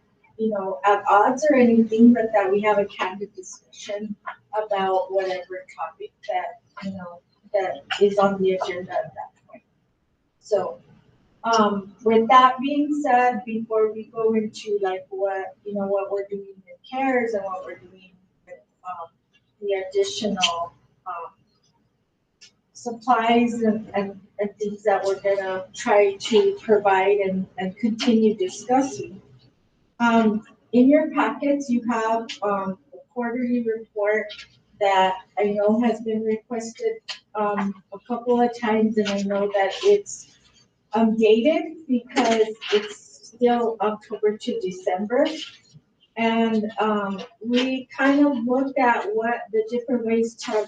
at odds or anything, but that we have a candid discussion about whatever topic that, that is on the agenda at that point. So, with that being said, before we go into like what we're doing in CARES and what we're doing with the additional supplies and things that we're gonna try to provide and continue discussing. In your packets, you have a quarterly report that I know has been requested a couple of times, and I know that it's dated because it's still October to December. And we kind of looked at what the different ways to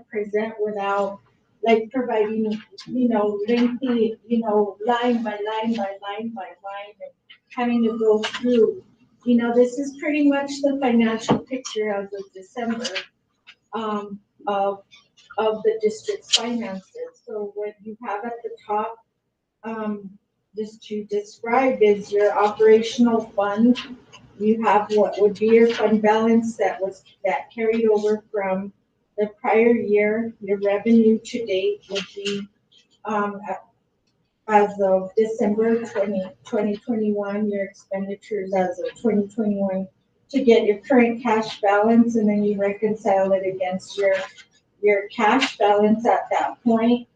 present without like providing, lengthy, line by line by line by line, and having to go through. This is pretty much the financial picture as of December of the district's finances. So what you have at the top, just to describe, is your operational fund. You have what would be your fund balance that carried over from the prior year. Your revenue to date would be as of December 2021, your expenditures as of 2021 to get your current cash balance, and then you reconcile it against your cash balance at that point.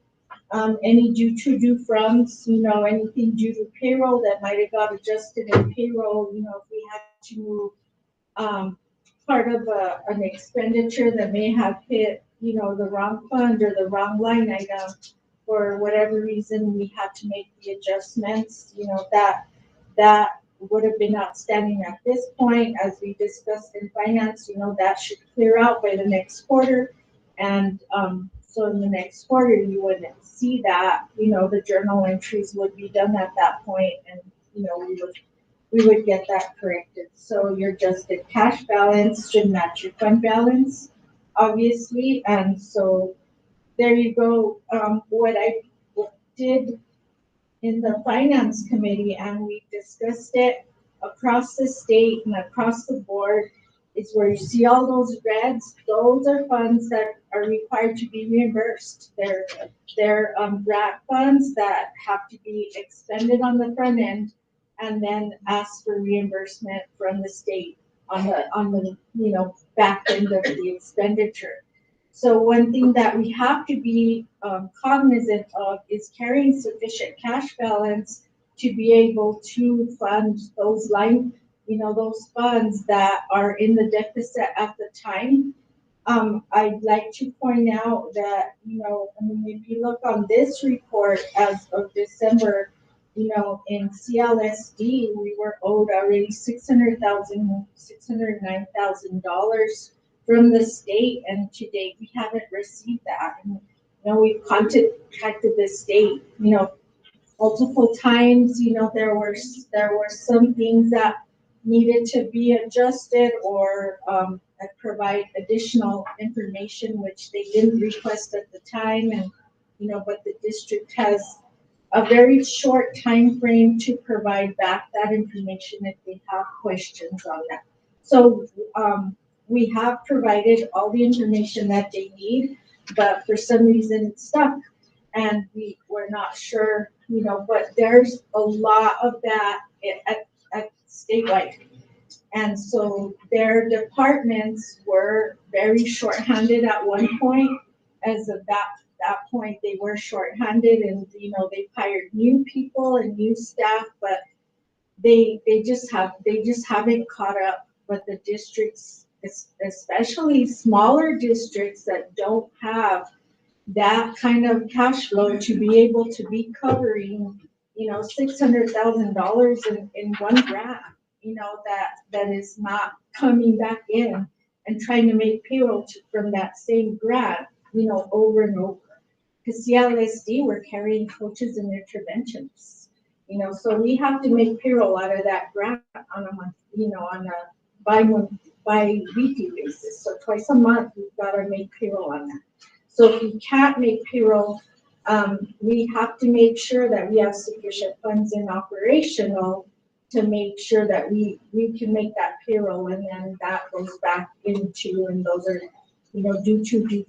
Any due fronts, anything due to payroll that might have got adjusted in payroll, if we had to move part of an expenditure that may have hit, the wrong fund or the wrong line item, for whatever reason we had to make the adjustments, that would have been outstanding at this point. As we discussed in finance, that should clear out by the next quarter. And so in the next quarter, you wouldn't see that, the journal entries would be done at that point, and, we would get that corrected. So your adjusted cash balance should match your fund balance, obviously. And so there you go. What I did in the finance committee, and we discussed it across the state and across the board, is where you see all those reds. Those are funds that are required to be reimbursed. They're grant funds that have to be expended on the front end and then ask for reimbursement from the state on the back end of the expenditure. So one thing that we have to be cognizant of is carrying sufficient cash balance to be able to fund those those funds that are in the deficit at the time. I'd like to point out that, if you look on this report as of December, in CLSD, we were owed already $609,000 from the state, and to date we haven't received that. And we've contacted the state, multiple times. There were some things that needed to be adjusted or provide additional information, which they didn't request at the time, and but the district has a very short time frame to provide back that information if they have questions on that. So, we have provided all the information that they need, but for some reason it's stuck. And we're not sure, you know, but there's a lot of that at statewide. And so their departments were very shorthanded at one point. As of that point, they were shorthanded, and, you know, they've hired new people and new staff, but they just haven't caught up with the districts, especially smaller districts that don't have that kind of cash flow to be able to be covering, you know, $600,000 in one grant, you know, that is not coming back in, and trying to make payroll from that same grant, you know, over and over. Because CLSD, we're carrying coaches and interventionists, you know, so we have to make payroll out of that grant on a month, you know, on a bi-weekly basis. So twice a month, we've got to make payroll on that. So if we can't make payroll, we have to make sure that we have sufficient funds in operational to make sure that we can make that payroll, and then that goes back into, and those are, you know, due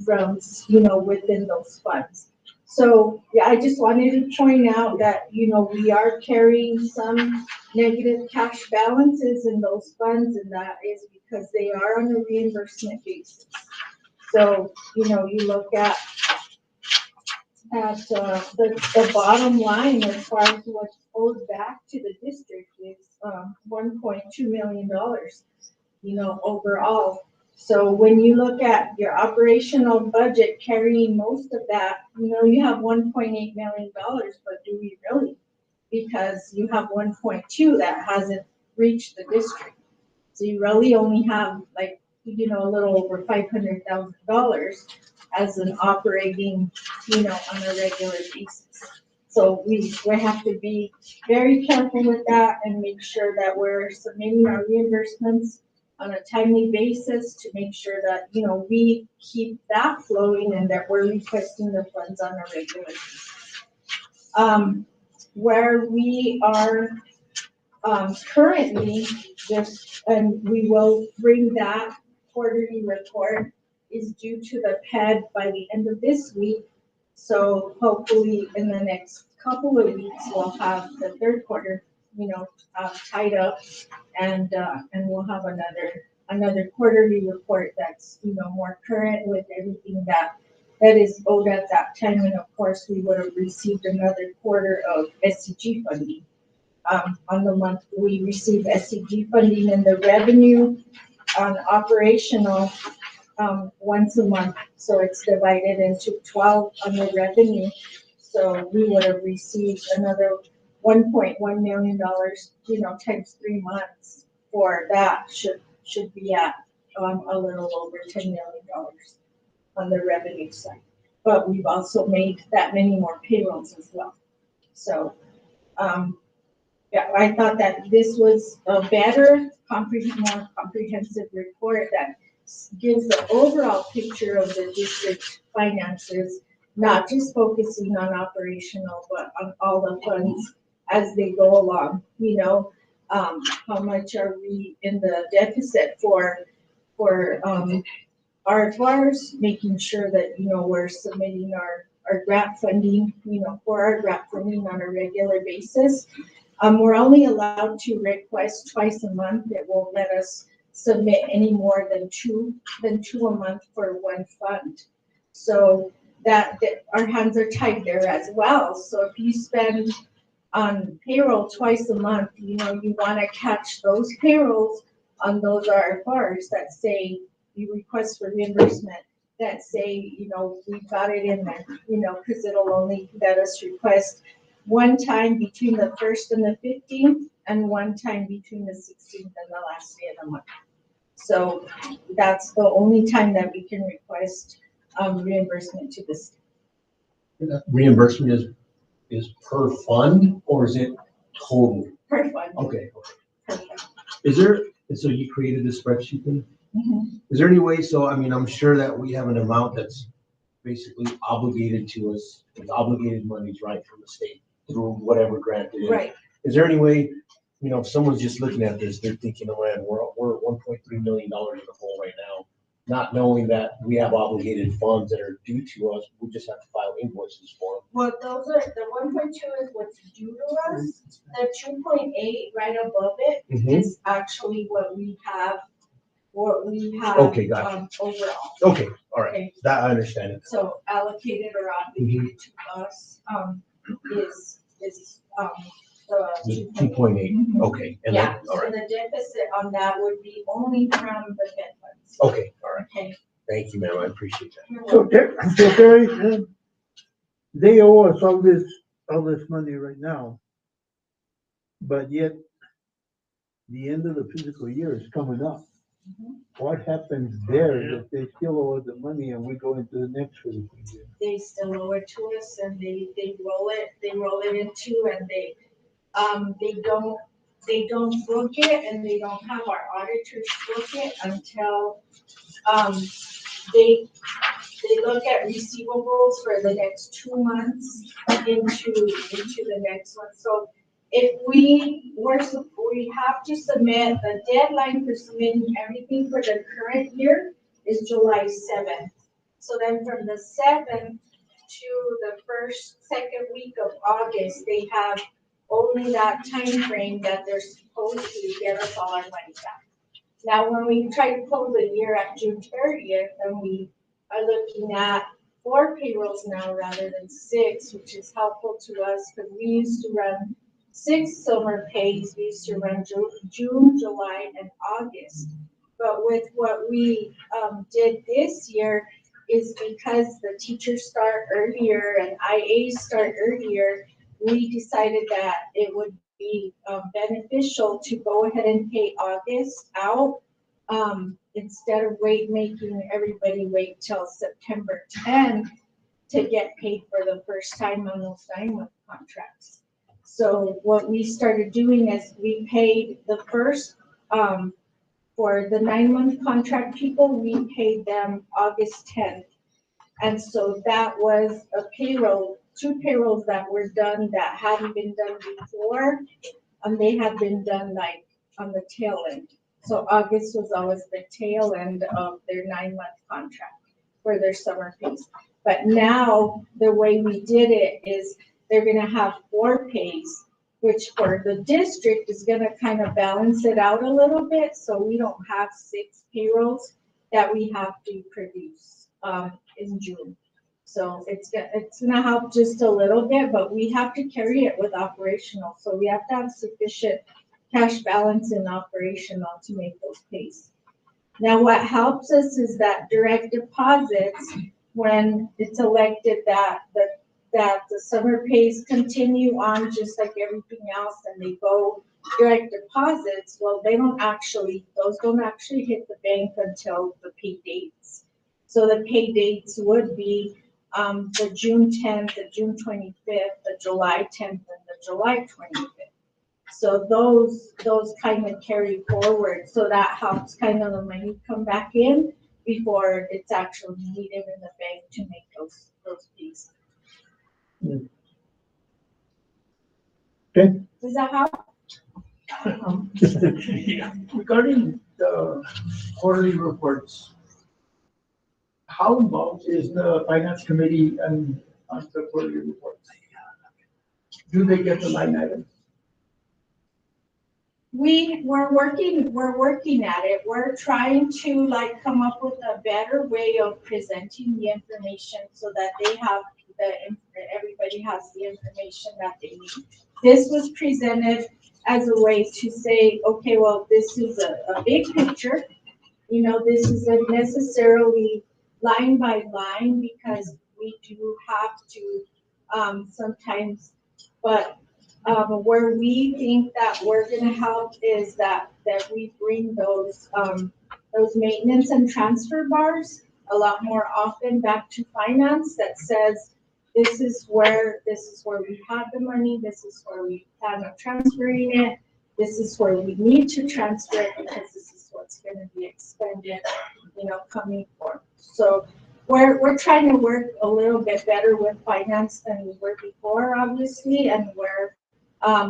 from, you know, within those funds. So, yeah, I just wanted to point out that, you know, we are carrying some negative cash balances in those funds, and that is because they are on a reimbursement basis. So, you know, you look at the bottom line as far as what owed back to the district is $1.2 million, you know, overall. So when you look at your operational budget carrying most of that, you know, you have $1.8 million, but do we really? Because you have 1.2 that hasn't reached the district. So you really only have, like, you know, a little over $500,000 as an operating, you know, on a regular basis. So we have to be very careful with that and make sure that we're submitting our reimbursements on a timely basis to make sure that, you know, we keep that flowing and that we're requesting the funds on a regular basis. Where we are currently, just, and we will bring that quarterly report, is due to the PED by the end of this week. So hopefully in the next couple of weeks, we'll have the third quarter, you know, tied up, and we'll have another quarterly report that's, you know, more current with everything that is owed at that time. And of course, we would have received another quarter of SCG funding. On the month we receive SCG funding, and the revenue on operational once a month. So it's divided into 12 on the revenue. So we would have received another $1.1 million, you know, times 3 months for that should be at a little over $10 million on the revenue side. But we've also made that many more payrolls as well. So, yeah, I thought that this was a better, more comprehensive report that gives the overall picture of the district finances, not just focusing on operational, but on all the funds as they go along. You know, how much are we in the deficit for RFRs, making sure that, you know, we're submitting our grant funding, you know, for our grant funding on a regular basis. We're only allowed to request twice a month. It won't let us submit any more than two a month for one fund. So that our hands are tied there as well. So if you spend on payroll twice a month, you know, you want to catch those payrolls on those RFRs that say you request for reimbursement, that say, you know, we've got it in there, you know, because it'll only let us request one time between the 1st and the 15th, and one time between the 16th and the last day of the month. So that's the only time that we can request reimbursement to the state. Reimbursement is per fund, or is it total? Per fund. Okay. Per fund. Is there, and so you created this spreadsheet then? Mm-hmm. Is there any way, so I mean, I'm sure that we have an amount that's basically obligated to us, it's obligated monies, right, from the state. through whatever grant it is. Right. Is there any way, you know, if someone's just looking at this, they're thinking, oh man, we're $1.3 million in the hole right now, not knowing that we have obligated funds that are due to us, we just have to file invoices for them. Well, those are, the 1.2 is what's due to us. The 2.8 right above it is actually what we have Okay, gotcha. overall. Okay, all right, Okay. that I understand it. So allocated or obligated to us, is The the 2.8, okay, and yeah, then, all so right, the deficit on that would be only from the Fed funds. okay, all right. Okay. Thank you, ma'am, I appreciate that. So Terry, they owe us all this money right now. But yet, the end of the fiscal year is coming up. What happens there if they still owe us the money and we go into the next fiscal year? They still owe it to us and they roll it into, and they don't book it, and they don't have our auditors book it until, they look at receivables for the next 2 months into the next one. So if we have to submit, the deadline for submitting everything for the current year is July 7th. So then from the 7th to the second week of August, they have only that time frame that they're supposed to get us all our money back. Now, when we try to close the year at June 30th, then we are looking at 4 payrolls now rather than 6, which is helpful to us because we used to run 6 summer pays. We used to run June, July, and August. But with what we did this year is because the teachers start earlier and IAs start earlier, we decided that it would be beneficial to go ahead and pay August out instead of making everybody wait till September 10th to get paid for the first time on those 9-month contracts. So what we started doing is we paid the first, for the 9-month contract people, we paid them August 10th. And so that was a payroll, 2 payrolls that were done that hadn't been done before. And they had been done like on the tail end. So August was always the tail end of their 9-month contract for their summer pays. But now the way we did it is they're gonna have 4 pays, which for the district is gonna kind of balance it out a little bit. So we don't have 6 payrolls that we have to produce in June. So it's gonna help just a little bit, but we have to carry it with operational. So we have to have sufficient cash balance in operational to make those pays. Now, what helps us is that direct deposits, when it's elected that the summer pays continue on just like everything else and they go direct deposits, well, those don't actually hit the bank until the pay dates. So the pay dates would be the June 10th, the June 25th, the July 10th, and the July 25th. So those kind of carry forward. So that helps kind of the money come back in before it's actually needed in the bank to make those fees. Okay. Does that help? Regarding the quarterly reports, how involved is the finance committee on the quarterly reports? Do they get the line items? We're working at it. We're trying to come up with a better way of presenting the information so that everybody has the information that they need. This was presented as a way to say, okay, well, this is a big picture. This isn't necessarily line by line because we do have to sometimes, but where we think that we're going to help is that we bring those maintenance and transfer bars a lot more often back to finance that says this is where we have the money, this is where we plan on transferring it, this is where we need to transfer it because this is what's going to be expended, coming forth. So we're trying to work a little bit better with finance than we were before, obviously, and we're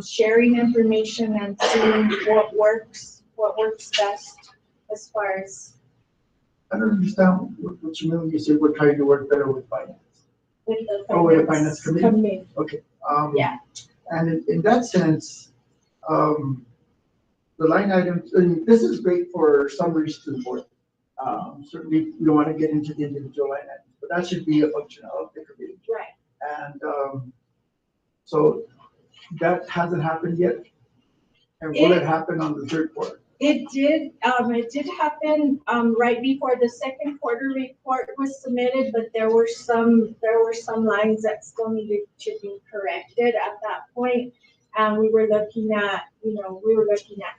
sharing information and seeing what works best as far as I don't understand what you mean when you say we're trying to work better with finance. with the Oh, with the finance committee? Okay. Yeah. And in that sense, the line items, and this is great for summaries to the board. Certainly, we don't want to get into the individual line items, but that should be a function of the committee. Right. And so that hasn't happened yet. And will it happen on the third quarter? It did happen, right before the second quarter report was submitted, but there were some lines that still needed to be corrected at that point. And we were looking at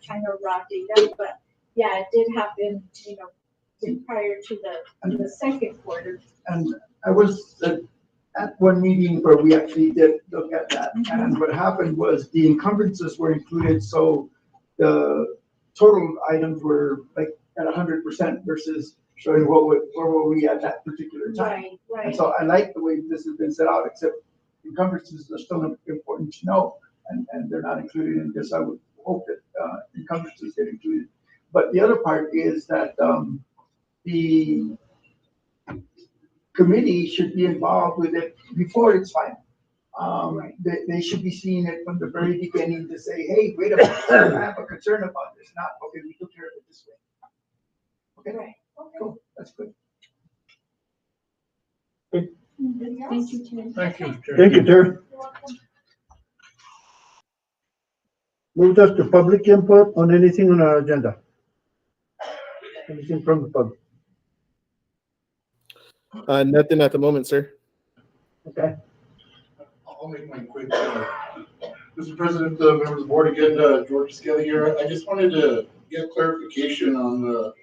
kind of raw data, but yeah, it did happen, prior to the second quarter. And I was at one meeting where we actually did look at that. And what happened was the encumbrances were included, so the total items were like at 100% versus showing where were we at that particular time. Right. And so I like the way this has been set out, except encumbrances are still important to know, and they're not included in this. I would hope that encumbrances get included. But the other part is that the committee should be involved with it before it's final. They should be seeing it from the very beginning to say, hey, wait a minute, I have a concern about this, not, okay, we took care of it this way. Okay, Right. Okay. cool, that's good. Thank you, Tim. Thank you, Chair. Thank you, Chair. Moves us to public input on anything on our agenda. Anything from the public? Nothing at the moment, sir. Okay. I'll make mine quick. Mr. President, members of the board, again, George Skelly here. I just wanted to get clarification on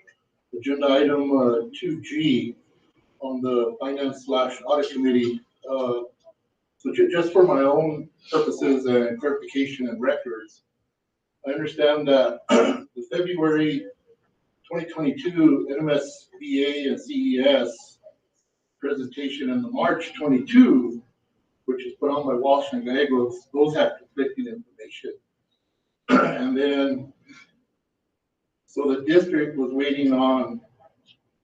agenda item 2G on the finance/audit committee. So just for my own purposes and clarification and records, I understand that the February 2022 NMSBA and CES presentation and the March 22, which is put on by Walsh and Gallegos, those have conflicting information. And then, so the district was waiting on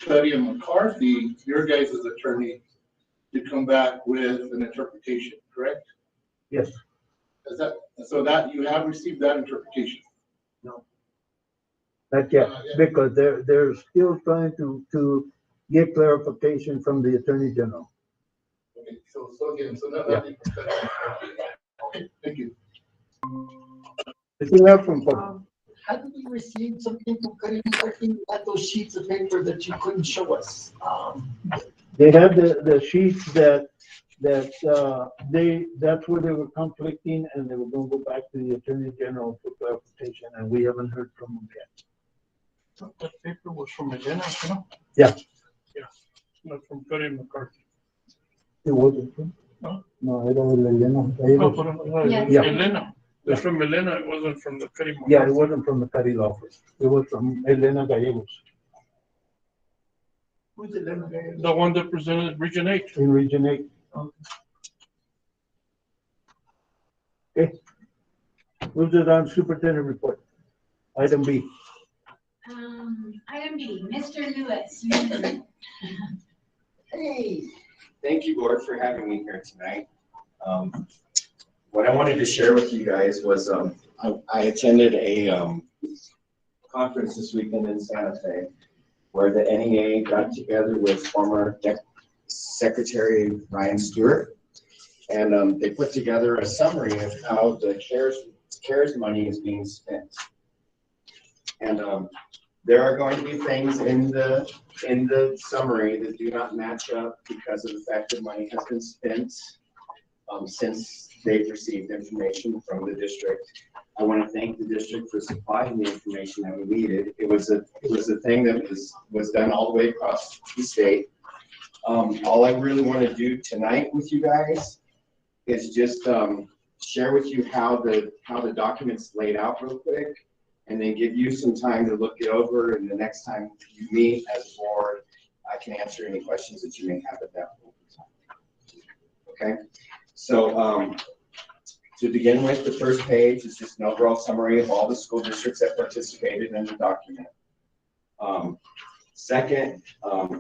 Cuddy and McCarthy, your guys' attorney, to come back with an interpretation, correct? Yes. So that you have received that interpretation? No. Not yet, because they're still trying to get clarification from the Attorney General. Okay, so again, nothing. Okay, thank you. Anything else from public? How did we receive something from Cuddy McCarthy at those sheets of paper that you couldn't show us? They have the sheets that's where they were conflicting, and they were going to go back to the Attorney General for clarification, and we haven't heard from them yet. That paper was from Elena, no? Yeah. Yeah, not from Cuddy McCarthy. It wasn't from? No. No, it was Elena. No, but Yeah. Elena. It's from Elena, it wasn't from the Cuddy McCarthy. Yeah, it wasn't from the Cuddy law firm. It was from Elena Gallegos Who's the lemon guy? The one that presented Region 8. in Region 8. Okay. Move to the superintendent report. Item B. Item B, Mr. Lewis. Hey, thank you, board, for having me here tonight. What I wanted to share with you guys was I attended a conference this weekend in Santa Fe where the NEA got together with former Secretary Ryan Stewart, and they put together a summary of how the CARES money is being spent. And there are going to be things in the summary that do not match up because of the fact that money has been spent since they've received information from the district. I want to thank the district for supplying the information that we needed. It was a thing that was done all the way across the state. All I really want to do tonight with you guys is just share with you how the document's laid out real quick, and then give you some time to look it over. And the next time you meet as a board, I can answer any questions that you may have at that point in time. Okay, so to begin with, the first page is just an overall summary of all the school districts that participated in the document. Second,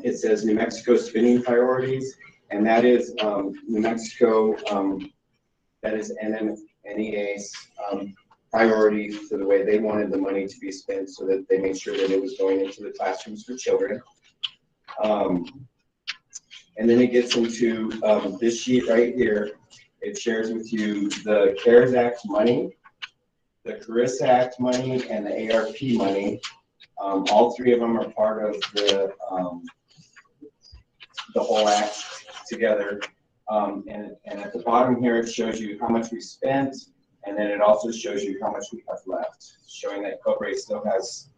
it says New Mexico spending priorities, and that is New Mexico, that is NEA's priority for the way they wanted the money to be spent, so that they made sure that it was going into the classrooms for children. And then it gets into this sheet right here. It shares with you the CARES Act money, the CARIS Act money, and the ARP money. All three of them are part of the whole act together. And at the bottom here, it shows you how much we spent, and then it also shows you how much we have left, showing that Cobre still has,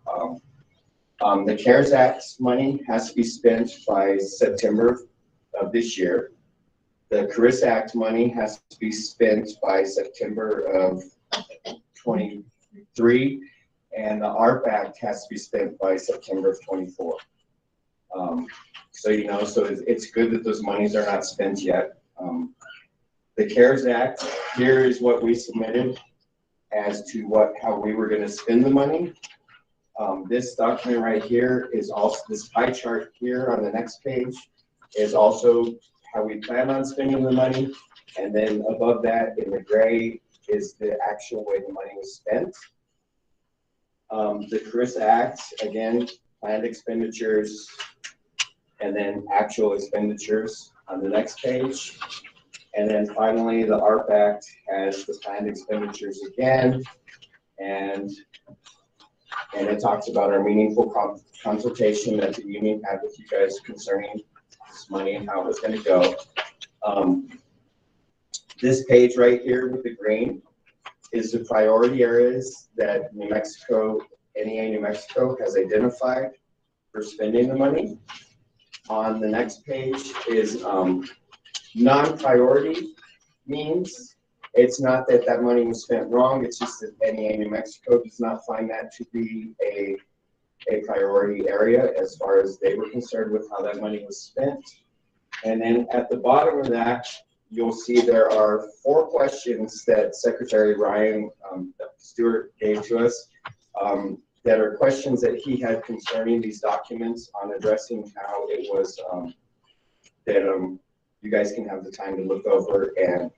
the CARES Act money has to be spent by September of this year. The CARIS Act money has to be spent by September of 23, and the ARP Act has to be spent by September of 24. So, you know, so it's good that those monies are not spent yet. The CARES Act, here is what we submitted as to how we were going to spend the money. This document right here is also, this pie chart here on the next page is also how we plan on spending the money. And then above that in the gray is the actual way the money was spent. The CARIS Act, again, planned expenditures, and then actual expenditures on the next page. And then finally, the ARP Act has the planned expenditures again. And it talks about our meaningful consultation that the union had with you guys concerning this money and how it was going to go. This page right here with the green is the priority areas that New Mexico, NEA New Mexico has identified for spending the money. On the next page is non-priority means it's not that that money was spent wrong, it's just that NEA New Mexico does not find that to be a priority area as far as they were concerned with how that money was spent. And then at the bottom of that, you'll see there are 4 questions that Secretary Ryan Stewart gave to us that are questions that he had concerning these documents on addressing how it was that you guys can have the time to look over and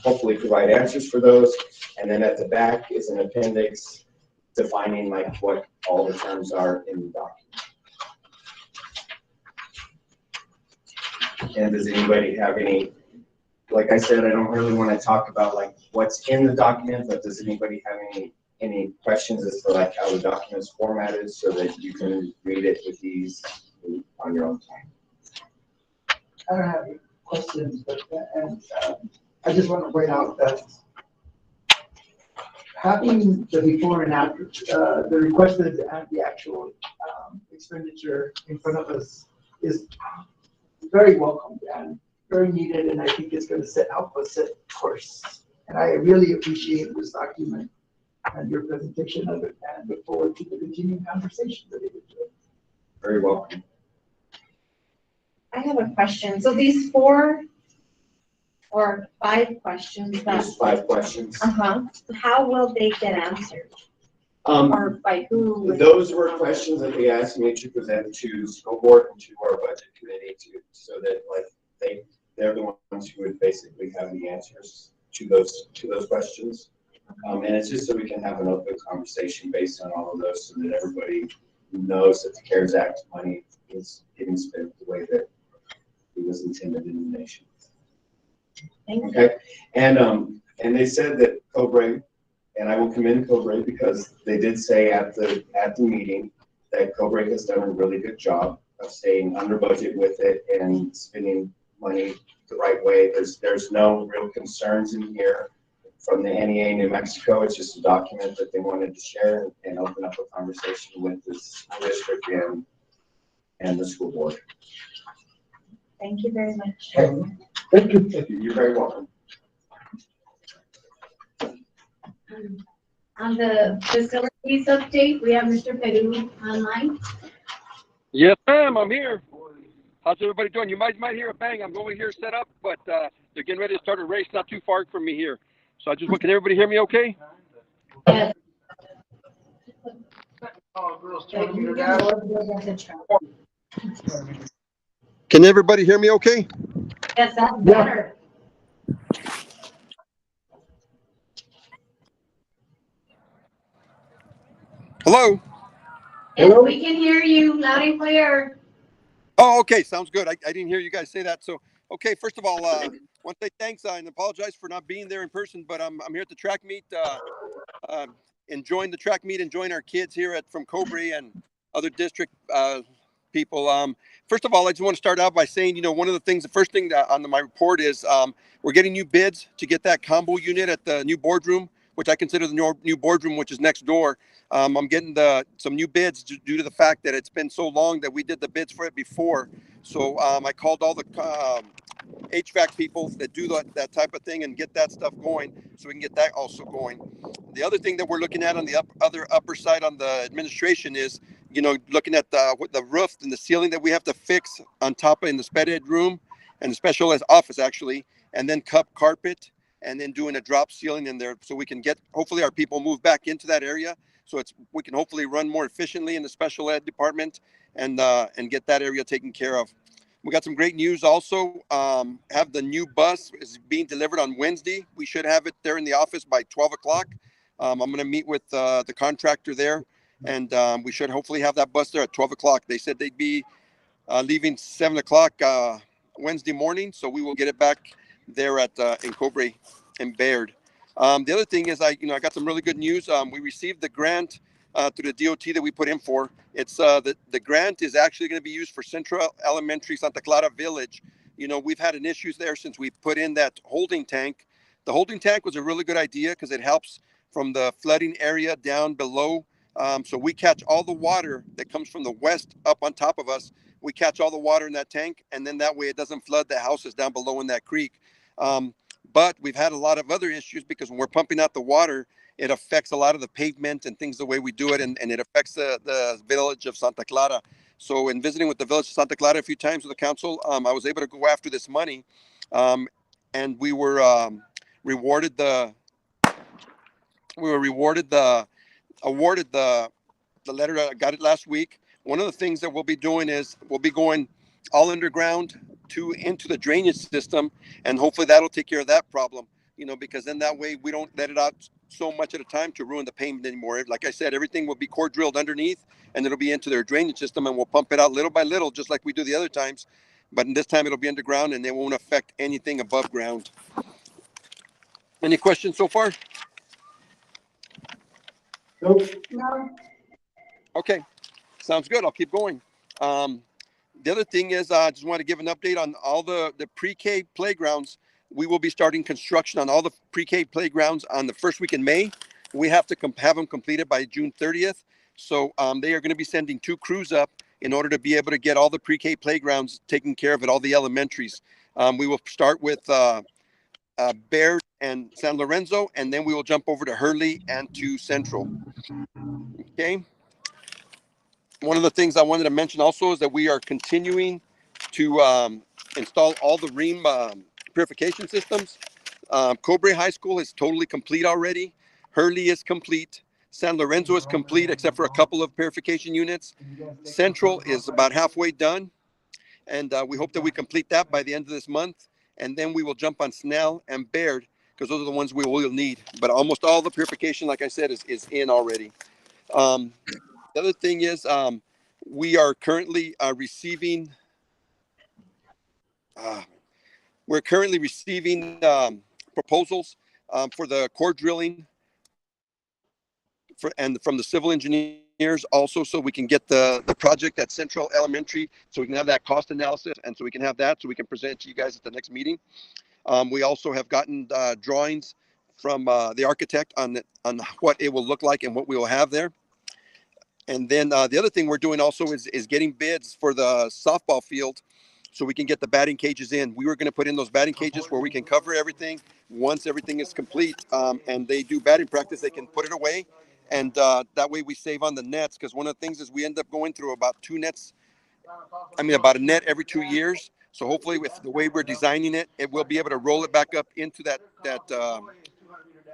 hopefully provide answers for those. And then at the back is an appendix defining like what all the terms are in the document. And does anybody have any, like I said, I don't really want to talk about like what's in the document, but does anybody have any questions as to like how the document's formatted so that you can read it with ease on your own time? I don't have any questions, but I just want to point out that having the before and after, the requested and the actual expenditure in front of us is very welcome and very needed, and I think it's going to help us set course. And I really appreciate this document and your presentation of it, and look forward to the continuing conversation that it will do. Very welcome. I have a question. So these 4 or 5 questions There's 5 questions. how will they get answered? Or by who? Those were questions that they asked me to present to the school board and to our budget committee so that like they're the ones who would basically have the answers to those questions. And it's just so we can have an open conversation based on all of those so that everybody knows that the CARES Act money is getting spent the way that it was intended in the nation. Okay, and they said that Cobre, and I will commend Cobre because they did say at the meeting that Cobre has done a really good job of staying under budget with it and spending money the right way. There's no real concerns in here from the NEA New Mexico. It's just a document that they wanted to share and open up a conversation with the school district and the school board. Thank you very much. Thank you. Thank you. You're very welcome. On the facilities update, we have Mr. Peru online. Yes, ma'am, I'm here. How's everybody doing? You might hear a bang. I'm over here set up, but they're getting ready to start a race not too far from me here. So can everybody hear me okay? Can everybody hear me okay? Yes, that's better. Hello? Yes, we can hear you loud and clear. Oh, okay. Sounds good. I didn't hear you guys say that. So, okay, first of all, I want to say thanks and apologize for not being there in person, but I'm here at the track meet, enjoying the track meet, enjoying our kids here from Cobre and other district people. First of all, I just want to start out by saying, one of the things, the first thing that on my report is we're getting new bids to get that combo unit at the new boardroom, which I consider the new boardroom, which is next door. I'm getting some new bids due to the fact that it's been so long that we did the bids for it before. So I called all the HVAC people that do that type of thing and get that stuff going so we can get that also going. The other thing that we're looking at on the upper side on the administration is, looking at the roof and the ceiling that we have to fix on top in the sped ed room and the special ed office actually, and then carpet and then doing a drop ceiling in there so we can get, hopefully our people move back into that area. So we can hopefully run more efficiently in the special ed department and get that area taken care of. We got some great news also. Have the new bus is being delivered on Wednesday. We should have it there in the office by 12 o'clock. I'm going to meet with the contractor there, and we should hopefully have that bus there at 12 o'clock. They said they'd be leaving 7 o'clock Wednesday morning, so we will get it back there in Cobre and Bayard. The other thing is I got some really good news. We received the grant through the DOT that we put in for. It's the grant is actually going to be used for Central Elementary Santa Clara Village. We've had an issues there since we put in that holding tank. The holding tank was a really good idea because it helps from the flooding area down below. So we catch all the water that comes from the west up on top of us. We catch all the water in that tank, and then that way it doesn't flood the houses down below in that creek. But we've had a lot of other issues because when we're pumping out the water, it affects a lot of the pavement and things the way we do it, and it affects the village of Santa Clara. So in visiting with the village of Santa Clara a few times with the council, I was able to go after this money, and we were awarded the letter. I got it last week. One of the things that we'll be doing is we'll be going all underground into the drainage system, and hopefully that'll take care of that problem. Because then that way we don't let it out so much at a time to ruin the pavement anymore. Like I said, everything will be core drilled underneath, and it'll be into their drainage system, and we'll pump it out little by little, just like we do the other times. But in this time, it'll be underground, and it won't affect anything above ground. Any questions so far? Nope. No. Okay, sounds good. I'll keep going. The other thing is, I just want to give an update on all the pre-K playgrounds. We will be starting construction on all the pre-K playgrounds on the first week in May. We have to have them completed by June 30th. So they are going to be sending 2 crews up in order to be able to get all the pre-K playgrounds taken care of at all the elementaries. We will start with Bayard and San Lorenzo, and then we will jump over to Hurley and to Central. Okay. One of the things I wanted to mention also is that we are continuing to install all the ream purification systems. Cobre High School is totally complete already. Hurley is complete. San Lorenzo is complete except for a couple of purification units. Central is about halfway done, and we hope that we complete that by the end of this month. And then we will jump on Snell and Bayard because those are the ones we will need. But almost all the purification, like I said, is in already. The other thing is we are currently receiving proposals for the core drilling and from the civil engineers also, so we can get the project at Central Elementary, so we can have that cost analysis, and so we can have that so we can present it to you guys at the next meeting. We also have gotten drawings from the architect on what it will look like and what we will have there. And then the other thing we're doing also is getting bids for the softball field so we can get the batting cages in. We were going to put in those batting cages where we can cover everything. Once everything is complete and they do batting practice, they can put it away. And that way we save on the nets, because one of the things is we end up going through about 2 nets about a net every 2 years. So hopefully with the way we're designing it, it will be able to roll it back up into that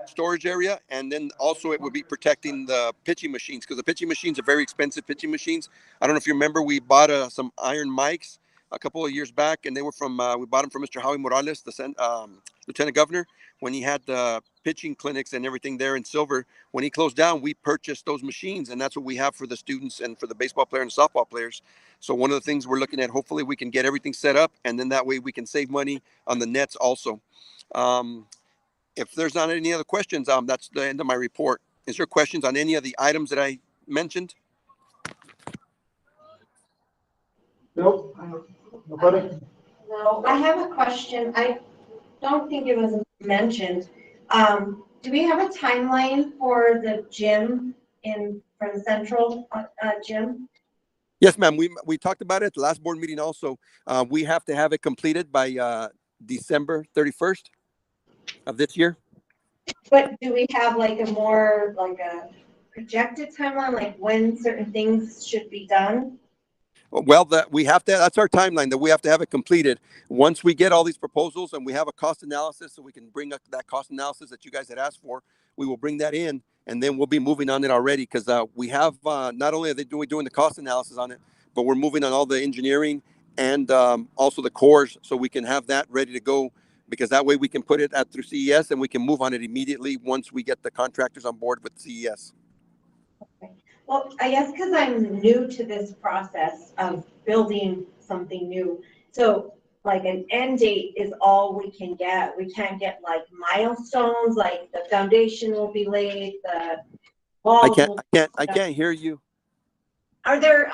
storage area. And then also it would be protecting the pitching machines, because the pitching machines are very expensive pitching machines. I don't know if you remember, we bought some iron mics a couple of years back, and they were from, we bought them from Mr. Howie Morales, the Lieutenant Governor, when he had the pitching clinics and everything there in Silver. When he closed down, we purchased those machines, and that's what we have for the students and for the baseball player and softball players. So one of the things we're looking at, hopefully we can get everything set up, and then that way we can save money on the nets also. If there's not any other questions, that's the end of my report. Is there questions on any of the items that I mentioned? Nope. Nobody? No, I have a question. I don't think it was mentioned. Do we have a timeline for the gym for the central gym? Yes, ma'am. We talked about it at the last board meeting also. We have to have it completed by December 31st of this year. But do we have like a projected timeline, like when certain things should be done? Well, that's our timeline, that we have to have it completed. Once we get all these proposals and we have a cost analysis, so we can bring up that cost analysis that you guys had asked for, we will bring that in, and then we'll be moving on it already, because we have, not only are they doing the cost analysis on it, but we're moving on all the engineering and also the cores, so we can have that ready to go, because that way we can put it through CES and we can move on it immediately once we get the contractors on board with CES. Well, I guess because I'm new to this process of building something new. So like an end date is all we can get. We can't get like milestones, like the foundation will be laid, the walls. I can't hear you. Are there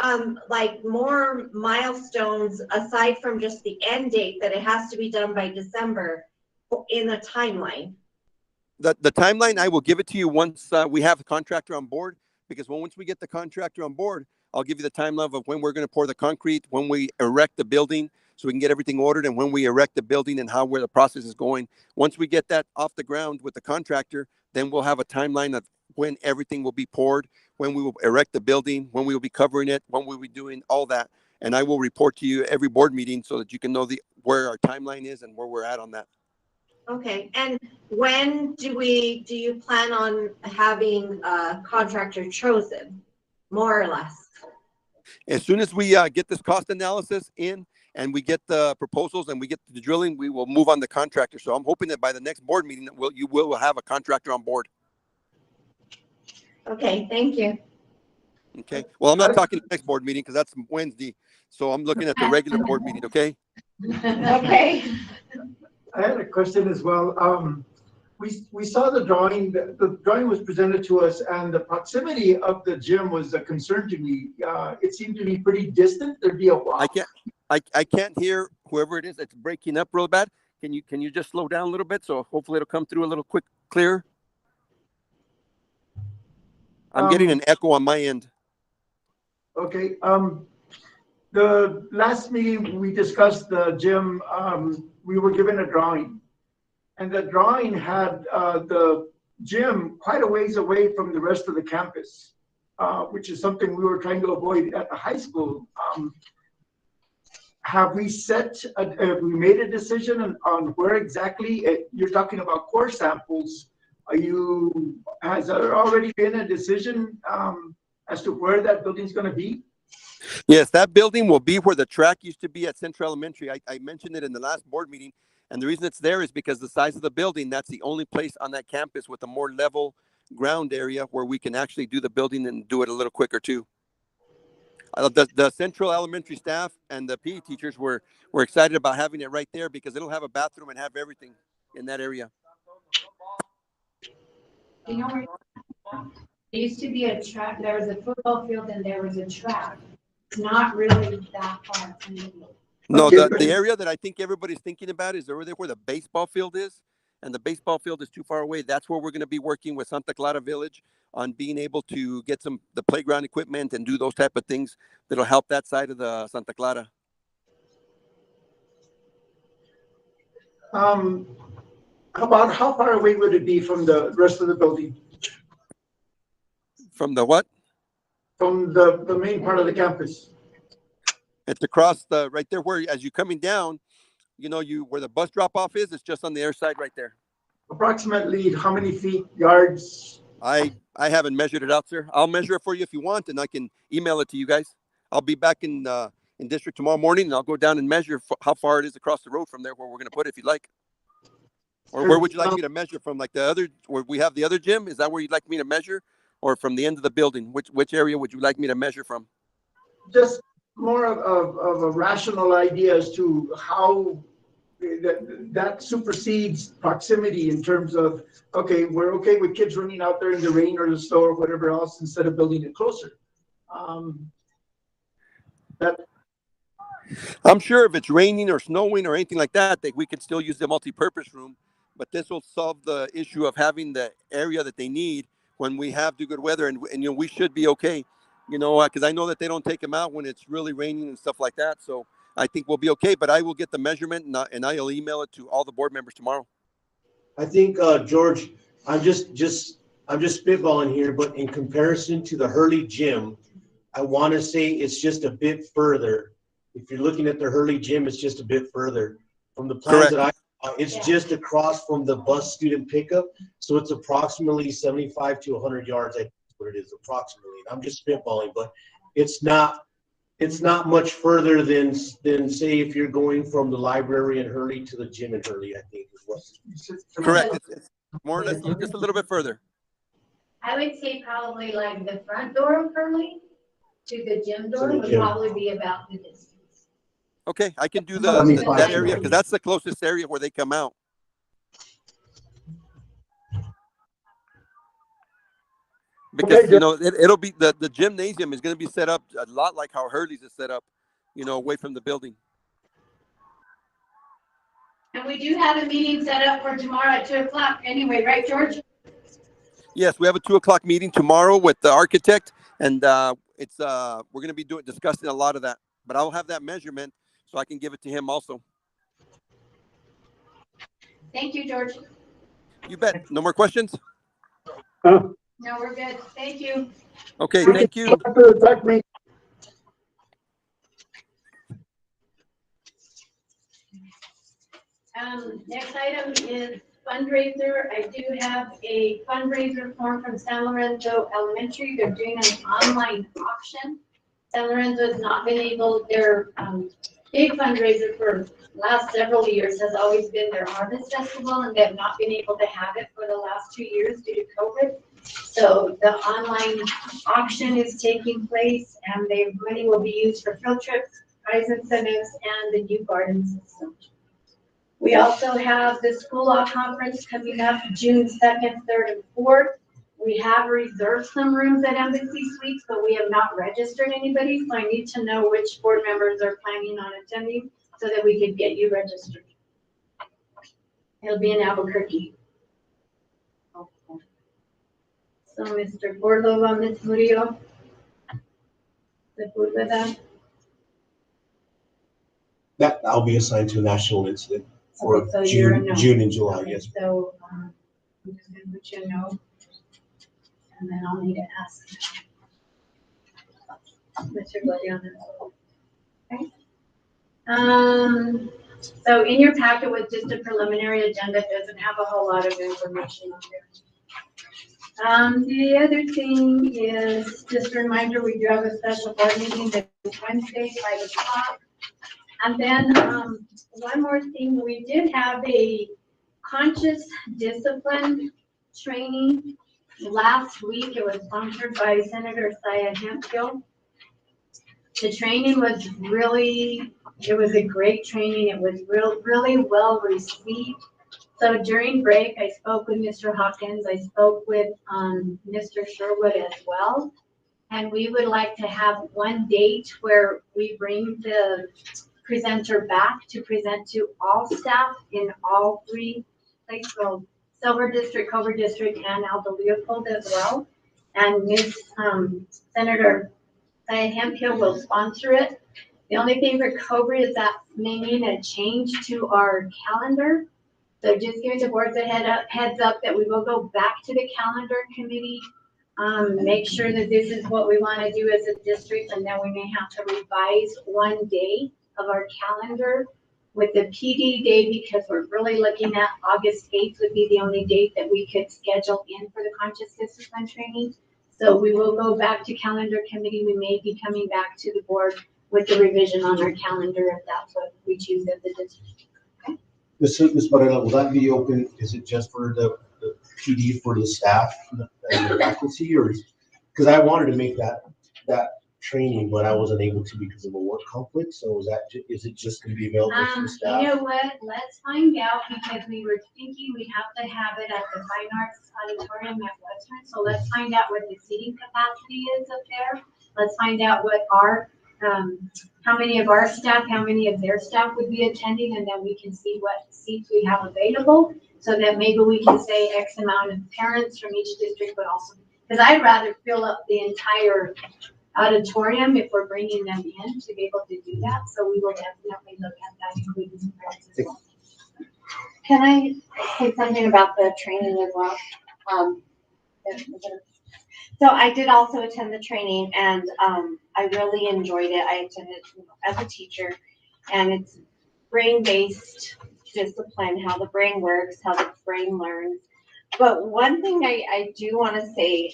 like more milestones aside from just the end date that it has to be done by December in the timeline? The timeline, I will give it to you once we have the contractor on board. Because once we get the contractor on board, I'll give you the timeline of when we're going to pour the concrete, when we erect the building, so we can get everything ordered, and when we erect the building and where the process is going. Once we get that off the ground with the contractor, then we'll have a timeline of when everything will be poured, when we will erect the building, when we will be covering it, when we'll be doing all that. And I will report to you every board meeting so that you can know where our timeline is and where we're at on that. Okay, and when do you plan on having a contractor chosen, more or less? As soon as we get this cost analysis in and we get the proposals and we get the drilling, we will move on the contractor. So I'm hoping that by the next board meeting, you will have a contractor on board. Okay, thank you. Okay, well, I'm not talking the next board meeting because that's Wednesday. So I'm looking at the regular board meeting, okay? Okay. I had a question as well. We saw the drawing. The drawing was presented to us, and the proximity of the gym was a concern to me. It seemed to be pretty distant. There'd be a walk. I can't hear whoever it is. It's breaking up real bad. Can you just slow down a little bit, so hopefully it'll come through a little clearer? I'm getting an echo on my end. Okay. The last meeting we discussed the gym. We were given a drawing, and the drawing had the gym quite a ways away from the rest of the campus, which is something we were trying to avoid at the high school. Have we made a decision on where exactly? You're talking about core samples. Has there already been a decision as to where that building's going to be? Yes, that building will be where the track used to be at Central Elementary. I mentioned it in the last board meeting, and the reason it's there is because the size of the building, that's the only place on that campus with a more level ground area where we can actually do the building and do it a little quicker too. The Central Elementary staff and the PE teachers were excited about having it right there because it'll have a bathroom and have everything in that area. You know, there used to be a track, there was a football field and there was a track. It's not really that far from the. No, the area that I think everybody's thinking about is over there where the baseball field is, and the baseball field is too far away. That's where we're going to be working with Santa Clara Village on being able to get the playground equipment and do those type of things that'll help that side of the Santa Clara. About how far away would it be from the rest of the building? From the what? From the main part of the campus. It's across the, right there where, as you're coming down, you know, where the bus drop off is, it's just on the other side right there. Approximately how many feet, yards? I haven't measured it out, sir. I'll measure it for you if you want, and I can email it to you guys. I'll be back in district tomorrow morning, and I'll go down and measure how far it is across the road from there where we're going to put it if you'd like. Or where would you like me to measure from? Like the other, where we have the other gym? Is that where you'd like me to measure? Or from the end of the building? Which area would you like me to measure from? Just more of a rational idea as to how that supersedes proximity in terms of, okay, we're okay with kids running out there in the rain or the snow or whatever else instead of building it closer. I'm sure if it's raining or snowing or anything like that, that we could still use the multi-purpose room, but this will solve the issue of having the area that they need when we have the good weather, and you know, we should be okay, you know, because I know that they don't take them out when it's really raining and stuff like that. So I think we'll be okay, but I will get the measurement and I'll email it to all the board members tomorrow. I think, George, I'm just spitballing here, but in comparison to the Hurley gym, I want to say it's just a bit further. If you're looking at the Hurley gym, it's just a bit further from the plans that it's just across from the bus student pickup. So it's approximately 75 to 100 yards. I think is what it is approximately. I'm just spitballing, but it's not much further than say if you're going from the library in Hurley to the gym in Hurley, I think is what. Correct. It's more or less just a little bit further. I would say probably like the front door of Hurley to the gym door would gym. probably be about the distance. Okay, I can do that area because that's the closest area where they come out. Because you know it'll be the gymnasium is going to be set up a lot like how Hurley's is set up, you know, away from the building. And we do have a meeting set up for tomorrow at 2:00 anyway, right, George? Yes, we have a 2:00 meeting tomorrow with the architect, and we're going to be discussing a lot of that. But I'll have that measurement so I can give it to him also. Thank you, George. You bet. No more questions? No, we're good. Thank you. Okay, thank you. Next item is fundraiser. I do have a fundraiser form from San Lorenzo Elementary. They're doing an online auction. San Lorenzo has not been able, their big fundraiser for last several years has always been their Harvest Festival, and they have not been able to have it for the last 2 years due to COVID. So the online auction is taking place, and the money will be used for field trips, prize incentives, and the new garden system. We also have the school law conference coming up June 2nd, 3rd, and 4th. We have reserved some rooms at Embassy Suites, but we have not registered anybody, so I need to know which board members are planning on attending so that we could get you registered. It'll be in Albuquerque. So Mr. Cordova, Ms. Murillo, the board with that? That I'll be assigned to a national incident for Okay, so you're a no. June and July, Okay, yes. so I'm just gonna put you a no. And then I'll need to ask Mr. Gladiano. Okay. So in your packet was just a preliminary agenda. It doesn't have a whole lot of information on there. The other thing is just a reminder, we do have a special board meeting this Wednesday, 5 o'clock. And then one more thing, we did have a conscious discipline training last week. It was sponsored by Senator Syed Hemphill. The training was it was a great training. It was really well received. So during break, I spoke with Mr. Hawkins. I spoke with Mr. Sherwood as well. And we would like to have one date where we bring the presenter back to present to all staff in all 3 places, so Silver District, Cobre District, and Aldo Leopold as well. And Ms. Senator Syed Hemphill will sponsor it. The only thing for Cobre is that may mean a change to our calendar. So just giving the boards a heads up that we will go back to the calendar committee make sure that this is what we want to do as a district, and then we may have to revise one day of our calendar with the PD day, because we're really looking at August 8th would be the only date that we could schedule in for the conscious discipline training. So we will go back to calendar committee. We may be coming back to the board with the revision on our calendar if that's what we choose as the district. Ms. Varela, will that be open? Is it just for the PD for the staff and the faculty, or because I wanted to make that training, but I wasn't able to because of a work conflict. So is it just going to be available to the staff? You know what? Let's find out, because we were thinking we have to have it at the Fine Arts Auditorium at Western. So let's find out what the seating capacity is up there. Let's find out what our how many of our staff, how many of their staff would be attending, and then we can see what seats we have available, so that maybe we can say X amount of parents from each district, but also, because I'd rather fill up the entire auditorium if we're bringing them in to be able to do that. So we will definitely look at that, including some parents as well. Can I say something about the training as well? So I did also attend the training, and I really enjoyed it. I attended as a teacher, and it's brain-based discipline, how the brain works, how the brain learns. But one thing I do want to say,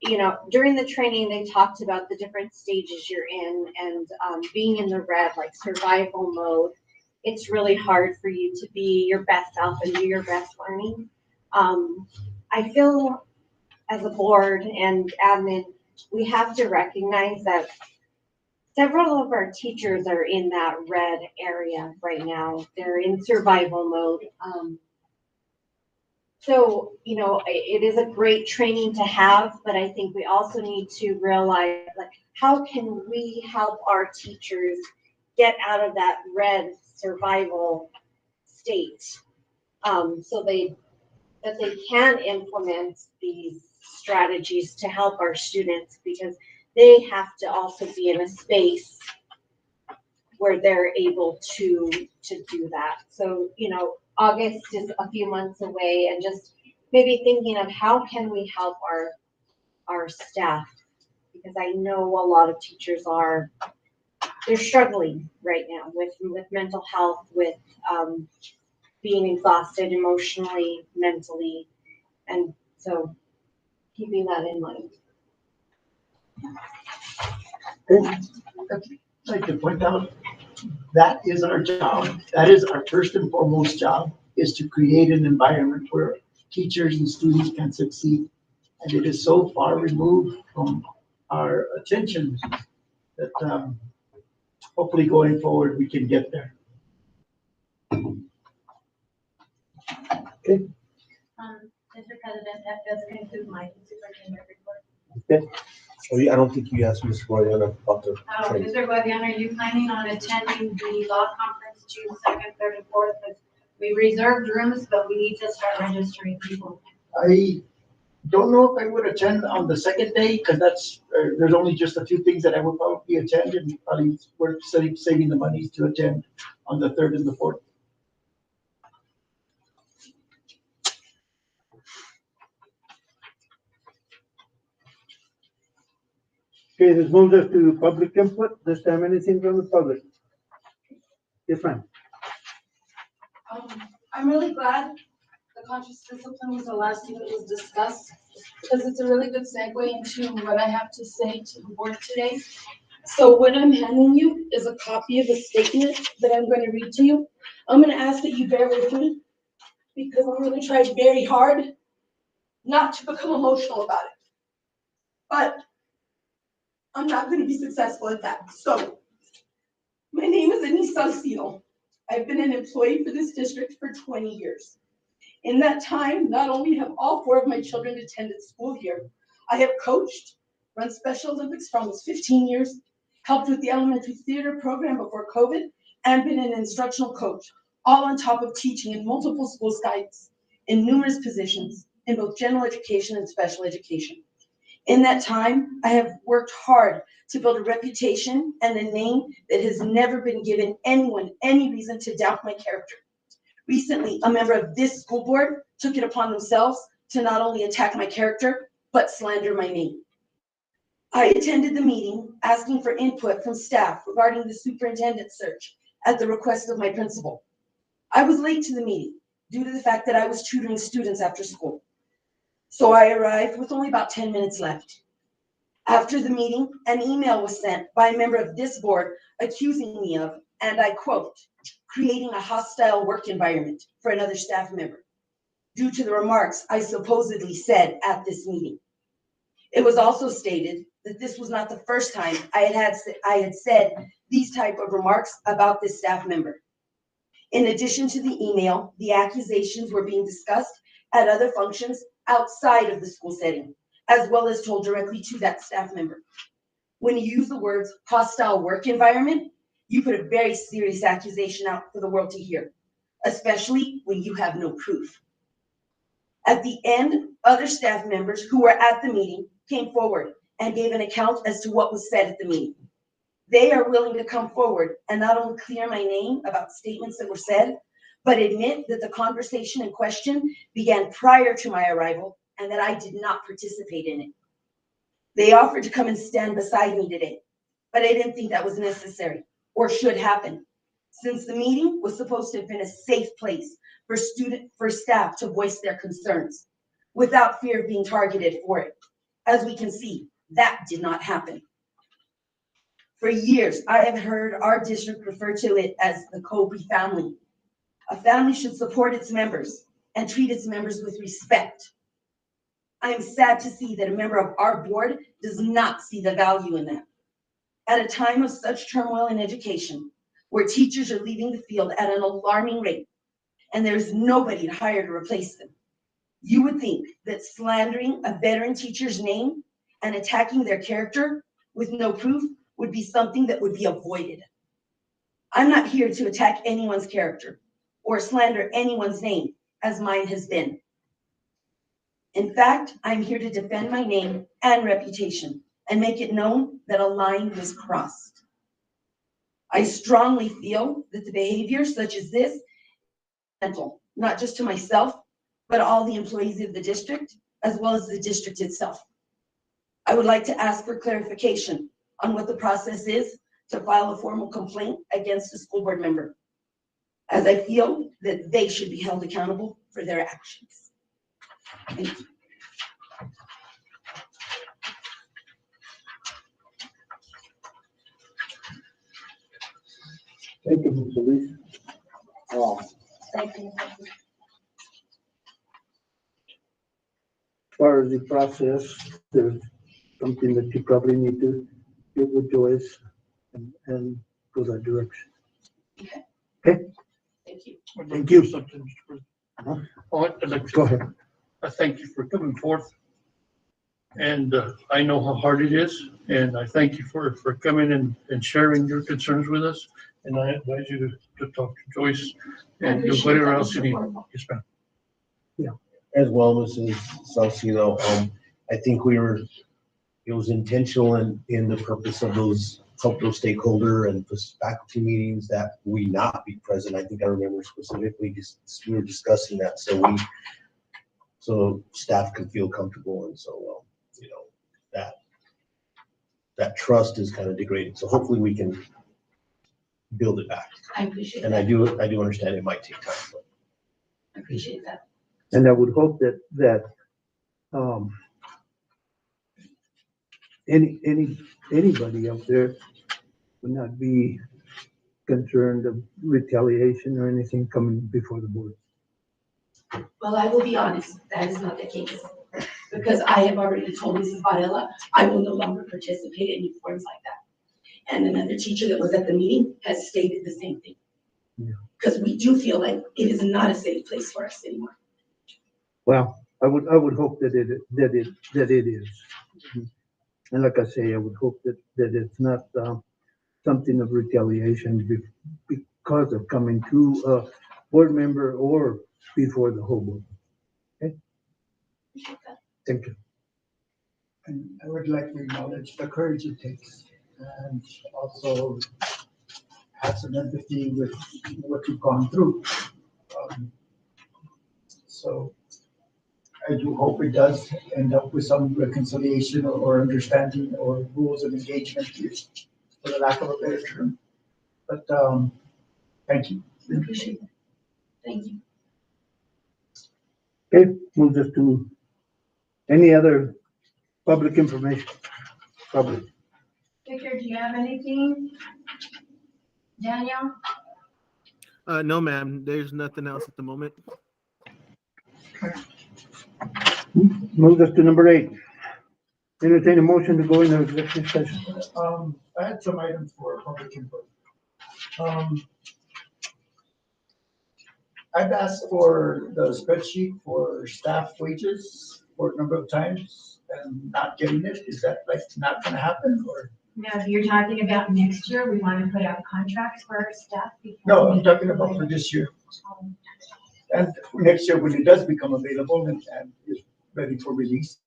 you know, during the training, they talked about the different stages you're in, and being in the red, like survival mode. It's really hard for you to be your best self and do your best learning. I feel as a board and admin, we have to recognize that several of our teachers are in that red area right now. They're in survival mode. So, you know, it is a great training to have, but I think we also need to realize, like, how can we help our teachers get out of that red survival state, so that they can implement these strategies to help our students, because they have to also be in a space where they're able to do that. So, you know, August is a few months away, and just maybe thinking of how can we help our staff, because I know a lot of teachers they're struggling right now with mental health, with being exhausted emotionally, mentally, and so keeping that in mind. I'd like to point out, that is our job. That is our first and foremost job, is to create an environment where teachers and students can succeed. And it is so far removed from our attention that hopefully going forward, we can get there. Okay. Mr. President, that does conclude my superintendent report. Okay. Oh, yeah, I don't think you asked Ms. Guadiana about the training. Mr. Guadiana, are you planning on attending the law conference June 2nd, 3rd, and 4th? Because we reserved rooms, but we need to start registering people. I don't know if I would attend on the second day, because that's there's only just a few things that I would probably attend, and probably we're saving the money to attend on the 3rd and the 4th. Okay, this moves us to public input. This time, anything from the public? Yes, ma'am. I'm really glad the conscious discipline was the last thing that was discussed, because it's a really good segue into what I have to say to the board today. So what I'm handing you is a copy of a statement that I'm going to read to you. I'm going to ask that you bear with me, because I'm going to try very hard not to become emotional about it. But I'm not going to be successful at that. So my name is Anissa Salcido. I've been an employee for this district for 20 years. In that time, not only have all 4 of my children attended school here, I have coached, run Special Olympics for almost 15 years, helped with the elementary theater program before COVID, and been an instructional coach, all on top of teaching in multiple school sites in numerous positions in both general education and special education. In that time, I have worked hard to build a reputation and a name that has never been given anyone any reason to doubt my character. Recently, a member of this school board took it upon themselves to not only attack my character, but slander my name. I attended the meeting asking for input from staff regarding the superintendent search at the request of my principal. I was late to the meeting due to the fact that I was tutoring students after school. So I arrived with only about 10 minutes left. After the meeting, an email was sent by a member of this board accusing me of, and I quote, creating a hostile work environment for another staff member due to the remarks I supposedly said at this meeting. It was also stated that this was not the first time I had said these type of remarks about this staff member. In addition to the email, the accusations were being discussed at other functions outside of the school setting, as well as told directly to that staff member. When you use the words hostile work environment, you put a very serious accusation out for the world to hear, especially when you have no proof. At the end, other staff members who were at the meeting came forward and gave an account as to what was said at the meeting. They are willing to come forward and not only clear my name about statements that were said, but admit that the conversation in question began prior to my arrival and that I did not participate in it. They offered to come and stand beside me today, but I didn't think that was necessary or should happen, since the meeting was supposed to have been a safe place for staff to voice their concerns without fear of being targeted for it. As we can see, that did not happen. For years, I have heard our district refer to it as the Cobre family. A family should support its members and treat its members with respect. I am sad to see that a member of our board does not see the value in that. At a time of such turmoil in education, where teachers are leaving the field at an alarming rate, and there's nobody to hire to replace them, you would think that slandering a veteran teacher's name and attacking their character with no proof would be something that would be avoided. I'm not here to attack anyone's character or slander anyone's name, as mine has been. In fact, I'm here to defend my name and reputation and make it known that a line was crossed. I strongly feel that the behavior such as this is detrimental, not just to myself, but all the employees of the district, as well as the district itself. I would like to ask for clarification on what the process is to file a formal complaint against a school board member, as I feel that they should be held accountable for their actions. Thank you. Thank you, Ms. Solis. Thank you. As far as the process, there's something that you probably need to get with Joyce and go that direction. Okay. Okay? Thank you. Thank you. Something, Mr. President. I'd like to Go ahead. I thank you for coming forth. And I know how hard it is, and I thank you for coming and sharing your concerns with us. And I advise you to talk to Joyce and do whatever else you need. Yes, ma'am. As well, Mrs. Salcido, I think it was intentional in the purpose of help those stakeholder and faculty meetings that we not be present. I think I remember specifically we were discussing that so staff can feel comfortable, and so that trust is kind of degraded. So hopefully we can build it back. I appreciate And that. I do understand it might take time. But I appreciate that. And I would hope that anybody out there would not be concerned of retaliation or anything coming before the board. Well, I will be honest, that is not the case. Because I have already told Mrs. Varela, I will no longer participate in any forums like that. And another teacher that was at the meeting has stated the same thing. Because we do feel like it is not a safe place for us anymore. Well, I would hope that it is. And like I say, I would hope that it's not something of retaliation because of coming to a board member or before the whole board. Okay? Thank you. And I would like to acknowledge the courage it takes and also have some empathy with what you've gone through. So I do hope it does end up with some reconciliation or understanding or rules of engagement, for the lack of a better term. But, thank you. Appreciate it. Thank you. Okay, we'll just do any other public information. Public. Victor, do you have anything? Daniel? No, ma'am, there's nothing else at the moment. Move us to number 8. Entertain a motion to go into executive session. I had some items for public input. I've asked for the spreadsheet for staff wages for a number of times and not getting it. Is that like not gonna happen or? No, you're talking about next year, we want to put out contracts for our staff before. No, I'm talking about for this year. And next year when it does become available and is ready for release.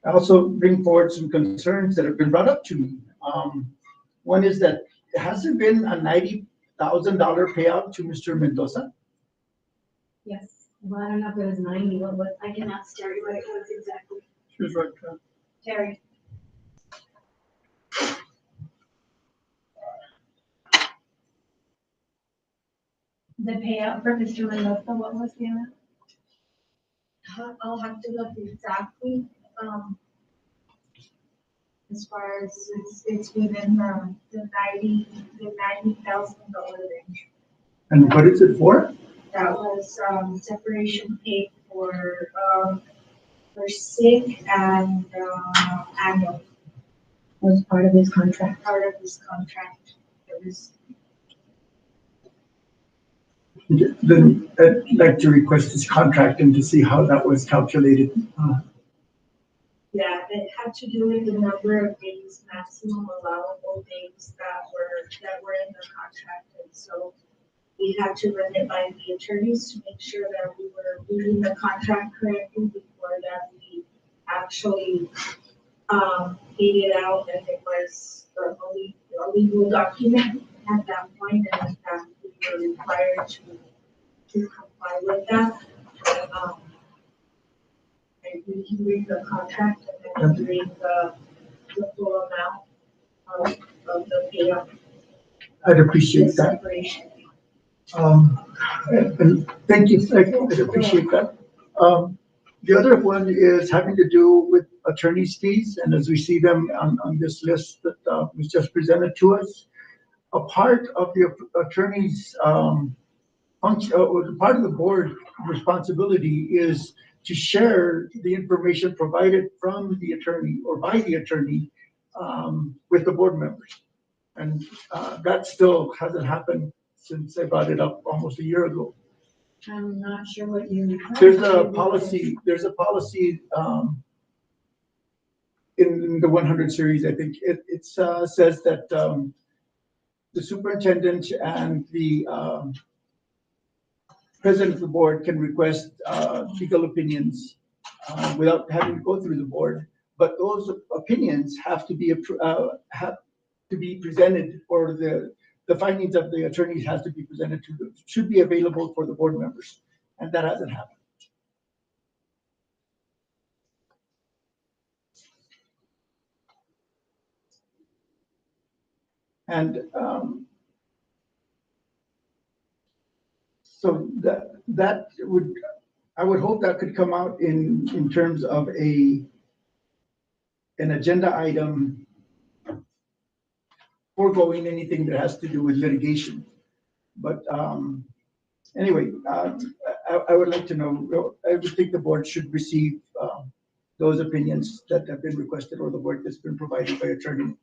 I also bring forward some concerns that have been brought up to me. One is that has there been a $90,000 payout to Mr. Mendoza? Yes, well, I don't know if it was 90, what was, I can ask Terry what it was exactly. She's right. Terry. The payout for Mr. Mendoza, what was the amount? I'll have to look exactly, as far as it's within the $90,000 range. And what is it for? That was, separation pay for sick and, annual. Was part of his contract. Part of his contract. It was, Then I'd like to request this contract and to see how that was calculated. yeah, it had to do with the number of days, maximum allowable days that were in the contract. And so we had to run it by the attorneys to make sure that we were reading the contract correctly before that we actually paid it out, and it was a legal document at that point, and that we were required to comply with that. And we can read the contract and then read the full amount of the payout. I'd appreciate that. Separation. And thank you, I'd appreciate that. The other one is having to do with attorney's fees, and as we see them on this list that was just presented to us, a part of the attorney's function, or part of the board responsibility is to share the information provided from the attorney or by the attorney with the board members. And that still hasn't happened since I brought it up almost a year ago. I'm not sure what you. There's a policy in the 100 series, I think. It says that the superintendent and the president of the board can request legal opinions without having to go through the board. But those opinions have to be presented, or the findings of the attorneys has to be presented to them, should be available for the board members, and that hasn't happened. And so that would, I would hope that could come out in terms of an agenda item foregoing anything that has to do with litigation. But anyway, I would like to know, I would think the board should receive those opinions that have been requested, or the work that's been provided by attorney.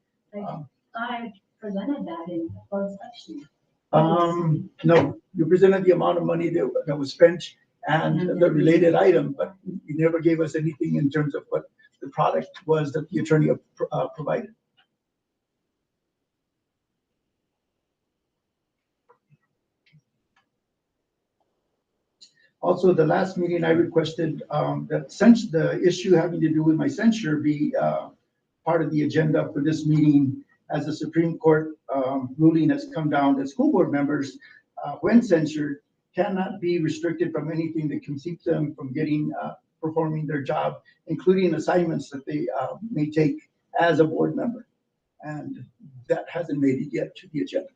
I presented that in closed session. No, you presented the amount of money that was spent and the related item, but you never gave us anything in terms of what the product was that the attorney provided. Also, the last meeting I requested that the issue having to do with my censure be part of the agenda for this meeting, as the Supreme Court ruling has come down that school board members when censured, cannot be restricted from anything that can keep them from performing their job, including assignments that they may take as a board member. And that hasn't made it yet to the agenda.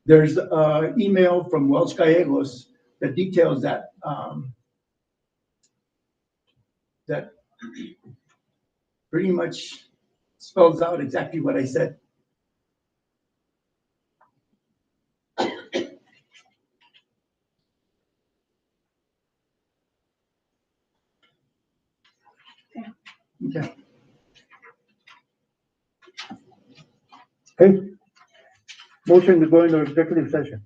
There's an email from Wells Gallegos that details that, that pretty much spells out exactly what I said. Okay. Okay. Motion to go into executive session.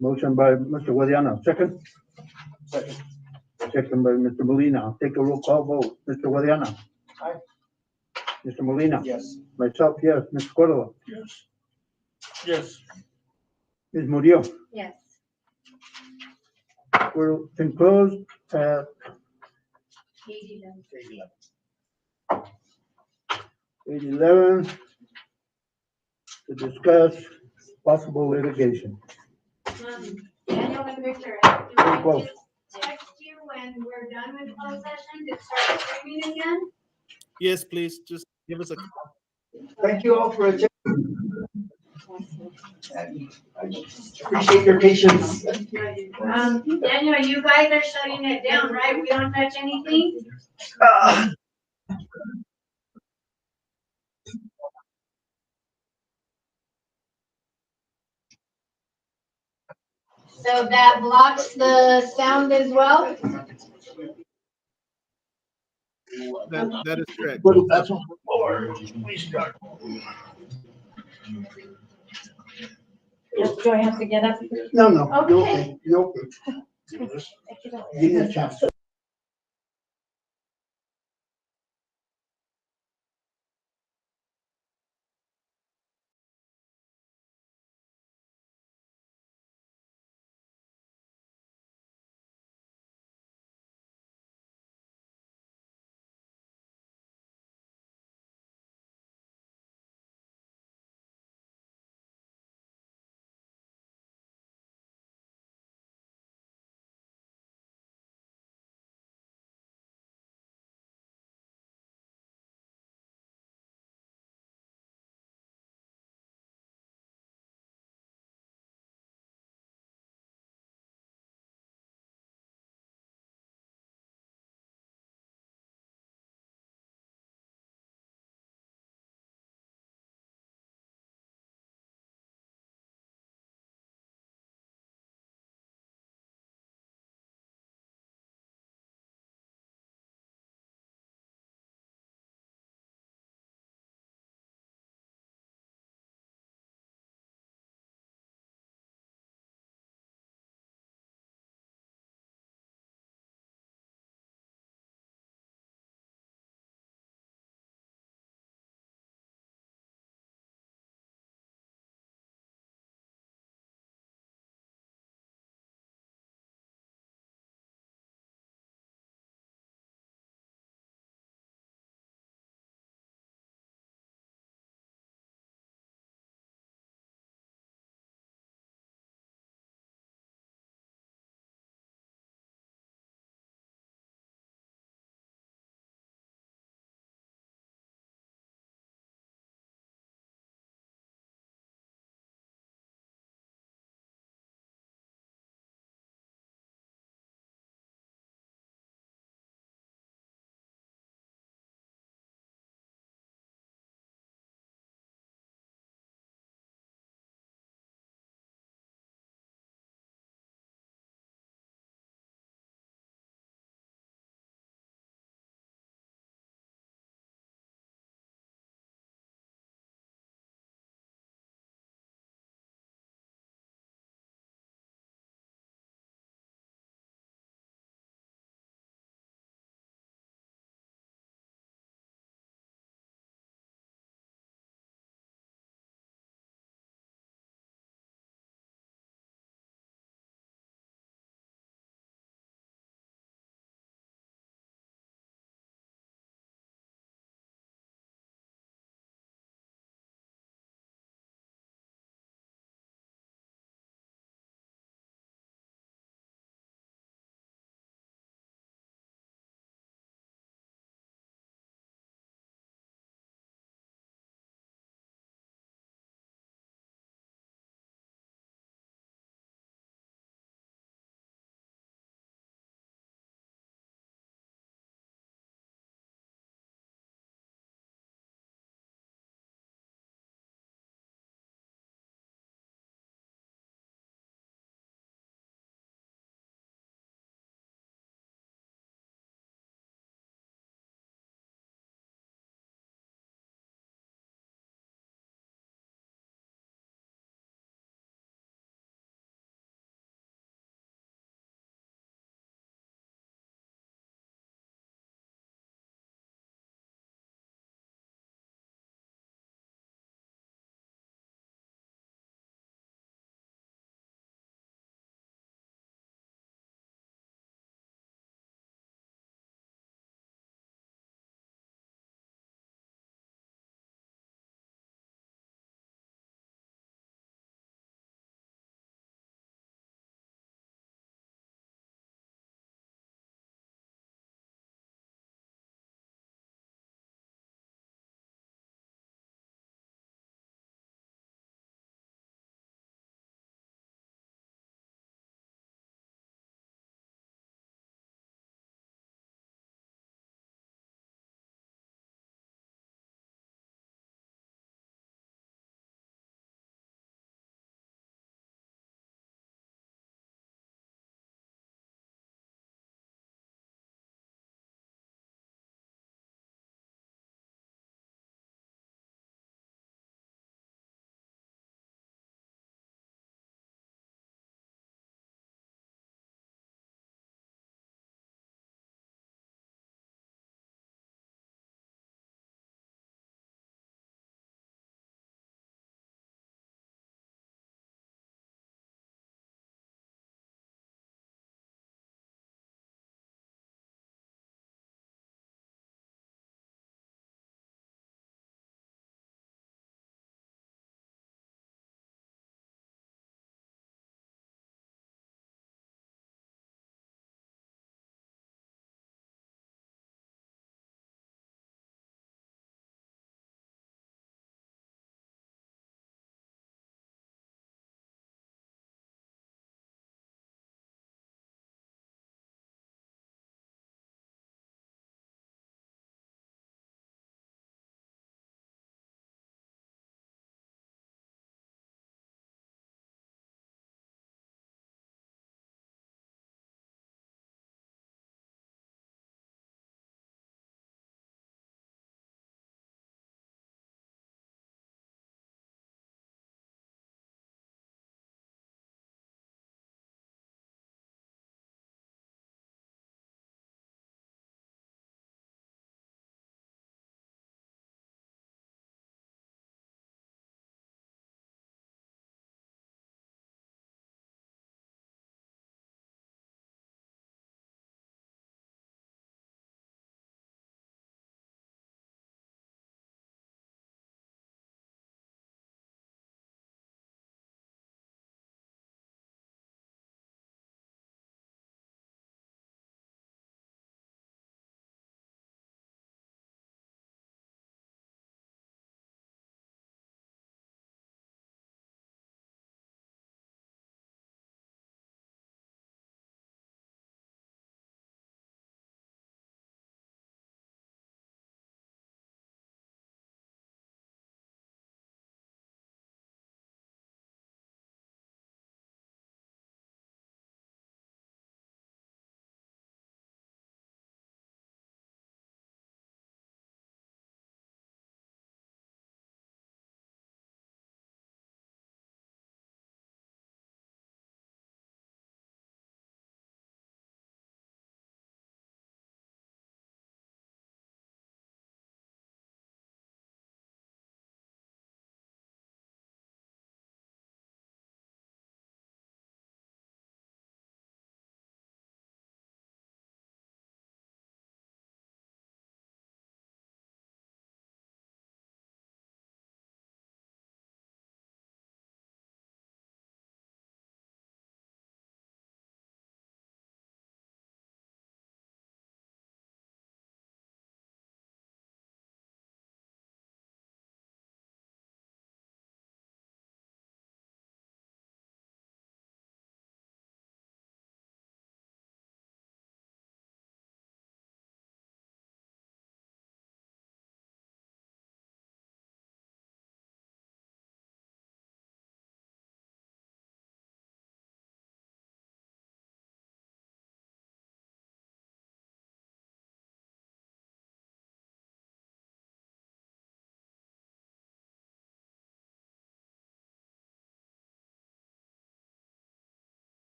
Motion by Mr. Guadiana, second? Second. Second by Mr. Molina. Take a roll call vote. Mr. Guadiana? Aye. Mr. Molina? Yes. Myself, yes. Mr. Cordova? Yes. Yes. Ms. Murillo? Yes. We're closed at 8:11 to discuss possible litigation. Daniel and Victor, Very do I close. just text you when we're done with closed session to start streaming again? Yes, please, just give us a call. Thank you all for attending. And I appreciate your patience. Daniel, you guys are shutting it down, right? We don't touch anything? So that blocks the sound as well? That is correct. That's on the floor. We start. Do I have to get up? No, no, you're Okay. okay. You're okay. Give me a chance.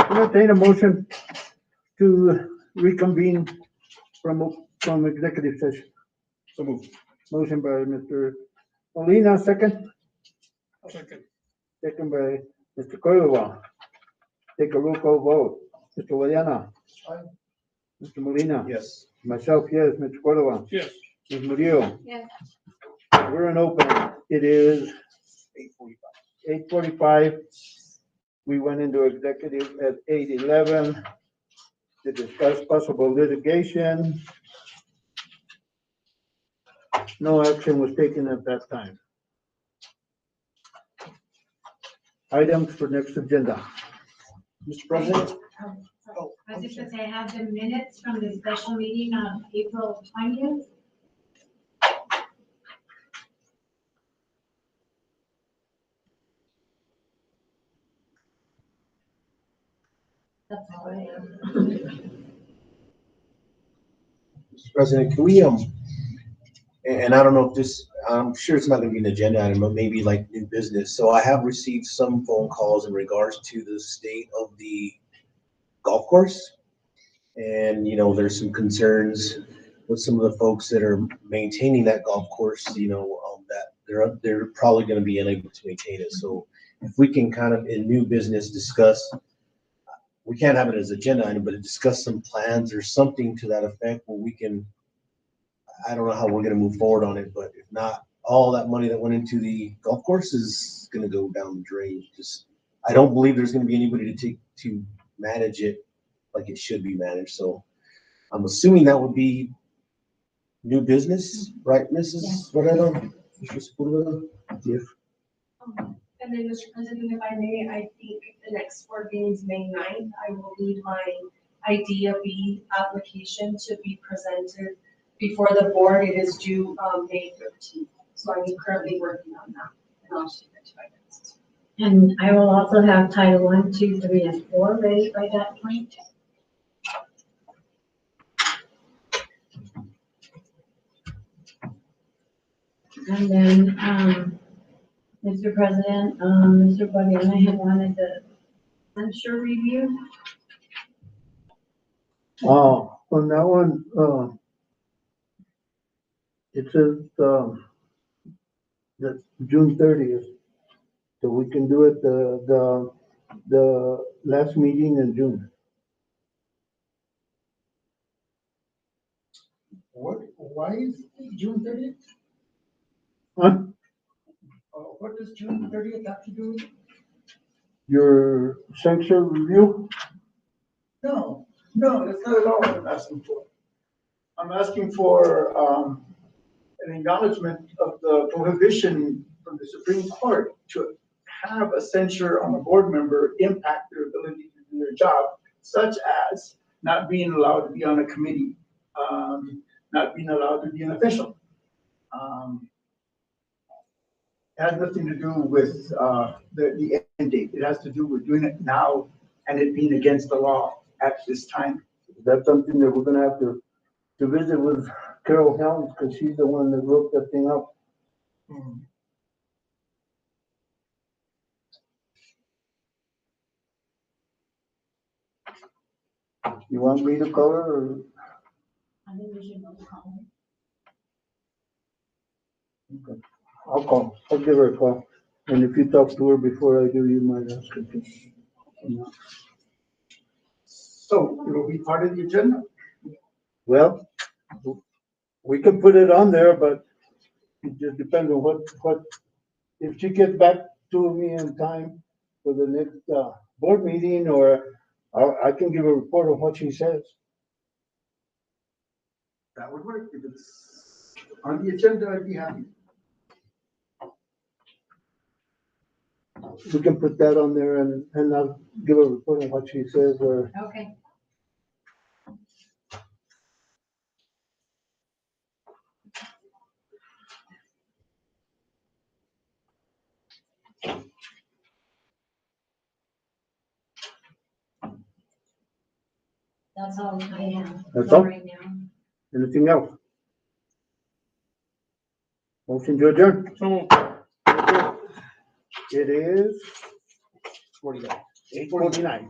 Entertain a motion to reconvene from executive session. So move. Motion by Mr. Molina, second. Second. Second by Mr. Cordova. Take a roll call vote. Mr. Guadiana. Mr. Molina. Yes. Myself, yes. Mr. Cordova. Yes. Ms. Murillo. Yes. We're in open. It is 8:45. We went into executive at 8:11 to discuss possible litigation. No action was taken at that time. Items for next agenda. Mr. President? I was just gonna say, I have the minutes from the special meeting on April 20th. That's all I have. Mr. President, can we, and I don't know if this, I'm sure it's not gonna be an agenda item, but maybe like new business. So I have received some phone calls in regards to the state of the golf course. And, you know, there's some concerns with some of the folks that are maintaining that golf course, that they're probably gonna be unable to maintain it. So if we can kind of, in new business, discuss, we can't have it as agenda item, but discuss some plans or something to that effect where we can, I don't know how we're gonna move forward on it, but if not, all that money that went into the golf course is gonna go down the drain. Just, I don't believe there's gonna be anybody to manage it like it should be managed. So I'm assuming that would be new business, right, Mrs. Varela? Mr. Sepulveda? Yes. And then, Mr. President, if I may, I think the next board meeting is May 9th. I will need my idea B application to be presented before the board. It is due May 13th. So I'm currently working on that. And I'll share it to my next. And I will also have Title 1, 2, 3, and 4 ready by that point. And then, Mr. President, Mr. Guadiana had wanted the censure review. On that one, it says, that June 30th. So we can do it the last meeting in June. Why is June 30th? Huh? What does June 30th have to do with it? Your censure review? No, that's not at all what I'm asking for. I'm asking for, an acknowledgement of the prohibition from the Supreme Court to have a censure on a board member impact their ability to do their job, such as not being allowed to be on a committee, not being allowed to be an official. It has nothing to do with the end date. It has to do with doing it now and it being against the law at this time. That's something that we're gonna have to visit with Carol Helms, because she's the one that wrote that thing up. You want me to call her, or? I think we should both call him. Okay. I'll give her a call. And if you talk to her before I do, you might ask her to. So it will be part of the agenda? Well, we can put it on there, but it just depends on what, if she gets back to me in time for the next, board meeting, or I can give a report on what she says. That would work. If it's on the agenda, I'd be happy. We can put that on there and I'll give a report on what she says, or. Okay. That's all I have. That's all? Right now. Anything else? Motion to adjourn. It is 49. 8:49.